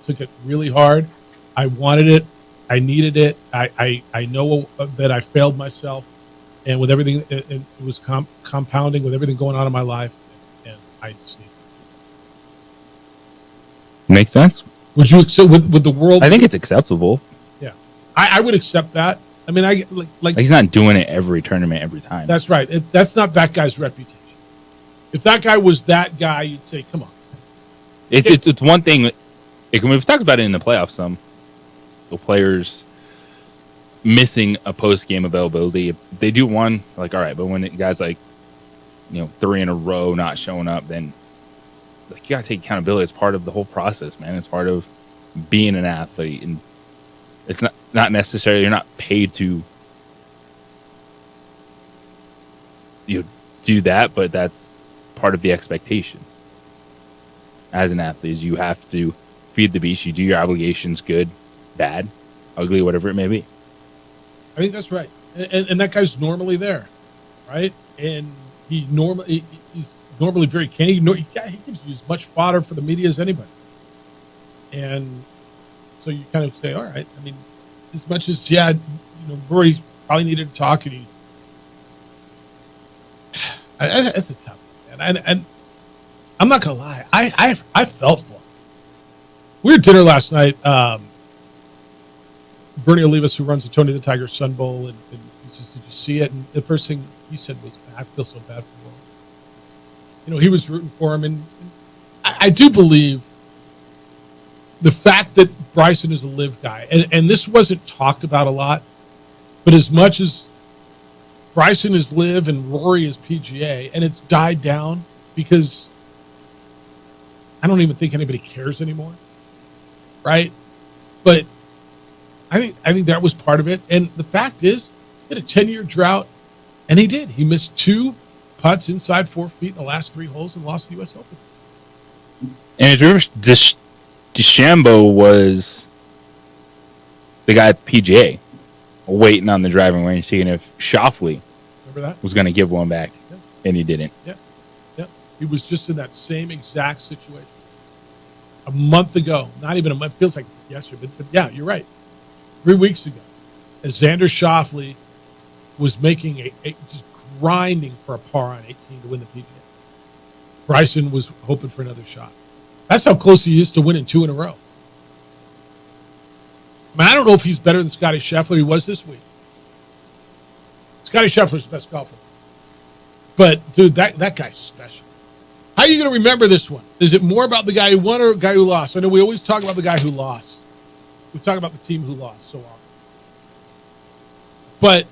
took it really hard. I wanted it. I needed it. I know that I failed myself, and with everything, it was compounding with everything going on in my life, and I just needed it. Makes sense. Would you accept with the world? I think it's acceptable. Yeah, I would accept that. I mean, like he's not doing it every tournament every time. That's right. That's not that guy's reputation. If that guy was that guy, you'd say, "Come on." It's one thing. We've talked about it in the playoffs. Some the players missing a post game availability. If they do one, like, all right, but when guys like 3 in a row not showing up, then like you gotta take accountability. It's part of the whole process, man. It's part of being an athlete, and it's not necessarily you're not paid to do that, but that's part of the expectation as an athlete. Is you have to feed the beast. You do your obligations, good, bad, ugly, whatever it may be. I think that's right, and that guy's normally there, right? And he's normally very canny. He gives you as much fodder for the media as anybody, and so you kind of say, all right. I mean, as much as Rory probably needed to talk, and that's a tough one, and I'm not gonna lie, I felt for him. We were at dinner last night. Bernie Olivas, who runs the Tony the Tiger Sun Bowl, and he says, "Did you see it?" And the first thing he said was, "I feel so bad for him." he was rooting for him. And I do believe the fact that Bryson is a live guy, and this wasn't talked about a lot, but as much as Bryson is live and Rory is PGA, and it's died down because I don't even think anybody cares anymore, right? But I think that was part of it. And the fact is, he had a 10-year drought, and he did. He missed 2 putts inside 4 feet in the last 3 holes and lost the U.S. Open. And if you remember, DeChambeau was the guy at PGA waiting on the driving range, seeing if Schauffele was going to give one back, and he didn't. Yeah. He was just in that same exact situation a month ago. Not even a month. It feels like yesterday, but yeah, you're right. 3 weeks ago, as Xander Schauffele was making just grinding for a par on 18 to win the PGA. Bryson was hoping for another shot. That's how close he is to winning 2 in a row. I don't know if he's better than Scotty Scheffler. He was this week. Scotty Scheffler's the best golfer. But, dude, that guy's special. How are you going to remember this one? Is it more about the guy who won or the guy who lost? I know we always talk about the guy who lost. We talk about the team who lost so often. But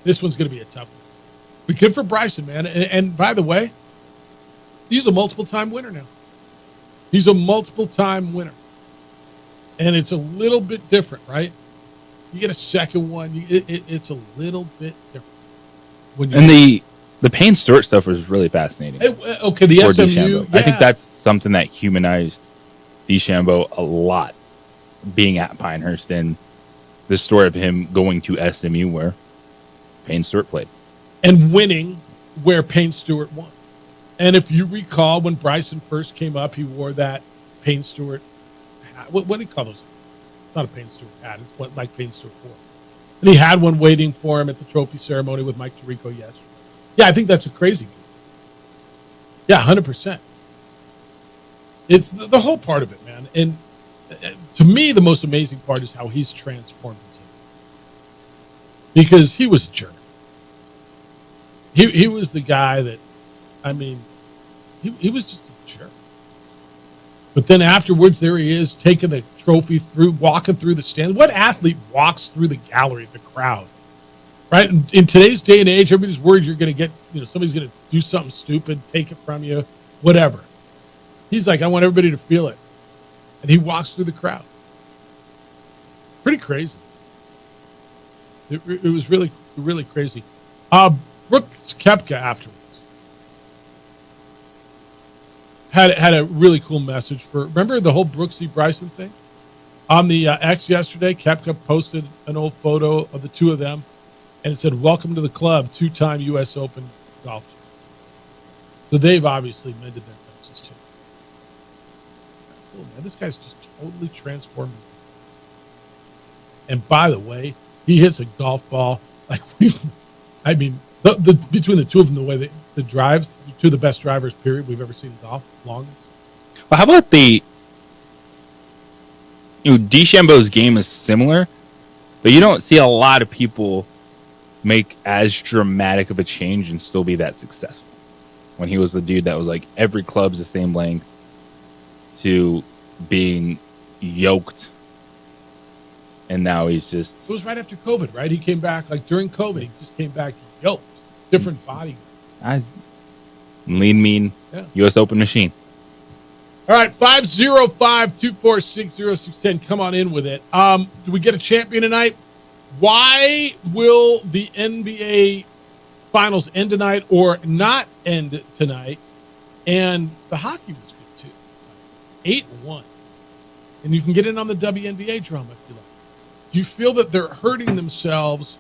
this one's going to be a tough one. But good for Bryson, man. And by the way, he's a multiple-time winner now. He's a multiple-time winner. And it's a little bit different, right? You get a second one. It's a little bit different. And the Payne Stewart stuff was really fascinating. Okay, the SMU. DeChambeau. Yeah. I think that's something that humanized DeChambeau a lot, being at Pinehurst, and the story of him going to SMU where Payne Stewart played. And winning where Payne Stewart won. And if you recall, when Bryson first came up, he wore that Payne Stewart hat. What do you call those? It's not a Payne Stewart hat. It's what Mike Payne Stewart wore. And he had one waiting for him at the trophy ceremony with Mike Tirico yesterday. Yeah, I think that's a crazy game. Yeah, 100%. It's the whole part of it, man. And to me, the most amazing part is how he's transformed himself. Because he was a jerk. He was the guy that, I mean, he was just a jerk. But then afterwards, there he is, taking the trophy through, walking through the stands. What athlete walks through the gallery, the crowd? Right? In today's day and age, everybody's worried you're going to get, somebody's going to do something stupid, take it from you, whatever. He's like, I want everybody to feel it. And he walks through the crowd. Pretty crazy. It was really, really crazy. Brooks Koepka afterwards had a really cool message remember the whole Brooksy Bryson thing? On the X yesterday, Koepka posted an old photo of the two of them, and it said, "Welcome to the club, 2-time U.S. Open golf." So they've obviously mended their fences too. Cool, man. This guy's just totally transformed. And by the way, he hits a golf ball like between the two of them, the way the drives, two of the best drivers, period, we've ever seen in golf, longest. Well, how about DeChambeau's game is similar, but you don't see a lot of people make as dramatic of a change and still be that successful. When he was the dude that was like, every club's the same length, to being yoked, and now he's just... So it was right after COVID, right? He came back, like during COVID, he just came back yoked. Different body. Lean, mean, yeah. U.S. Open machine. All right, 505-246-0610. Come on in with it. Do we get a champion tonight? Why will the NBA Finals end tonight or not end tonight? And the hockey was good, too. 8-1. And you can get in on the WNBA drama if you like. Do you feel that they're hurting themselves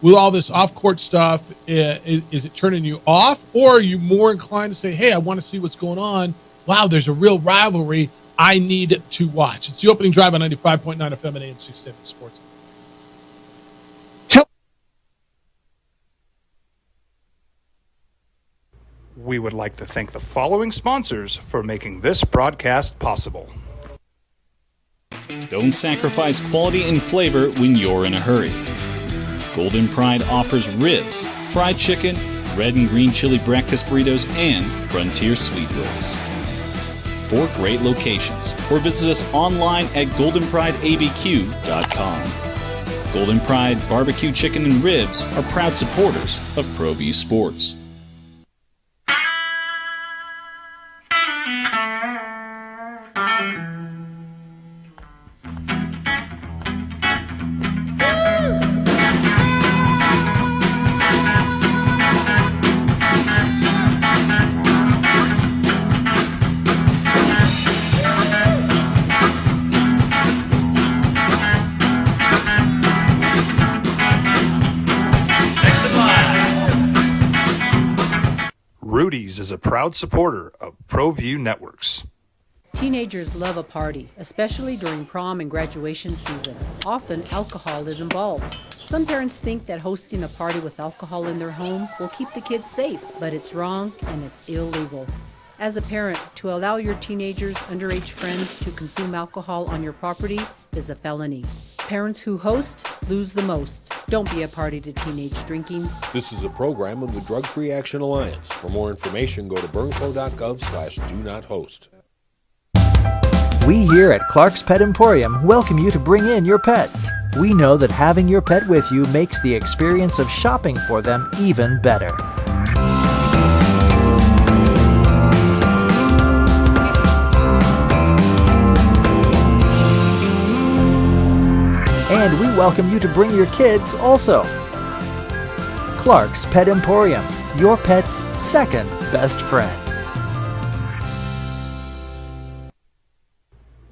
with all this off-court stuff? Is it turning you off? Or are you more inclined to say, hey, I want to see what's going on. Wow, there's a real rivalry I need to watch. It's the opening drive on 95.9 FM and AM 610 Sports. We would like to thank the following sponsors for making this broadcast possible. Don't sacrifice quality and flavor when you're in a hurry. Golden Pride offers ribs, fried chicken, red and green chili breakfast burritos, and Frontier Sweet Rolls. 4 great locations, or visit us online at goldenprideabq.com. Golden Pride Barbecue Chicken and Ribs are proud supporters of ProView Sports. Rudy's is a proud supporter of ProView Networks. Teenagers love a party, especially during prom and graduation season. Often, alcohol is involved. Some parents think that hosting a party with alcohol in their home will keep the kids safe, but it's wrong and it's illegal. As a parent, to allow your teenagers' underage friends to consume alcohol on your property is a felony. Parents who host lose the most. Don't be a party to teenage drinking. This is a program of the Drug Free Action Alliance. For more information, go to burnco.gov/do-not-host. We here at Clark's Pet Emporium welcome you to bring in your pets. We know that having your pet with you makes the experience of shopping for them even better. And we welcome you to bring your kids also. Clark's Pet Emporium, your pet's second best friend.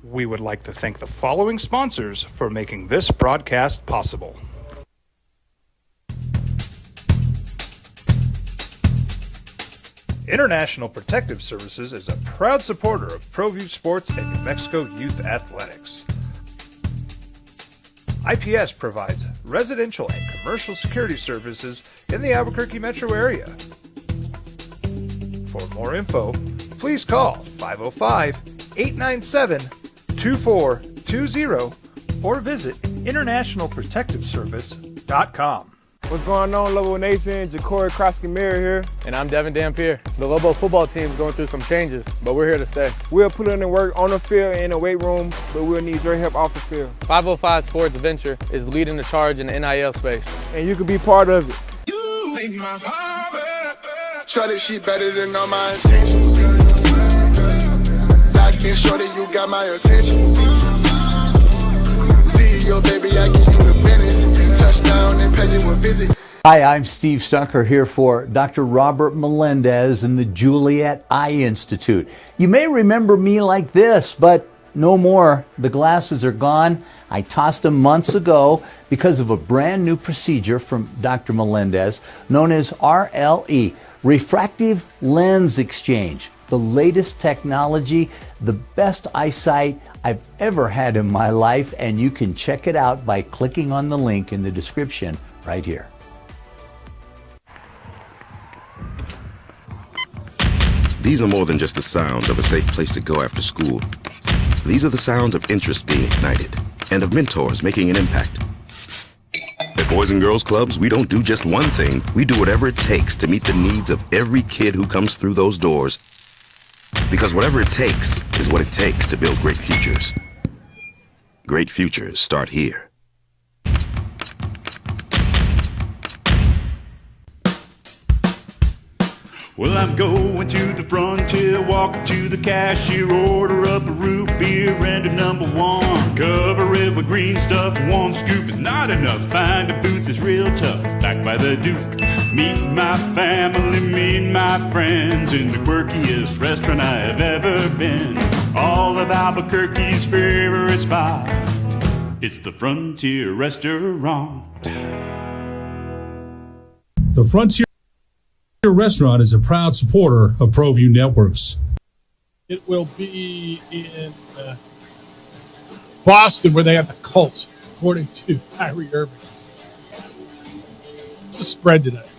We would like to thank the following sponsors for making this broadcast possible. International Protective Services is a proud supporter of ProView Sports and New Mexico Youth Athletics. IPS provides residential and commercial security services in the Albuquerque metro area. For more info, please call 505-897-2420 or visit internationalprotectiveservice.com. What's going on, Lobo Nation? Ja'Cory Krosky-Miller here. And I'm Devin Dampier. The Lobo football team is going through some changes, but we're here to stay. We'll put in the work on the field and in the weight room, but we'll need your help off the field. 505 Sports Venture is leading the charge in the NIL space. And you can be part of it. You make my heart better. Try this shit better than all my intentions. Locked in shorty, you got my attention. See your baby, I get you the business. Touchdown and pay you a visit. Hi, I'm Steve Stucker here for Dr. Robert Melendez and the Juliet Eye Institute. You may remember me like this, but no more. The glasses are gone. I tossed them months ago because of a brand new procedure from Dr. Melendez known as RLE, Refractive Lens Exchange. The latest technology, the best eyesight I've ever had in my life, and you can check it out by clicking on the link in the description right here. These are more than just the sounds of a safe place to go after school. These are the sounds of interest being ignited and of mentors making an impact. At Boys and Girls Clubs, we don't do just one thing. We do whatever it takes to meet the needs of every kid who comes through those doors. Because whatever it takes is what it takes to build great futures. Great futures start here. Well, I'm going to the frontier, walk up to the cashier, order up a root beer and a number one. Cover it with green stuff, one scoop is not enough. Find a booth is real tough, back by the Duke. Meet my family, meet my friends in the quirkiest restaurant I have ever been. All of Albuquerque's favorite spot, it's the Frontier Restaurant. The Frontier Restaurant is a proud supporter of ProView Networks. It will be in Boston where they have the Colts, according to Kyrie Irving. It's a spread tonight.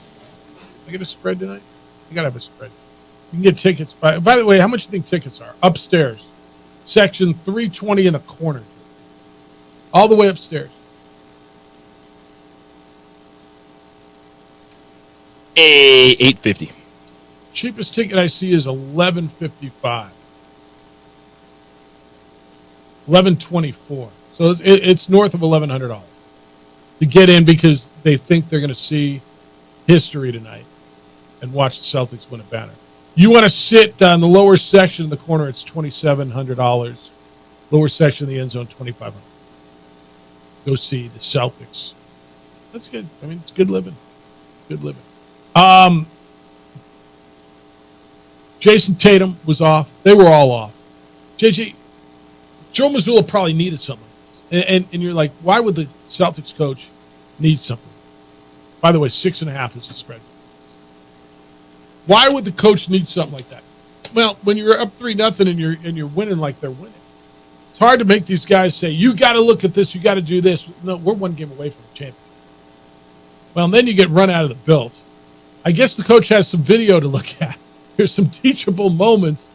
I get a spread tonight? You got to have a spread. You can get tickets. By the way, how much do you think tickets are? Upstairs. Section 320 in the corner. All the way upstairs. $850. Cheapest ticket I see is $11.55. $11.24. So it's north of $1,100 to get in because they think they're going to see history tonight and watch the Celtics win a banner. You want to sit on the lower section in the corner, it's $2,700. Lower section of the end zone, $2,500. Go see the Celtics. That's good. I mean, it's good living. Good living. Jason Tatum was off. They were all off. JJ, Joe Mazzulla probably needed something like this. And you're like, why would the Celtics coach need something? By the way, 6.5 is the spread. Why would the coach need something like that? Well, when you're up 3-0 and you're winning like they're winning, it's hard to make these guys say, you got to look at this, you got to do this. No, we're one game away from the championship. Well, and then you get run out of the built. I guess the coach has some video to look at. There's some teachable moments.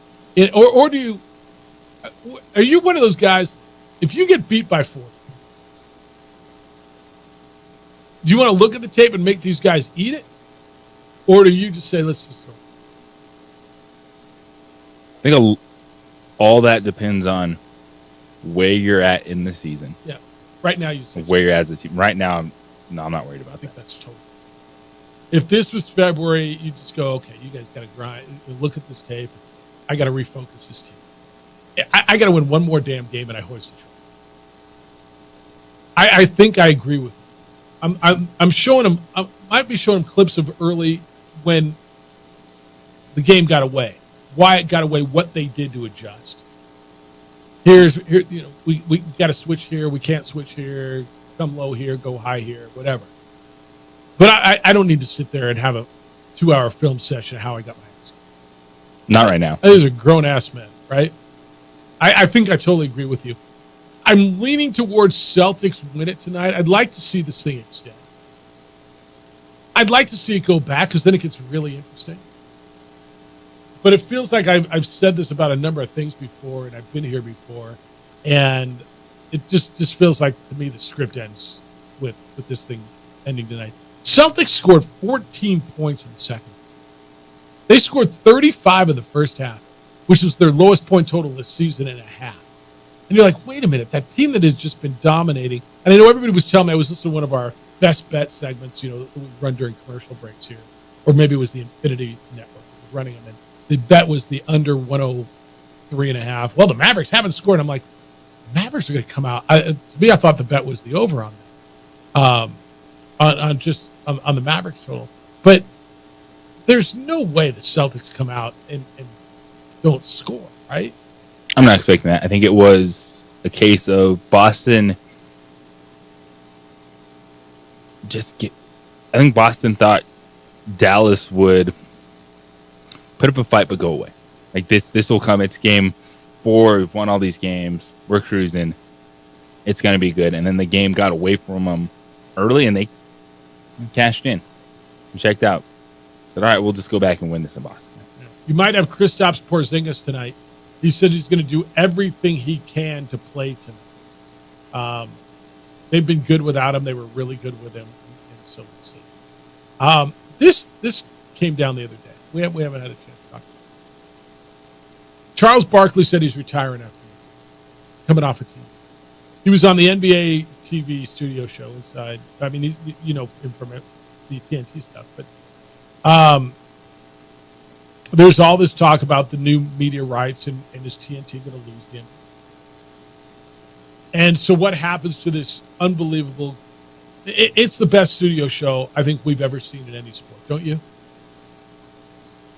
Or do you, are you one of those guys, if you get beat by 40, do you want to look at the tape and make these guys eat it? Or do you just say, let's just go? I think all that depends on where you're at in the season. Yeah. Right now, you say where you're at as a team. Right now, I'm not worried about that. That's totally. If this was February, you just go, okay, you guys got to grind. Look at this tape. I got to refocus this team. I got to win one more damn game, and I hoist the trophy. I think I agree with you. I'm showing him. I might be showing him clips of early when the game got away, why it got away, what they did to adjust. Here, you know, we got to switch here. We can't switch here. Come low here, go high here, whatever. But I don't need to sit there and have a 2-hour film session of how I got my ass. Not right now. Those are grown-ass men, right? I think I totally agree with you. I'm leaning towards Celtics win it tonight. I'd like to see this thing extend. I'd like to see it go back because then it gets really interesting. But it feels like I've said this about a number of things before, and I've been here before, and it just feels like, to me, the script ends with this thing ending tonight. Celtics scored 14 points in the second. They scored 35 in the first half, which was their lowest point total this season and a half. And you're like, wait a minute, that team that has just been dominating. And I know everybody was telling me, I was listening to one of our best bet segments, you know, that we run during commercial breaks here. Or maybe it was the Infinity Network that was running them. And the bet was the under 103.5. Well, the Mavericks haven't scored. I'm like, Mavericks are going to come out. To me, I thought the bet was the over on that. On the Mavericks total. But there's no way the Celtics come out and don't score, right? I'm not expecting that. I think it was a case of Boston I think Boston thought Dallas would put up a fight but go away. Like this will come. It's game 4. We've won all these games. We're cruising. It's going to be good. And then the game got away from them early, and they cashed in and checked out. Said, all right, we'll just go back and win this in Boston. You might have Kristaps Porzingis tonight. He said he's going to do everything he can to play tonight. They've been good without him. They were really good with him. And so we'll see. This came down the other day. We haven't had a chance to talk about it. Charles Barkley said he's retiring after coming off a team. He was on the NBA TV studio show inside. I mean, you know him from the TNT stuff. But there's all this talk about the new media rights and is TNT going to lose the NBA? And so what happens to this unbelievable... It's the best studio show I think we've ever seen in any sport, don't you?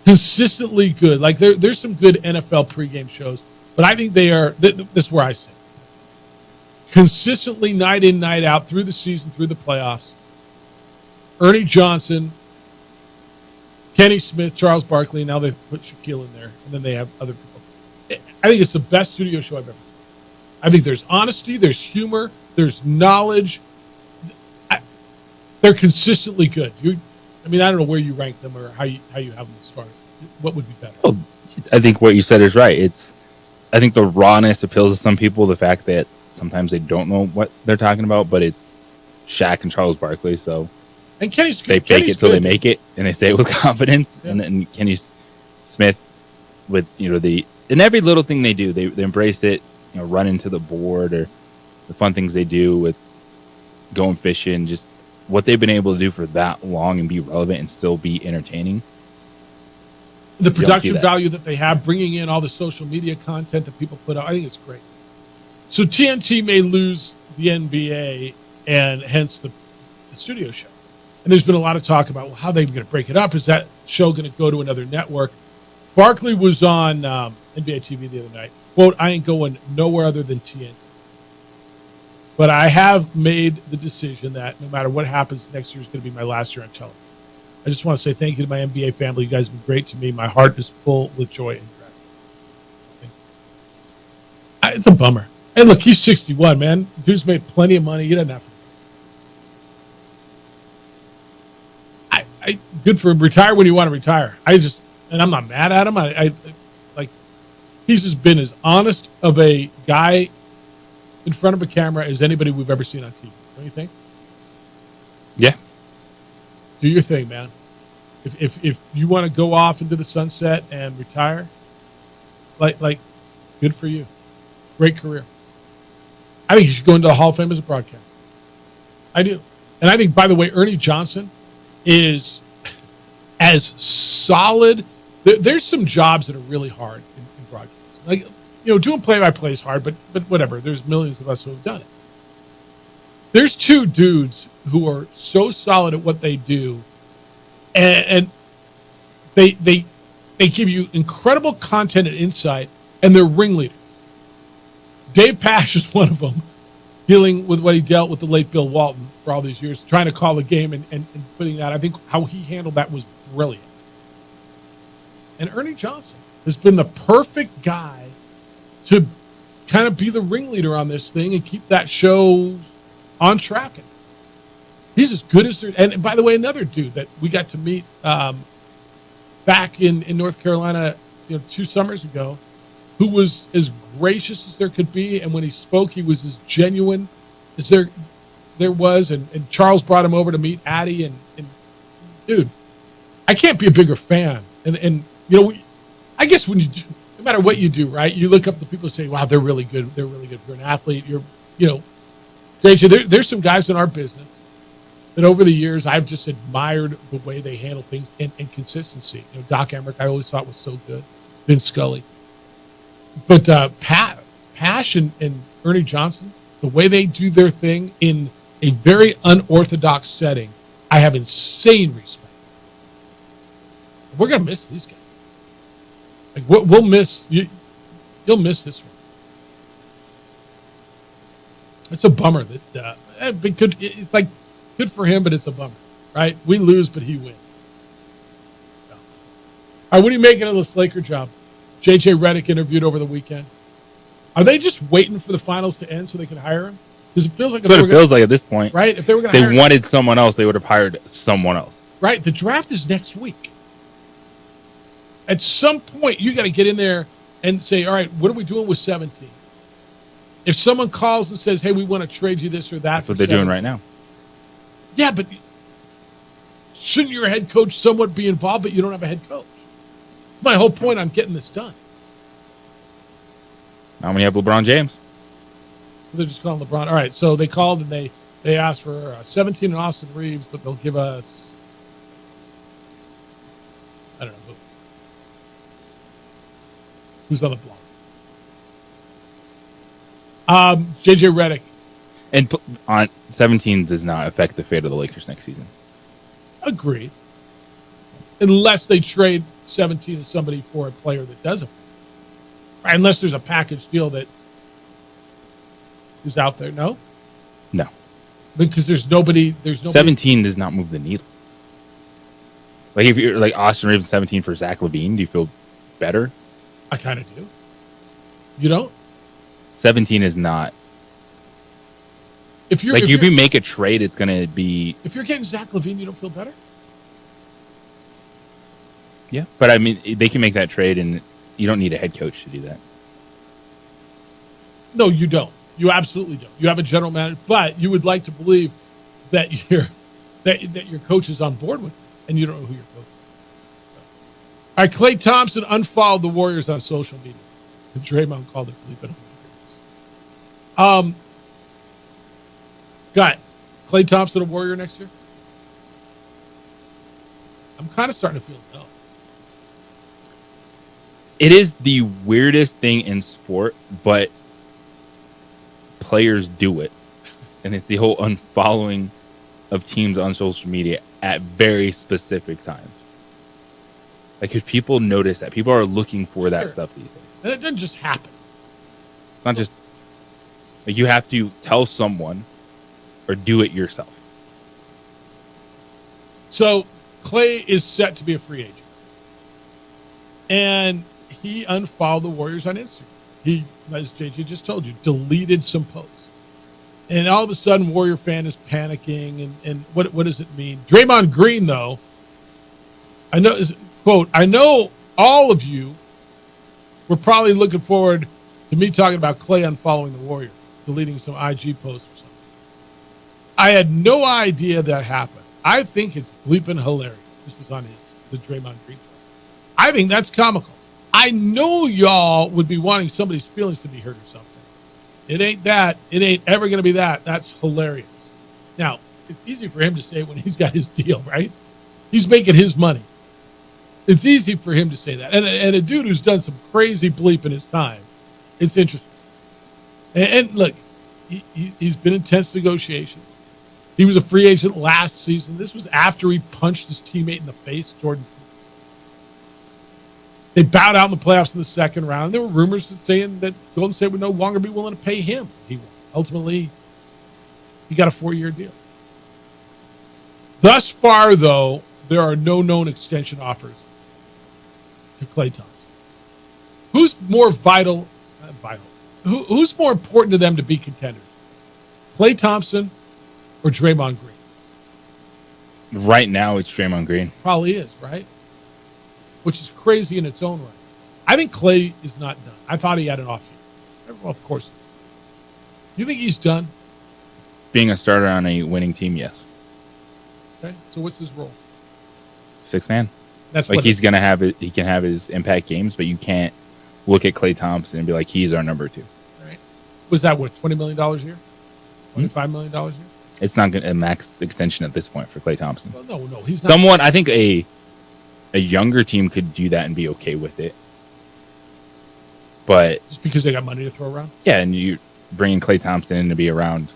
Consistently good. Like there's some good NFL pregame shows, but I think they are... This is where I sit. Consistently night in, night out, through the season, through the playoffs. Ernie Johnson, Kenny Smith, Charles Barkley, and now they put Shaquille in there, and then they have other people. I think it's the best studio show I've ever seen. I think there's honesty, there's humor, there's knowledge. They're consistently good. I don't know where you rank them or how you have them as far as what would be better. Well, I think what you said is right. I think the rawness appeals to some people. The fact that sometimes they don't know what they're talking about, but it's Shaq and Charles Barkley, so And Kenny's They fake Kenny's it till good. they make it, and they say it with confidence. Yeah. And then Kenny Smith, with in every little thing they do, they embrace it. Run into the board or the fun things they do with going fishing, just what they've been able to do for that long and be relevant and still be entertaining. The You don't see production that. value that they have, bringing in all the social media content that people put out, I think it's great. So TNT may lose the NBA and hence the studio show. And there's been a lot of talk about how they're going to break it up. Is that show going to go to another network? Barkley was on NBA TV the other night. Quote, I ain't going nowhere other than TNT. But I have made the decision that no matter what happens, next year is going to be my last year on television. I just want to say thank you to my NBA family. You guys have been great to me. My heart is full with joy and gratitude. It's a bummer. Hey, look, he's 61, man. Dude's made plenty of money. He doesn't have to. Good for him. Retire when you want to retire. And I'm not mad at him. I like, he's just been as honest of a guy in front of a camera as anybody we've ever seen on TV. Don't you think? Yeah. Do your thing, man. If you want to go off into the sunset and retire, like, good for you. Great career. I think you should go into the Hall of Fame as a broadcaster. I do. And I think, by the way, Ernie Johnson is as solid. There's some jobs that are really hard in broadcasting. Like, doing play-by-play is hard, but whatever. There's millions of us who have done it. There's two dudes who are so solid at what they do, and they give you incredible content and insight, and they're ringleaders. Dave Pasch is one of them, dealing with what he dealt with the late Bill Walton for all these years, trying to call the game and putting that. I think how he handled that was brilliant. And Ernie Johnson has been the perfect guy to kind of be the ringleader on this thing and keep that show on track. He's as good as there. And by the way, another dude that we got to meet back in North Carolina, 2 summers ago, who was as gracious as there could be, and when he spoke, he was as genuine as there was. And Charles brought him over to meet Addie, and dude, I can't be a bigger fan. And I guess when you do, no matter what you do, right? You look up to people and say, "Wow, they're really good. They're really good." If you're an athlete, there's some guys in our business that over the years I've just admired the way they handle things and consistency. Doc Emmerich, I always thought was so good. Vince Scully. But Pasch and Ernie Johnson, the way they do their thing in a very unorthodox setting, I have insane respect. We're going to miss these guys. Like, we'll miss you. You'll miss this one. It's a bummer that it's like good for him, but it's a bummer, right? We lose, but he wins. All right, what are you making of this Laker job? JJ Redick interviewed over the weekend. Are they just waiting for the finals to end so they can hire him? Because it feels like That's what it feels like at this point, right? If they were going to, they wanted someone else, they would have hired someone else. Right. The draft is next week. At some point, you got to get in there and say, all right, what are we doing with 17? If someone calls and says, hey, we want to trade you this or that. That's what they're doing right now. Yeah, but shouldn't your head coach somewhat be involved, but you don't have a head coach? My whole point on getting this done. Now when you have LeBron James. They're just calling LeBron. All right, so they called and they asked for 17 and Austin Reeves, but they'll give us, I don't know who's on the block. JJ Redick. And on 17 does not affect the fate of the Lakers next season. Agreed. Unless they trade 17 to somebody for a player that doesn't. Right, unless there's a package deal that is out there. No? No. Because there's nobody. 17 does not move the needle. Like if you're like Austin Reeves 17 for Zach LaVine, do you feel better? I kind of do. You don't? 17 is not. If you're like if you make a trade, it's going to be. If you're getting Zach LaVine, you don't feel better? Yeah, but I mean, they can make that trade, and you don't need a head coach to do that. No, you don't. You absolutely don't. You have a general manager, but you would like to believe that that your coach is on board with, and you don't know who your coach is. All right, Klay Thompson unfollowed the Warriors on social media. And Draymond called it bleeping hilarious. Got Klay Thompson a Warrior next year? I'm kind of starting to feel no. It is the weirdest thing in sport, but players do it. And it's the whole unfollowing of teams on social media at very specific times. Like, because people notice that. People are looking for that stuff these days. And it doesn't just happen. It's not just, like, you have to tell someone or do it yourself. So, Klay is set to be a free agent. And he unfollowed the Warriors on Instagram. He, as JJ just told you, deleted some posts. And all of a sudden, Warrior fan is panicking. And what does it mean? Draymond Green, though, I know, quote, I know all of you were probably looking forward to me talking about Klay unfollowing the Warriors, deleting some IG posts or something. I had no idea that happened. I think it's bleeping hilarious. This was on the Draymond Green. I think that's comical. I know y'all would be wanting somebody's feelings to be hurt or something. It ain't that. It ain't ever going to be that. That's hilarious. Now, it's easy for him to say when he's got his deal, right? He's making his money. It's easy for him to say that. And a dude who's done some crazy bleep in his time, it's interesting. And look, he's been in tense negotiations. He was a free agent last season. This was after he punched his teammate in the face, Jordan. They bowed out in the playoffs in the second round. There were rumors saying that Golden State would no longer be willing to pay him. Ultimately, he got a 4-year deal. Thus far, though, there are no known extension offers to Klay Thompson. Who's more vital? Who's more important to them to be contenders? Klay Thompson or Draymond Green? Right now, it's Draymond Green. Probably is, right? Which is crazy in its own right. I think Klay is not done. I thought he had an off year. Well, of course. You think he's done? Being a starter on a winning team, yes. Okay. So what's his role? 6-man. That's like what he's gonna have it. He can have his impact games, but you can't look at Klay Thompson and be like, he's our number 2. Right. Was that what, $20 million a year? $25 million a year? It's not a max extension at this point for Klay Thompson. Well, no, he's not. Someone, I think a younger team could do that and be okay with it. But just because they got money to throw around? Yeah, and you're bringing Klay Thompson in to be around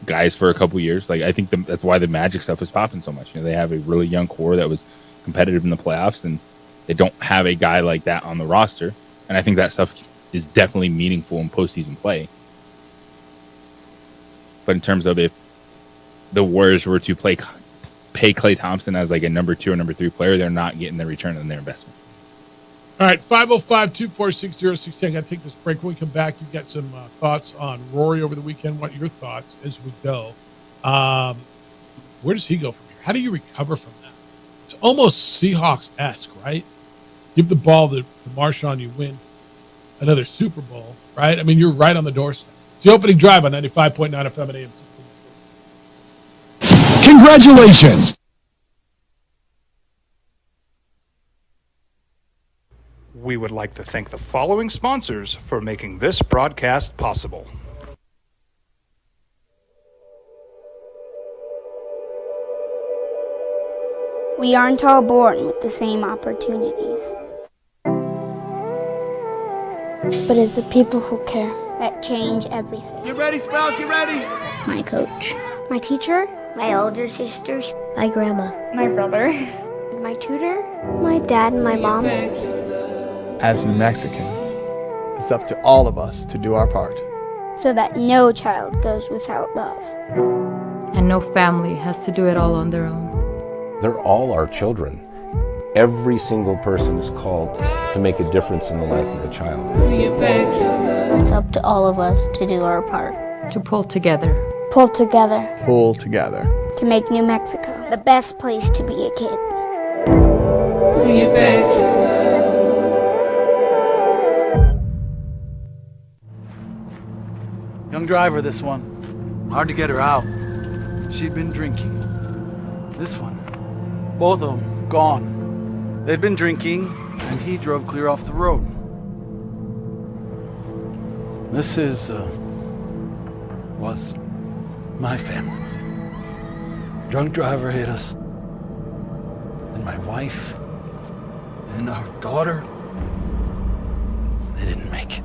guys for a couple years. Like, I think that's why the Magic stuff is popping so much. You know, they have a really young core that was competitive in the playoffs, and they don't have a guy like that on the roster. And I think that stuff is definitely meaningful in postseason play. But in terms of if the Warriors were to pay Klay Thompson as like a number 2 or number 3 player, they're not getting the return on their investment. All right, 505-246-0610. Got to take this break. When we come back, you've got some thoughts on Rory over the weekend. What are your thoughts as we go? Where does he go from here? How do you recover from that? It's almost Seahawks-esque, right? Give the ball to Marshawn, you win another Super Bowl, right? I mean, you're right on the doorstep. It's the opening drive on 95.9 FM at AM. Congratulations! We would like to thank the following sponsors for making this broadcast possible. We aren't all born with the same opportunities. But it's the people who care that change everything. Get ready, Sprout, get ready! My coach, my teacher, my older sisters, my grandma, my brother, my tutor, my dad, and my mom. As New Mexicans, it's up to all of us to do our part. So that no child goes without love. And no family has to do it all on their own. They're all our children. Every single person is called to make a difference in the life of a child. It's up to all of us to do our part. To pull together. Pull together. Pull together. To make New Mexico the best place to be a kid. Young driver, this one. Hard to get her out. she'd been drinking. This one, both of them, gone. They'd been drinking, and he drove clear off the road. This was my family. Drunk driver hit us, and my wife and our daughter, they didn't make it.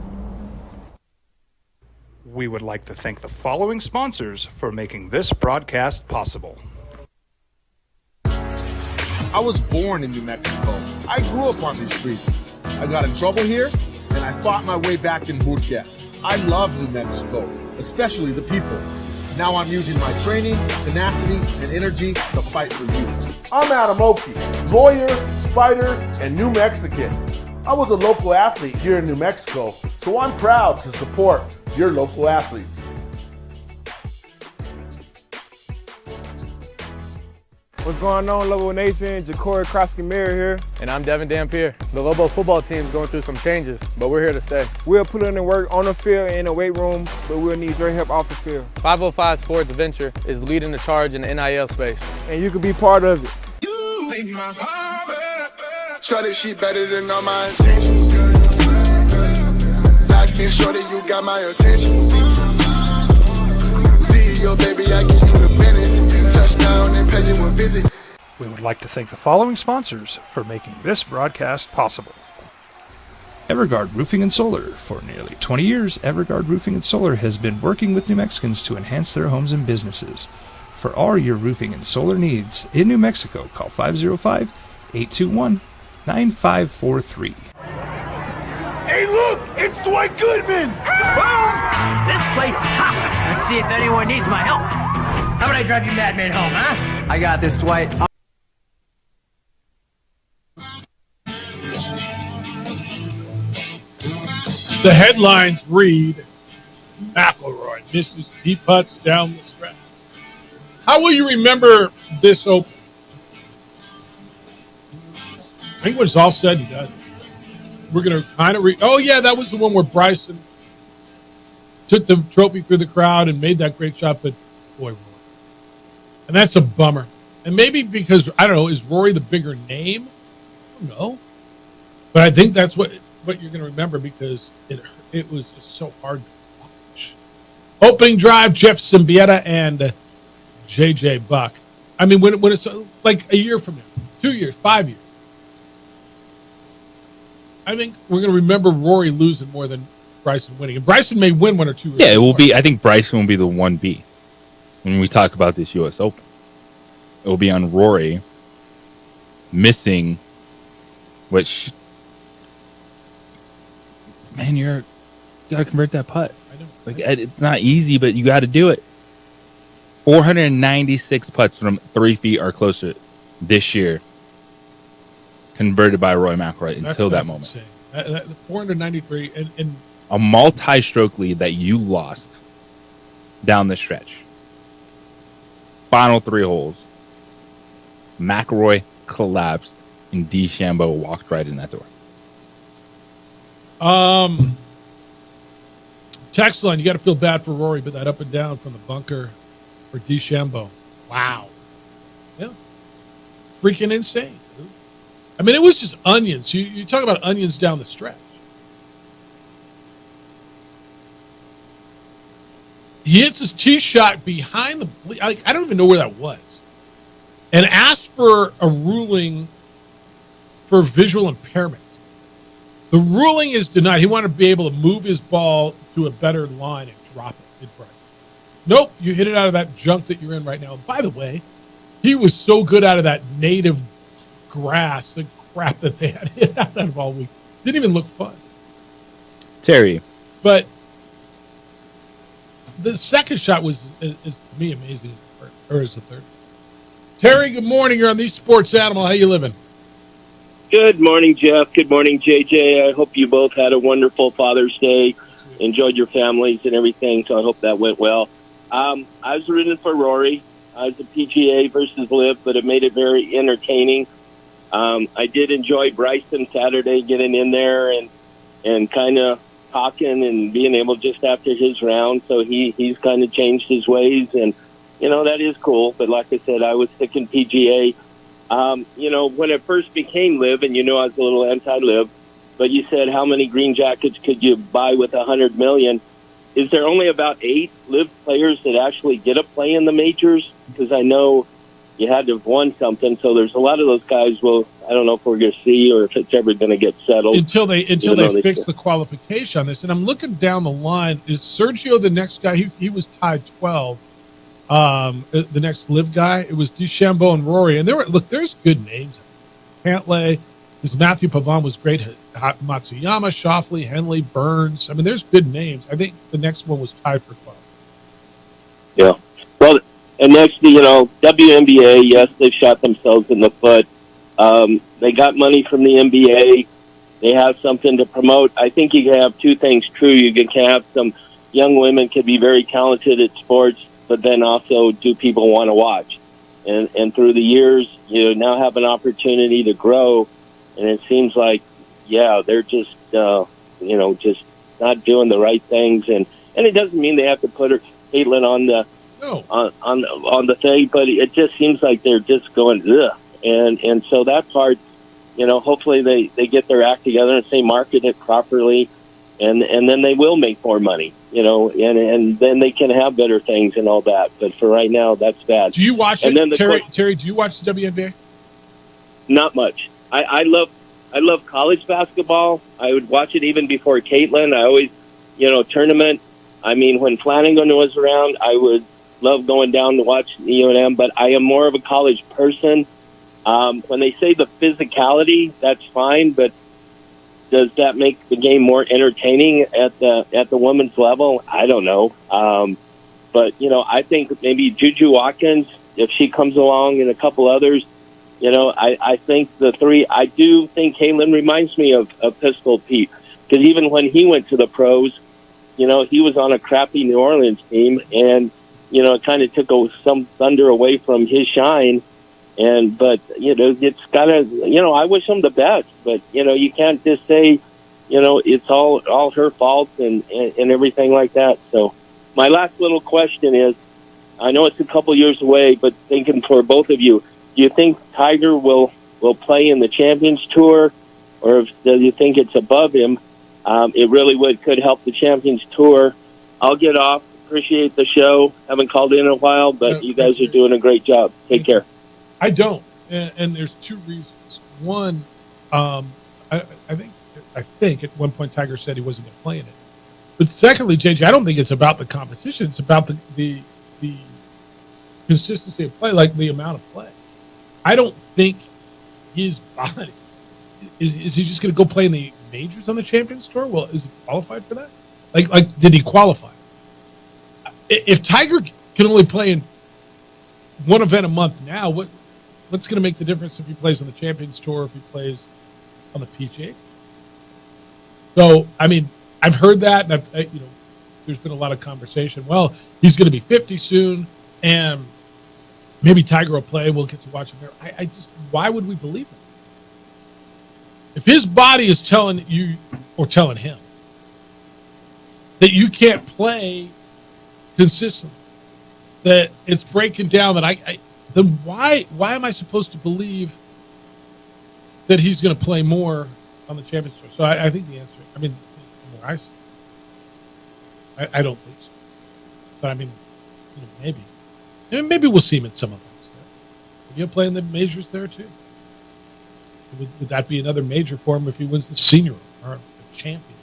We would like to thank the following sponsors for making this broadcast possible. I was born in New Mexico. I grew up on these streets. I got in trouble here, and I fought my way back in boot camp. I love New Mexico, especially the people. Now I'm using my training, tenacity, and energy to fight for you. I'm Adam Oki, lawyer, fighter, and New Mexican. I was a local athlete here in New Mexico, so I'm proud to support your local athletes. What's going on, Lobo Nation? Ja'Cory Krosky-Miller here, and I'm Devin Dampier. The Lobo football team is going through some changes, but we're here to stay. We'll put in the work on the field and in the weight room, but we'll need your help off the field. 505 Sports Venture is leading the charge in the NIL space, and you can be part of it. Shorty, she better than all my intentions. Like me, shorty, you got my attention. CEO, baby, I get you the business. Touchdown and pay you a visit. We would like to thank the following sponsors for making this broadcast possible. Evergard Roofing and Solar. For nearly 20 years, Evergard Roofing and Solar has been working with New Mexicans to enhance their homes and businesses. For all your roofing and solar needs in New Mexico, call 505-821-9543. Hey, look! It's Dwight Goodman! Boom! This place is hot. Let's see if anyone needs my help. How about I drive you madman home, huh? I got this, Dwight. The headlines read, McElroy misses deep putts down the stretch. How will you remember this Open? I think when it's all said and done, we're going to kind of oh, yeah, that was the one where Bryson took the trophy through the crowd and made that great shot, but boy, Rory. And that's a bummer. And maybe because, I don't know, is Rory the bigger name? I don't know. But I think that's what you're going to remember because it was just so hard to watch. Opening drive, Jeff Symbieta and J.J. Buck. I mean, when it's like a year from now, 2 years, 5 years, I think we're going to remember Rory losing more than Bryson winning. And Bryson may win 1 or 2. Yeah, it will be. I think Bryson will be the 1B when we talk about this U.S. Open. It will be on Rory missing, which, man, you got to convert that putt. I know. Like, it's not easy, but you got to do it. 496 putts from 3 feet or closer this year converted by Rory McIlroy until that moment. Insane. 493 and a multi-stroke lead that you lost down the stretch. Final 3 holes. McIlroy collapsed and DeChambeau walked right in that door. Text line, you got to feel bad for Rory, but that up and down from the bunker for DeChambeau. Wow. Yeah. Freaking insane. Dude. I mean, it was just onions. You talk about onions down the stretch. He hits his tee shot behind the... I don't even know where that was. And asked for a ruling for visual impairment. The ruling is denied. He wanted to be able to move his ball to a better line and drop it in Bryce. Nope, you hit it out of that junk that you're in right now. And by the way, he was so good out of that native grass, the crap that they had hit out of all week. Didn't even look fun. Terry. But the second shot is to me amazing as the third. Terry, good morning. You're on the Sports Animal. How you living? Good morning, Jeff. Good morning, JJ. I hope you both had a wonderful Father's Day, enjoyed your families and everything, so I hope that went well. I was rooting for Rory. I was a PGA versus LIV, but it made it very entertaining. I did enjoy Bryson Saturday getting in there and kind of talking and being able just after his round, so he's kind of changed his ways, and that is cool. But like I said, I was sticking PGA. When it first became LIV, and I was a little anti-LIV, but you said how many green jackets could you buy with $100 million? Is there only about 8 LIV players that actually get a play in the majors? Because I know you had to have won something, so there's a lot of those guys. Well, I don't know if we're going to see or if it's ever going to get settled until they fix the qualification on this. And I'm looking down the line. Is Sergio the next guy? He was tied 12. The next LIV guy, it was DeChambeau and Rory, and there's good names. Cantlay, this Matthew Pavon was great. Matsuyama, Schauffele, Henley, Burns. I mean, there's good names. I think the next one was tied for 12. Yeah. Well, and next, WNBA, yes, they've shot themselves in the foot. They got money from the NBA. They have something to promote. I think you can have two things true. You can have some young women can be very talented at sports, but then also do people want to watch? And through the years, you now have an opportunity to grow, and it seems like, they're just, just not doing the right things. And it doesn't mean they have to put Caitlin on the on the thing, but it just seems like they're just going, ugh. And so that part, hopefully they get their act together and they market it properly, and then they will make more money, and then they can have better things and all that. But for right now, that's bad. Do you watch and it, Terry? Do you watch the WNBA? Not much. I love college basketball. I would watch it even before Caitlin. I always, tournament. I mean, when Flanagan was around, I would love going down to watch the UNM, but I am more of a college person. When they say the physicality, that's fine, but does that make the game more entertaining at the women's level? I don't know. But, I think maybe Juju Watkins, if she comes along, and a couple others, I think the three, I do think Caitlin reminds me of Pistol Pete, because even when he went to the pros, he was on a crappy New Orleans team, and, it kind of took some thunder away from his shine. But it's gotta, I wish him the best, but, you can't just say, it's all her fault and everything like that. So my last little question is, I know it's a couple years away, but thinking for both of you, do you think Tiger will play in the Champions Tour, or do you think it's above him? It really could help the Champions Tour. I'll get off. Appreciate the show. Haven't called in a while, but you guys are doing a great job. Take care. I don't, and there's two reasons. One, I think at one point Tiger said he wasn't going to play in it. But secondly, JJ, I don't think it's about the competition. It's about the consistency of play, like the amount of play. I don't think his body is he just going to go play in the majors on the Champions Tour? Well, is he qualified for that? Like, did he qualify? If Tiger can only play in one event a month now, what's going to make the difference if he plays on the Champions Tour, if he plays on the PGA? So, I mean, I've heard that, and there's been a lot of conversation. Well, he's going to be 50 soon, and maybe Tiger will play. We'll get to watch him there. Why would we believe him? If his body is telling you or telling him that you can't play consistently, that it's breaking down, that then why am I supposed to believe that he's going to play more on the Champions Tour? So I think the answer, I don't think so. But I mean, maybe we'll see him at some events there. Maybe he'll play in the majors there too. Would that be another major for him if he wins the senior or the Champions?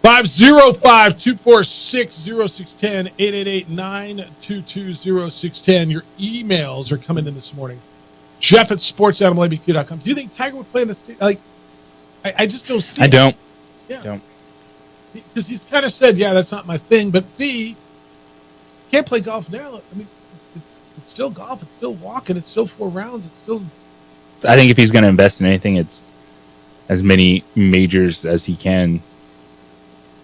505-246-0610, 888-922-0610. Your emails are coming in this morning. Jeff at sportsanimalabq.com. Do you think Tiger would play in the I just don't see it. I don't. Yeah. Don't. Because he's kind of said, that's not my thing. But B, can't play golf now. I mean, it's still golf. It's still walking. It's still 4 rounds. It's still. I think if he's going to invest in anything, it's as many majors as he can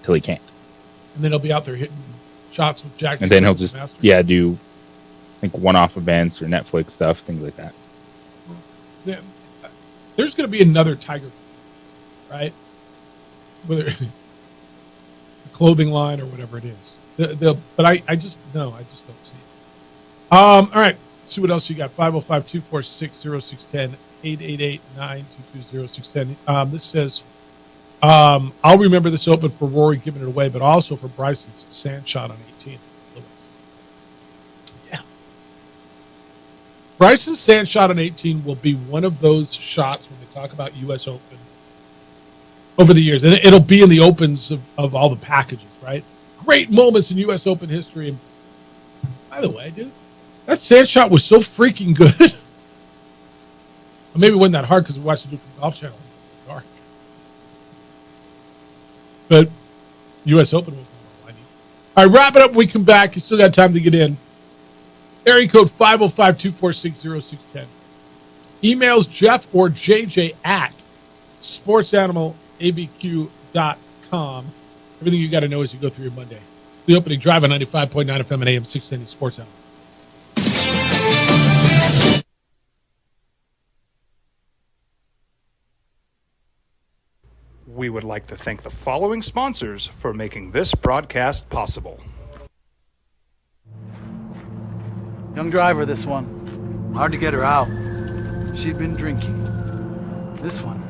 till he can't. And then he'll be out there hitting shots with Jack. And then he'll just, do one-off events or Netflix stuff, things like that. Yeah. There's going to be another Tiger, right? Whether a clothing line or whatever it is. But I just don't see it. All right. Let's see what else you got. 505-246-0610, 888-922-0610. This says, I'll remember this open for Rory giving it away, but also for Bryson's sand shot on 18. Yeah. Bryson's sand shot on 18 will be one of those shots when they talk about U.S. Open over the years. And it'll be in the opens of all the packages, right? Great moments in U.S. Open history. And by the way, dude, that sand shot was so freaking good. Maybe it wasn't that hard because we watched it from Golf Channel. Dark. But U.S. Open was all I need. All right, wrap it up when we come back. You still got time to get in. Area code 505-246-0610. Emails Jeff or JJ at sportsanimalabq.com. Everything you got to know as you go through your Monday. It's the opening drive on 95.9 FM and AM 690 Sports Animal. We would like to thank the following sponsors for making this broadcast possible. Young driver, this one. Hard to get her out. She'd been drinking. This one.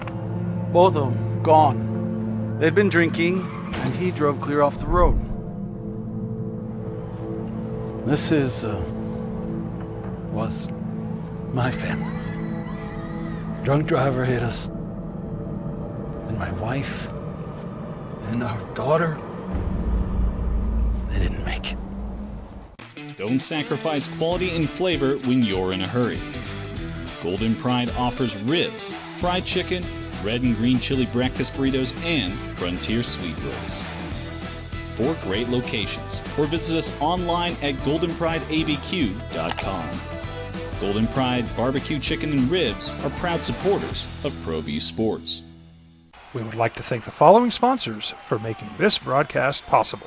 Both of them gone. They'd been drinking, and he drove clear off the road. This was my family. Drunk driver hit us. And my wife and our daughter, they didn't make it. Don't sacrifice quality and flavor when you're in a hurry. Golden Pride offers ribs, fried chicken, red and green chili breakfast burritos, and Frontier sweet rolls. 4 great locations, or visit us online at goldenprideabq.com. Golden Pride Barbecue Chicken and Ribs are proud supporters of ProView Sports. We would like to thank the following sponsors for making this broadcast possible.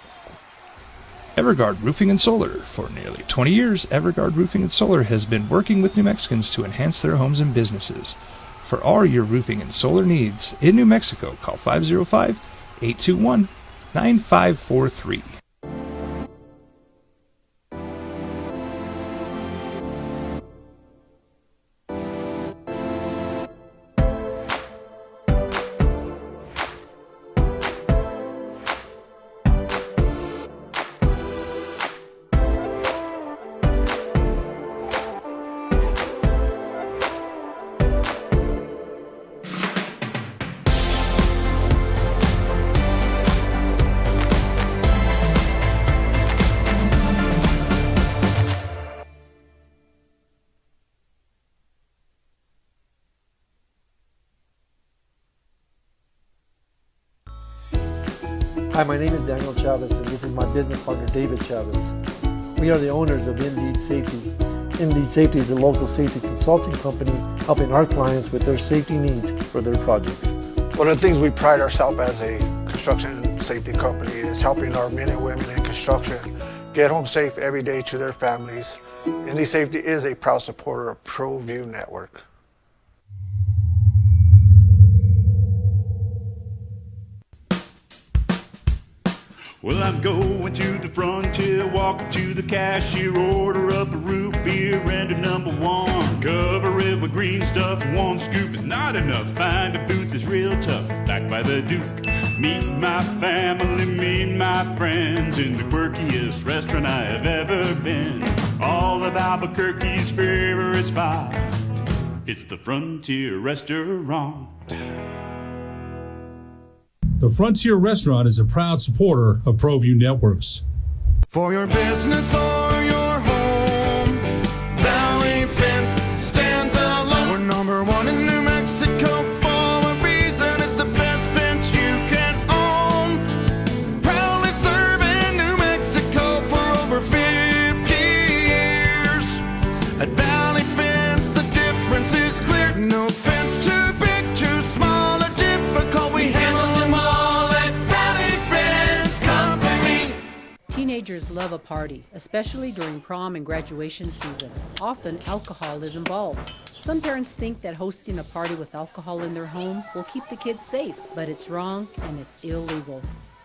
Everguard Roofing and Solar. For nearly 20 years, Everguard Roofing and Solar has been working with New Mexicans to enhance their homes and businesses. For all your roofing and solar needs in New Mexico, call 505-821-9543. Hi, my name is Daniel Chavez, and this is my business partner, David Chavez. We are the owners of Indeed Safety. Indeed Safety is a local safety consulting company helping our clients with their safety needs for their projects. One of the things we pride ourselves as a construction safety company is helping our men and women in construction get home safe every day to their families. Indeed Safety is a proud supporter of ProView Network. Well, I'm going to the frontier, walk up to the cashier, order up a root beer and a number 1. Cover it with green stuff, 1 scoop is not enough. Find a booth is real tough, back by the Duke. Meet my family, meet my friends in the quirkiest restaurant I have ever been. All of Albuquerque's favorite spot, it's the Frontier Restaurant. The Frontier Restaurant is a proud supporter of ProView Networks. For your business or your home, Valley Fence stands alone. We're number 1 in New Mexico for a reason. It's the best fence you can own. Proudly serving New Mexico for over 50 years. At Valley Fence, the difference is clear. No fence too big, too small, or difficult. We handle them all. Teenagers love a party, especially during prom and graduation season. Often, alcohol is involved. Some parents think that hosting a party with alcohol in their home will keep the kids safe, but it's wrong and it's illegal.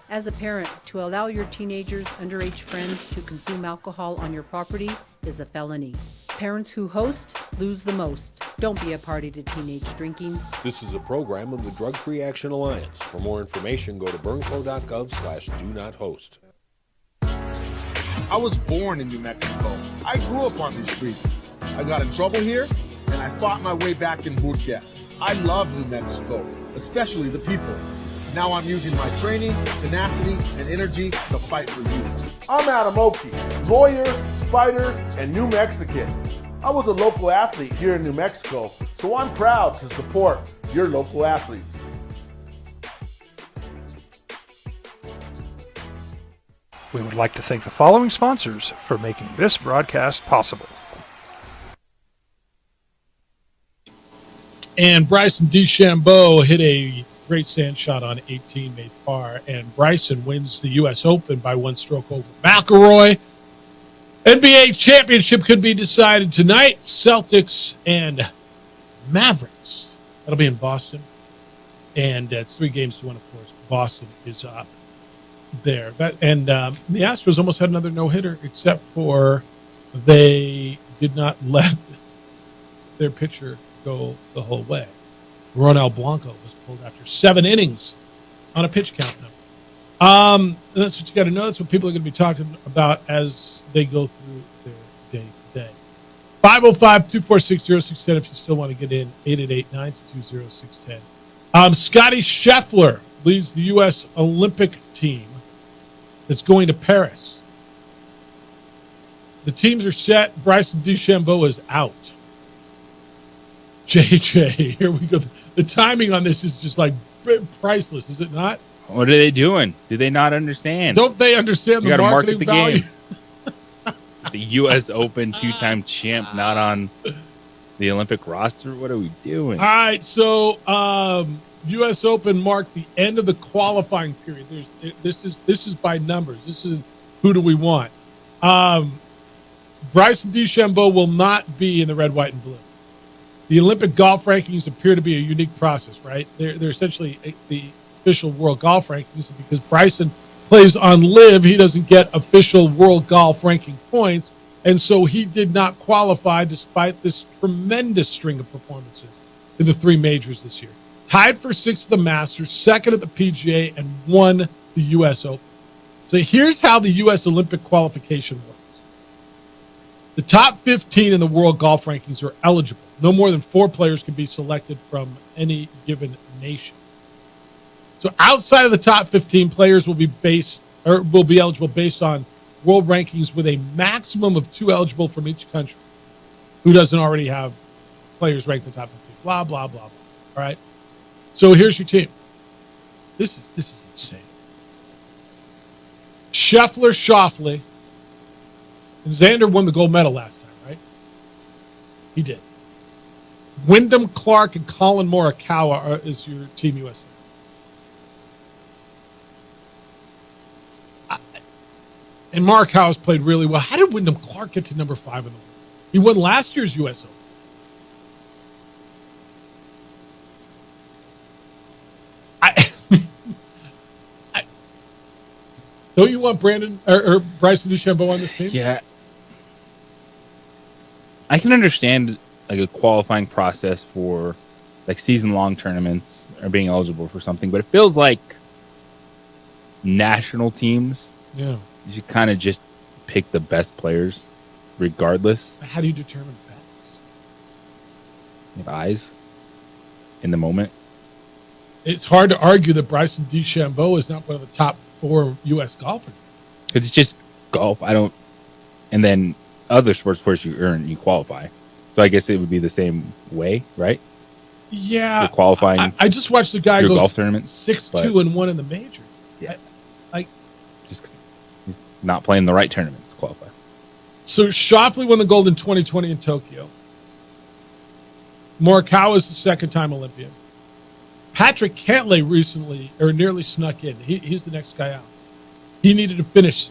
As a parent, to allow your teenagers' underage friends to consume alcohol on your property is a felony. Parents who host lose the most. Don't be a party to teenage drinking. This is a program of the Drug Free Action Alliance. For more information, go to burnco.gov/do-not-host. I was born in New Mexico. I grew up on these streets. I got in trouble here, and I fought my way back in boot camp. I love New Mexico, especially the people. Now I'm using my training, tenacity, and energy to fight for you. I'm Adam Oki, lawyer, fighter, and New Mexican. I was a local athlete here in New Mexico, so I'm proud to support your local athletes. We would like to thank the following sponsors for making this broadcast possible. And Bryson DeChambeau hit a great sand shot on 18, made par, and Bryson wins the U.S. Open by 1 stroke over McIlroy. NBA championship could be decided tonight. Celtics and Mavericks. That'll be in Boston. And it's 3-1, of course. Boston is up there. The Astros almost had another no-hitter, except for they did not let their pitcher go the whole way. Ronel Blanco was pulled after 7 innings on a pitch count number. And that's what you got to know. That's what people are going to be talking about as they go through their day today. 505-246-0610 if you still want to get in. 888-922-0610. Scotty Scheffler leads the U.S. Olympic team that's going to Paris. The teams are set. Bryson DeChambeau is out. JJ, here we go. The timing on this is just like priceless, is it not? What are they doing? Do they not understand? Don't they understand the marketing value? The U.S. Open 2-time champ not on the Olympic roster? What are we doing? All right, so U.S. Open marked the end of the qualifying period. This is by numbers. This is who do we want. Bryson DeChambeau will not be in the red, white, and blue. The Olympic golf rankings appear to be a unique process, right? They're essentially the official world golf rankings. Because Bryson plays on LIV, he doesn't get official world golf ranking points, and so he did not qualify despite this tremendous string of performances in the 3 majors this year. Tied for 6th at the Masters, 2nd at the PGA, and won the U.S. Open. So here's how the U.S. Olympic qualification works. The top 15 in the world golf rankings are eligible. No more than 4 players can be selected from any given nation. So outside of the top 15, players will be eligible based on world rankings with a maximum of 2 eligible from each country who doesn't already have players ranked in the top 15. Blah, blah, blah, blah. All right? So here's your team. This is insane. Scheffler, Schauffele, and Xander won the gold medal last time, right? He did. Wyndham Clark and Colin Morikawa is your Team USA. And Morikawa's played really well. How did Wyndham Clark get to number 5 in the world? He won last year's U.S. Open. Don't you want Brandon or Bryson DeChambeau on this team? Yeah. I can understand like a qualifying process for like season-long tournaments or being eligible for something, but it feels like national teams. Yeah. You should kind of just pick the best players regardless. How do you determine best? With eyes in the moment. It's hard to argue that Bryson DeChambeau is not one of the top 4 U.S. golfers. Because it's just golf. And then other sports, of course, you earn, you qualify. So I guess it would be the same way, right? Yeah. You're qualifying. I just watched the guy go golf tournaments 6-2-1 in the majors. Yeah. Just not playing the right tournaments to qualify. So Schauffele won the gold in 2020 in Tokyo. Morikawa is the 2nd-time Olympian. Patrick Cantlay recently, or nearly snuck in. He's the next guy out. He needed to finish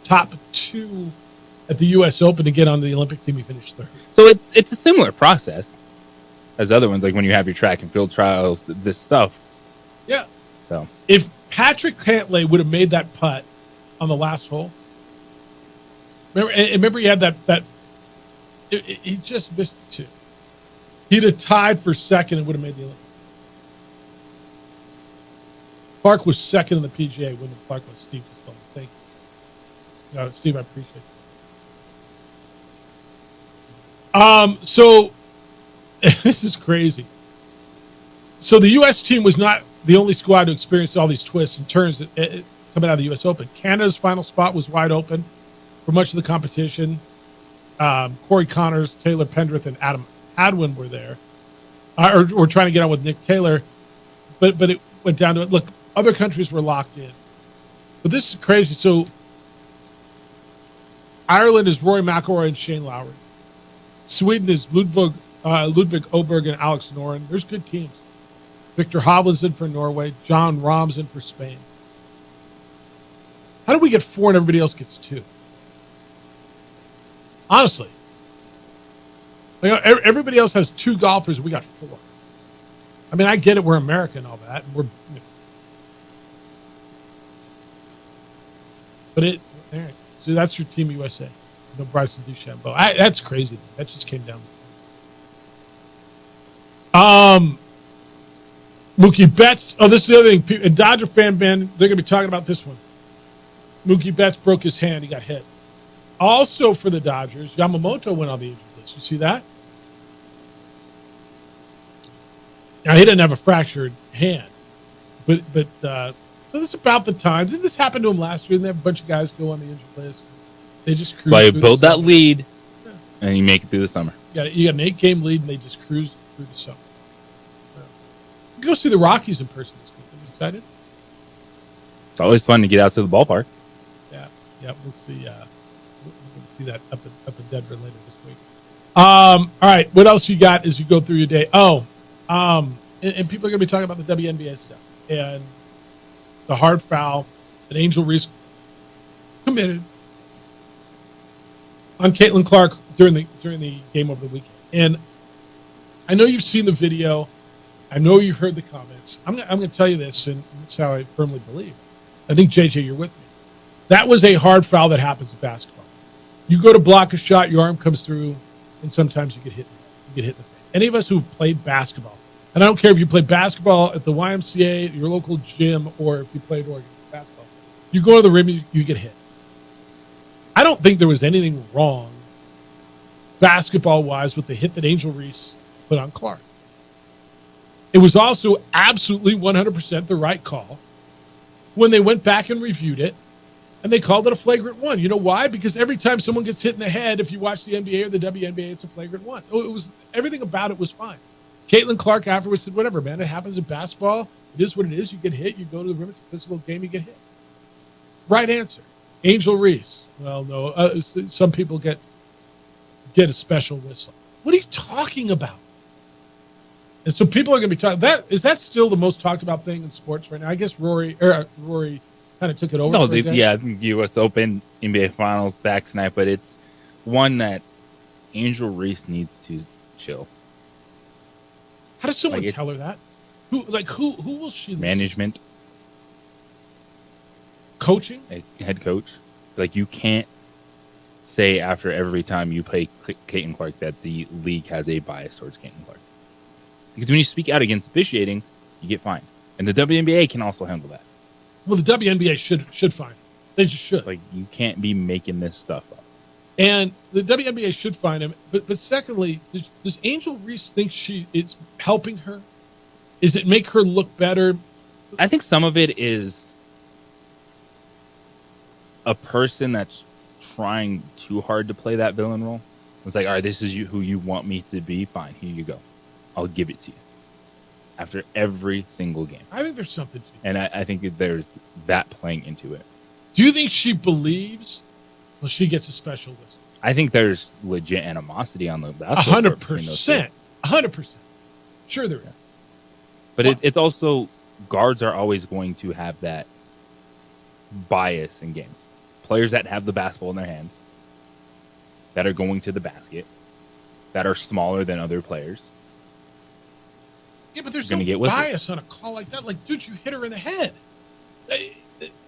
top 2 at the U.S. Open to get on the Olympic team. He finished 3rd. So it's a similar process as other ones, like when you have your track and field trials, this stuff. Yeah. So if Patrick Cantlay would have made that putt on the last hole. Remember he had that he just missed it too. He'd have tied for second and would have made the Olympics. Clark was second in the PGA when Clark was Steve. Thank you. No, Steve, I appreciate it. So this is crazy. So the U.S. team was not the only squad to experience all these twists and turns coming out of the U.S. Open. Canada's final spot was wide open for much of the competition. Corey Connors, Taylor Pendrith, and Adam Hadwin were there, or trying to get on with Nick Taylor, but it went down to it. Look, other countries were locked in, but this is crazy. So Ireland is Rory McIlroy and Shane Lowry. Sweden is Ludvig Åberg and Alex Noren. There's good teams. Victor Hovland's in for Norway. John Rahm's in for Spain. How do we get 4 and everybody else gets 2? Honestly. Everybody else has 2 golfers. We got 4. I mean, I get it. We're America and all that. But all right. So that's your Team USA. No Bryson DeChambeau. That's crazy. That just came down. Mookie Betts. Oh, this is the other thing. And Dodger fan, man, they're going to be talking about this one. Mookie Betts broke his hand. He got hit. Also for the Dodgers, Yamamoto went on the injured list. You see that? Now, he didn't have a fractured hand. But so this is about the time. Didn't this happen to him last year? Didn't they have a bunch of guys go on the injured list? They just cruise. So you build that lead, and you make it through the summer. You got an 8-game lead, and they just cruise through the summer. Go see the Rockies in person this week. Are you excited? It's always fun to get out to the ballpark. Yeah, we'll see. We'll see that up in Denver later this week. All right, what else you got as you go through your day? And people are going to be talking about the WNBA stuff and the hard foul that Angel Reese committed on Caitlin Clark during the game over the weekend. And I know you've seen the video. I know you've heard the comments. I'm going to tell you this, and this is how I firmly believe. I think, JJ, you're with me. That was a hard foul that happens in basketball. You go to block a shot, your arm comes through, and sometimes you get hit. You get hit in the face. Any of us who've played basketball, and I don't care if you play basketball at the YMCA, your local gym, or if you played Oregon basketball, you go to the rim, you get hit. I don't think there was anything wrong basketball-wise with the hit that Angel Reese put on Clark. It was also absolutely 100% the right call when they went back and reviewed it, and they called it a flagrant one. You know why? Because every time someone gets hit in the head, if you watch the NBA or the WNBA, it's a flagrant one. It was everything about it was fine. Caitlin Clark afterwards said, whatever, man, it happens in basketball. It is what it is. You get hit. You go to the rim. It's a physical game. You get hit. Right answer. Angel Reese. Well, no. Some people get a special whistle. What are you talking about? And so people are going to be talking. Is that still the most talked about thing in sports right now? I guess Rory kind of took it over. No, U.S. Open, NBA Finals back tonight, but it's one that Angel Reese needs to chill. How does someone tell her that? Who will she listen? Management, coaching, head coach. Like, you can't say after every time you play Caitlin Clark that the league has a bias towards Caitlin Clark. Because when you speak out against officiating, you get fined. And the WNBA can also handle that. Well, the WNBA should fine. They just should. Like, you can't be making this stuff up. And the WNBA should fine him. But secondly, does Angel Reese think she is helping her? Is it make her look better? I think some of it is a person that's trying too hard to play that villain role. It's like, all right, this is who you want me to be. Fine, here you go. I'll give it to you. After every single game. I think there's something to it. And I think that there's that playing into it. Do you think she believes she gets a special list? I think there's legit animosity on the basketball. 100%. 100%. Sure there is. But it's also, guards are always going to have that bias in games. Players that have the basketball in their hand, that are going to the basket, that are smaller than other players. Yeah, but there's no bias on a call like that. Like, dude, you hit her in the head.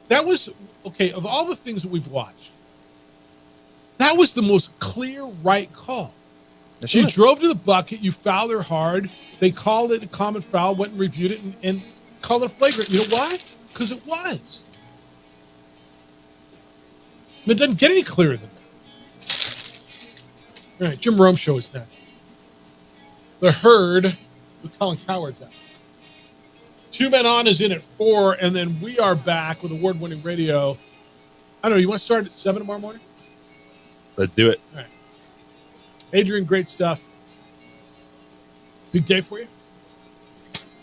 That was, okay, of all the things that we've watched, that was the most clear right call. She drove to the bucket. You fouled her hard. They called it a common foul, went and reviewed it, and called it a flagrant. You know why? Because it was. And it doesn't get any clearer than that. All right, Jim Rome show is next. The Herd with Colin Cowherd's out. 2 Men On is in at 4, and then we are back with award-winning radio. I don't know, you want to start at 7 tomorrow morning? Let's do it. All right. Adrian, great stuff. Big day for you?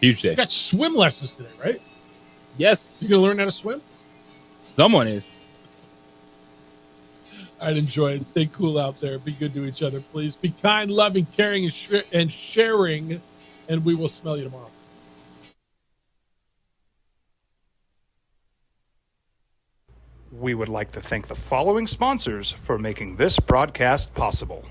Huge day. You got swim lessons today, right? Yes. You going to learn how to swim? Someone is. I'd enjoy it. Stay cool out there. Be good to each other, please. Be kind, loving, caring, and sharing, and we will smell you tomorrow. We would like to thank the following sponsors for making this broadcast possible.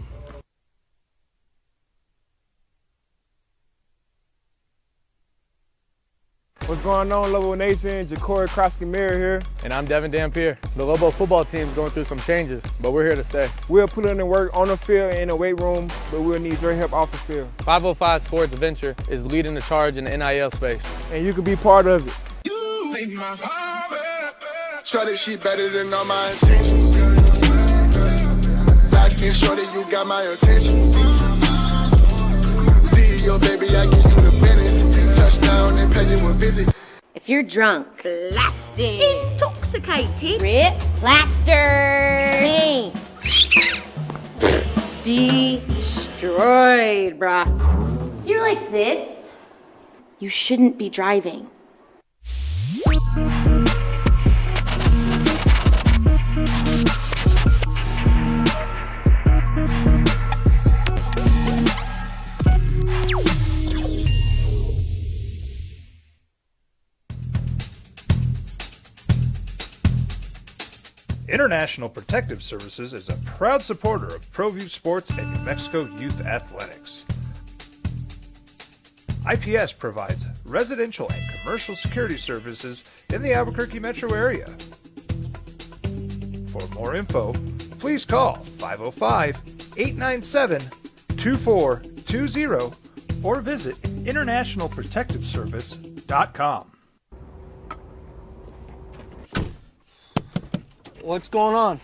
What's going on, Lobo Nation? Ja'Cory Krosky-Miller here, and I'm Devin Dampier. The Lobo football team's going through some changes, but we're here to stay. We'll put in the work on the field and in the weight room, but we'll need your help off the field. 505 Sports Venture is leading the charge in the NIL space, and you can be part of it. Shorty, she better than all my intentions. Locked in, shorty, you got my attention. CEO, baby, I get you the business. Touchdown and pay you a visit. If you're drunk, blasted, intoxicated, rip, plastered, destroyed, bruh. If you're like this, you shouldn't be driving. International Protective Services is a proud supporter of ProView Sports and New Mexico Youth Athletics. IPS provides residential and commercial security services in the Albuquerque metro area. For more info, please call 505-897-2420 or visit internationalprotectiveservice.com. What's going on?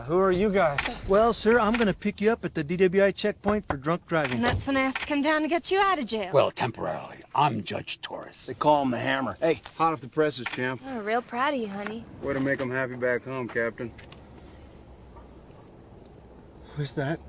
Who are you guys? Well, sir, I'm going to pick you up at the DWI checkpoint for drunk driving. And that's when I have to come down to get you out of jail. Well, temporarily. I'm Judge Torres. They call him the Hammer. Hey, hot off the presses, champ. I'm real proud of you, honey. Way to make them happy back home, Captain. Who's that?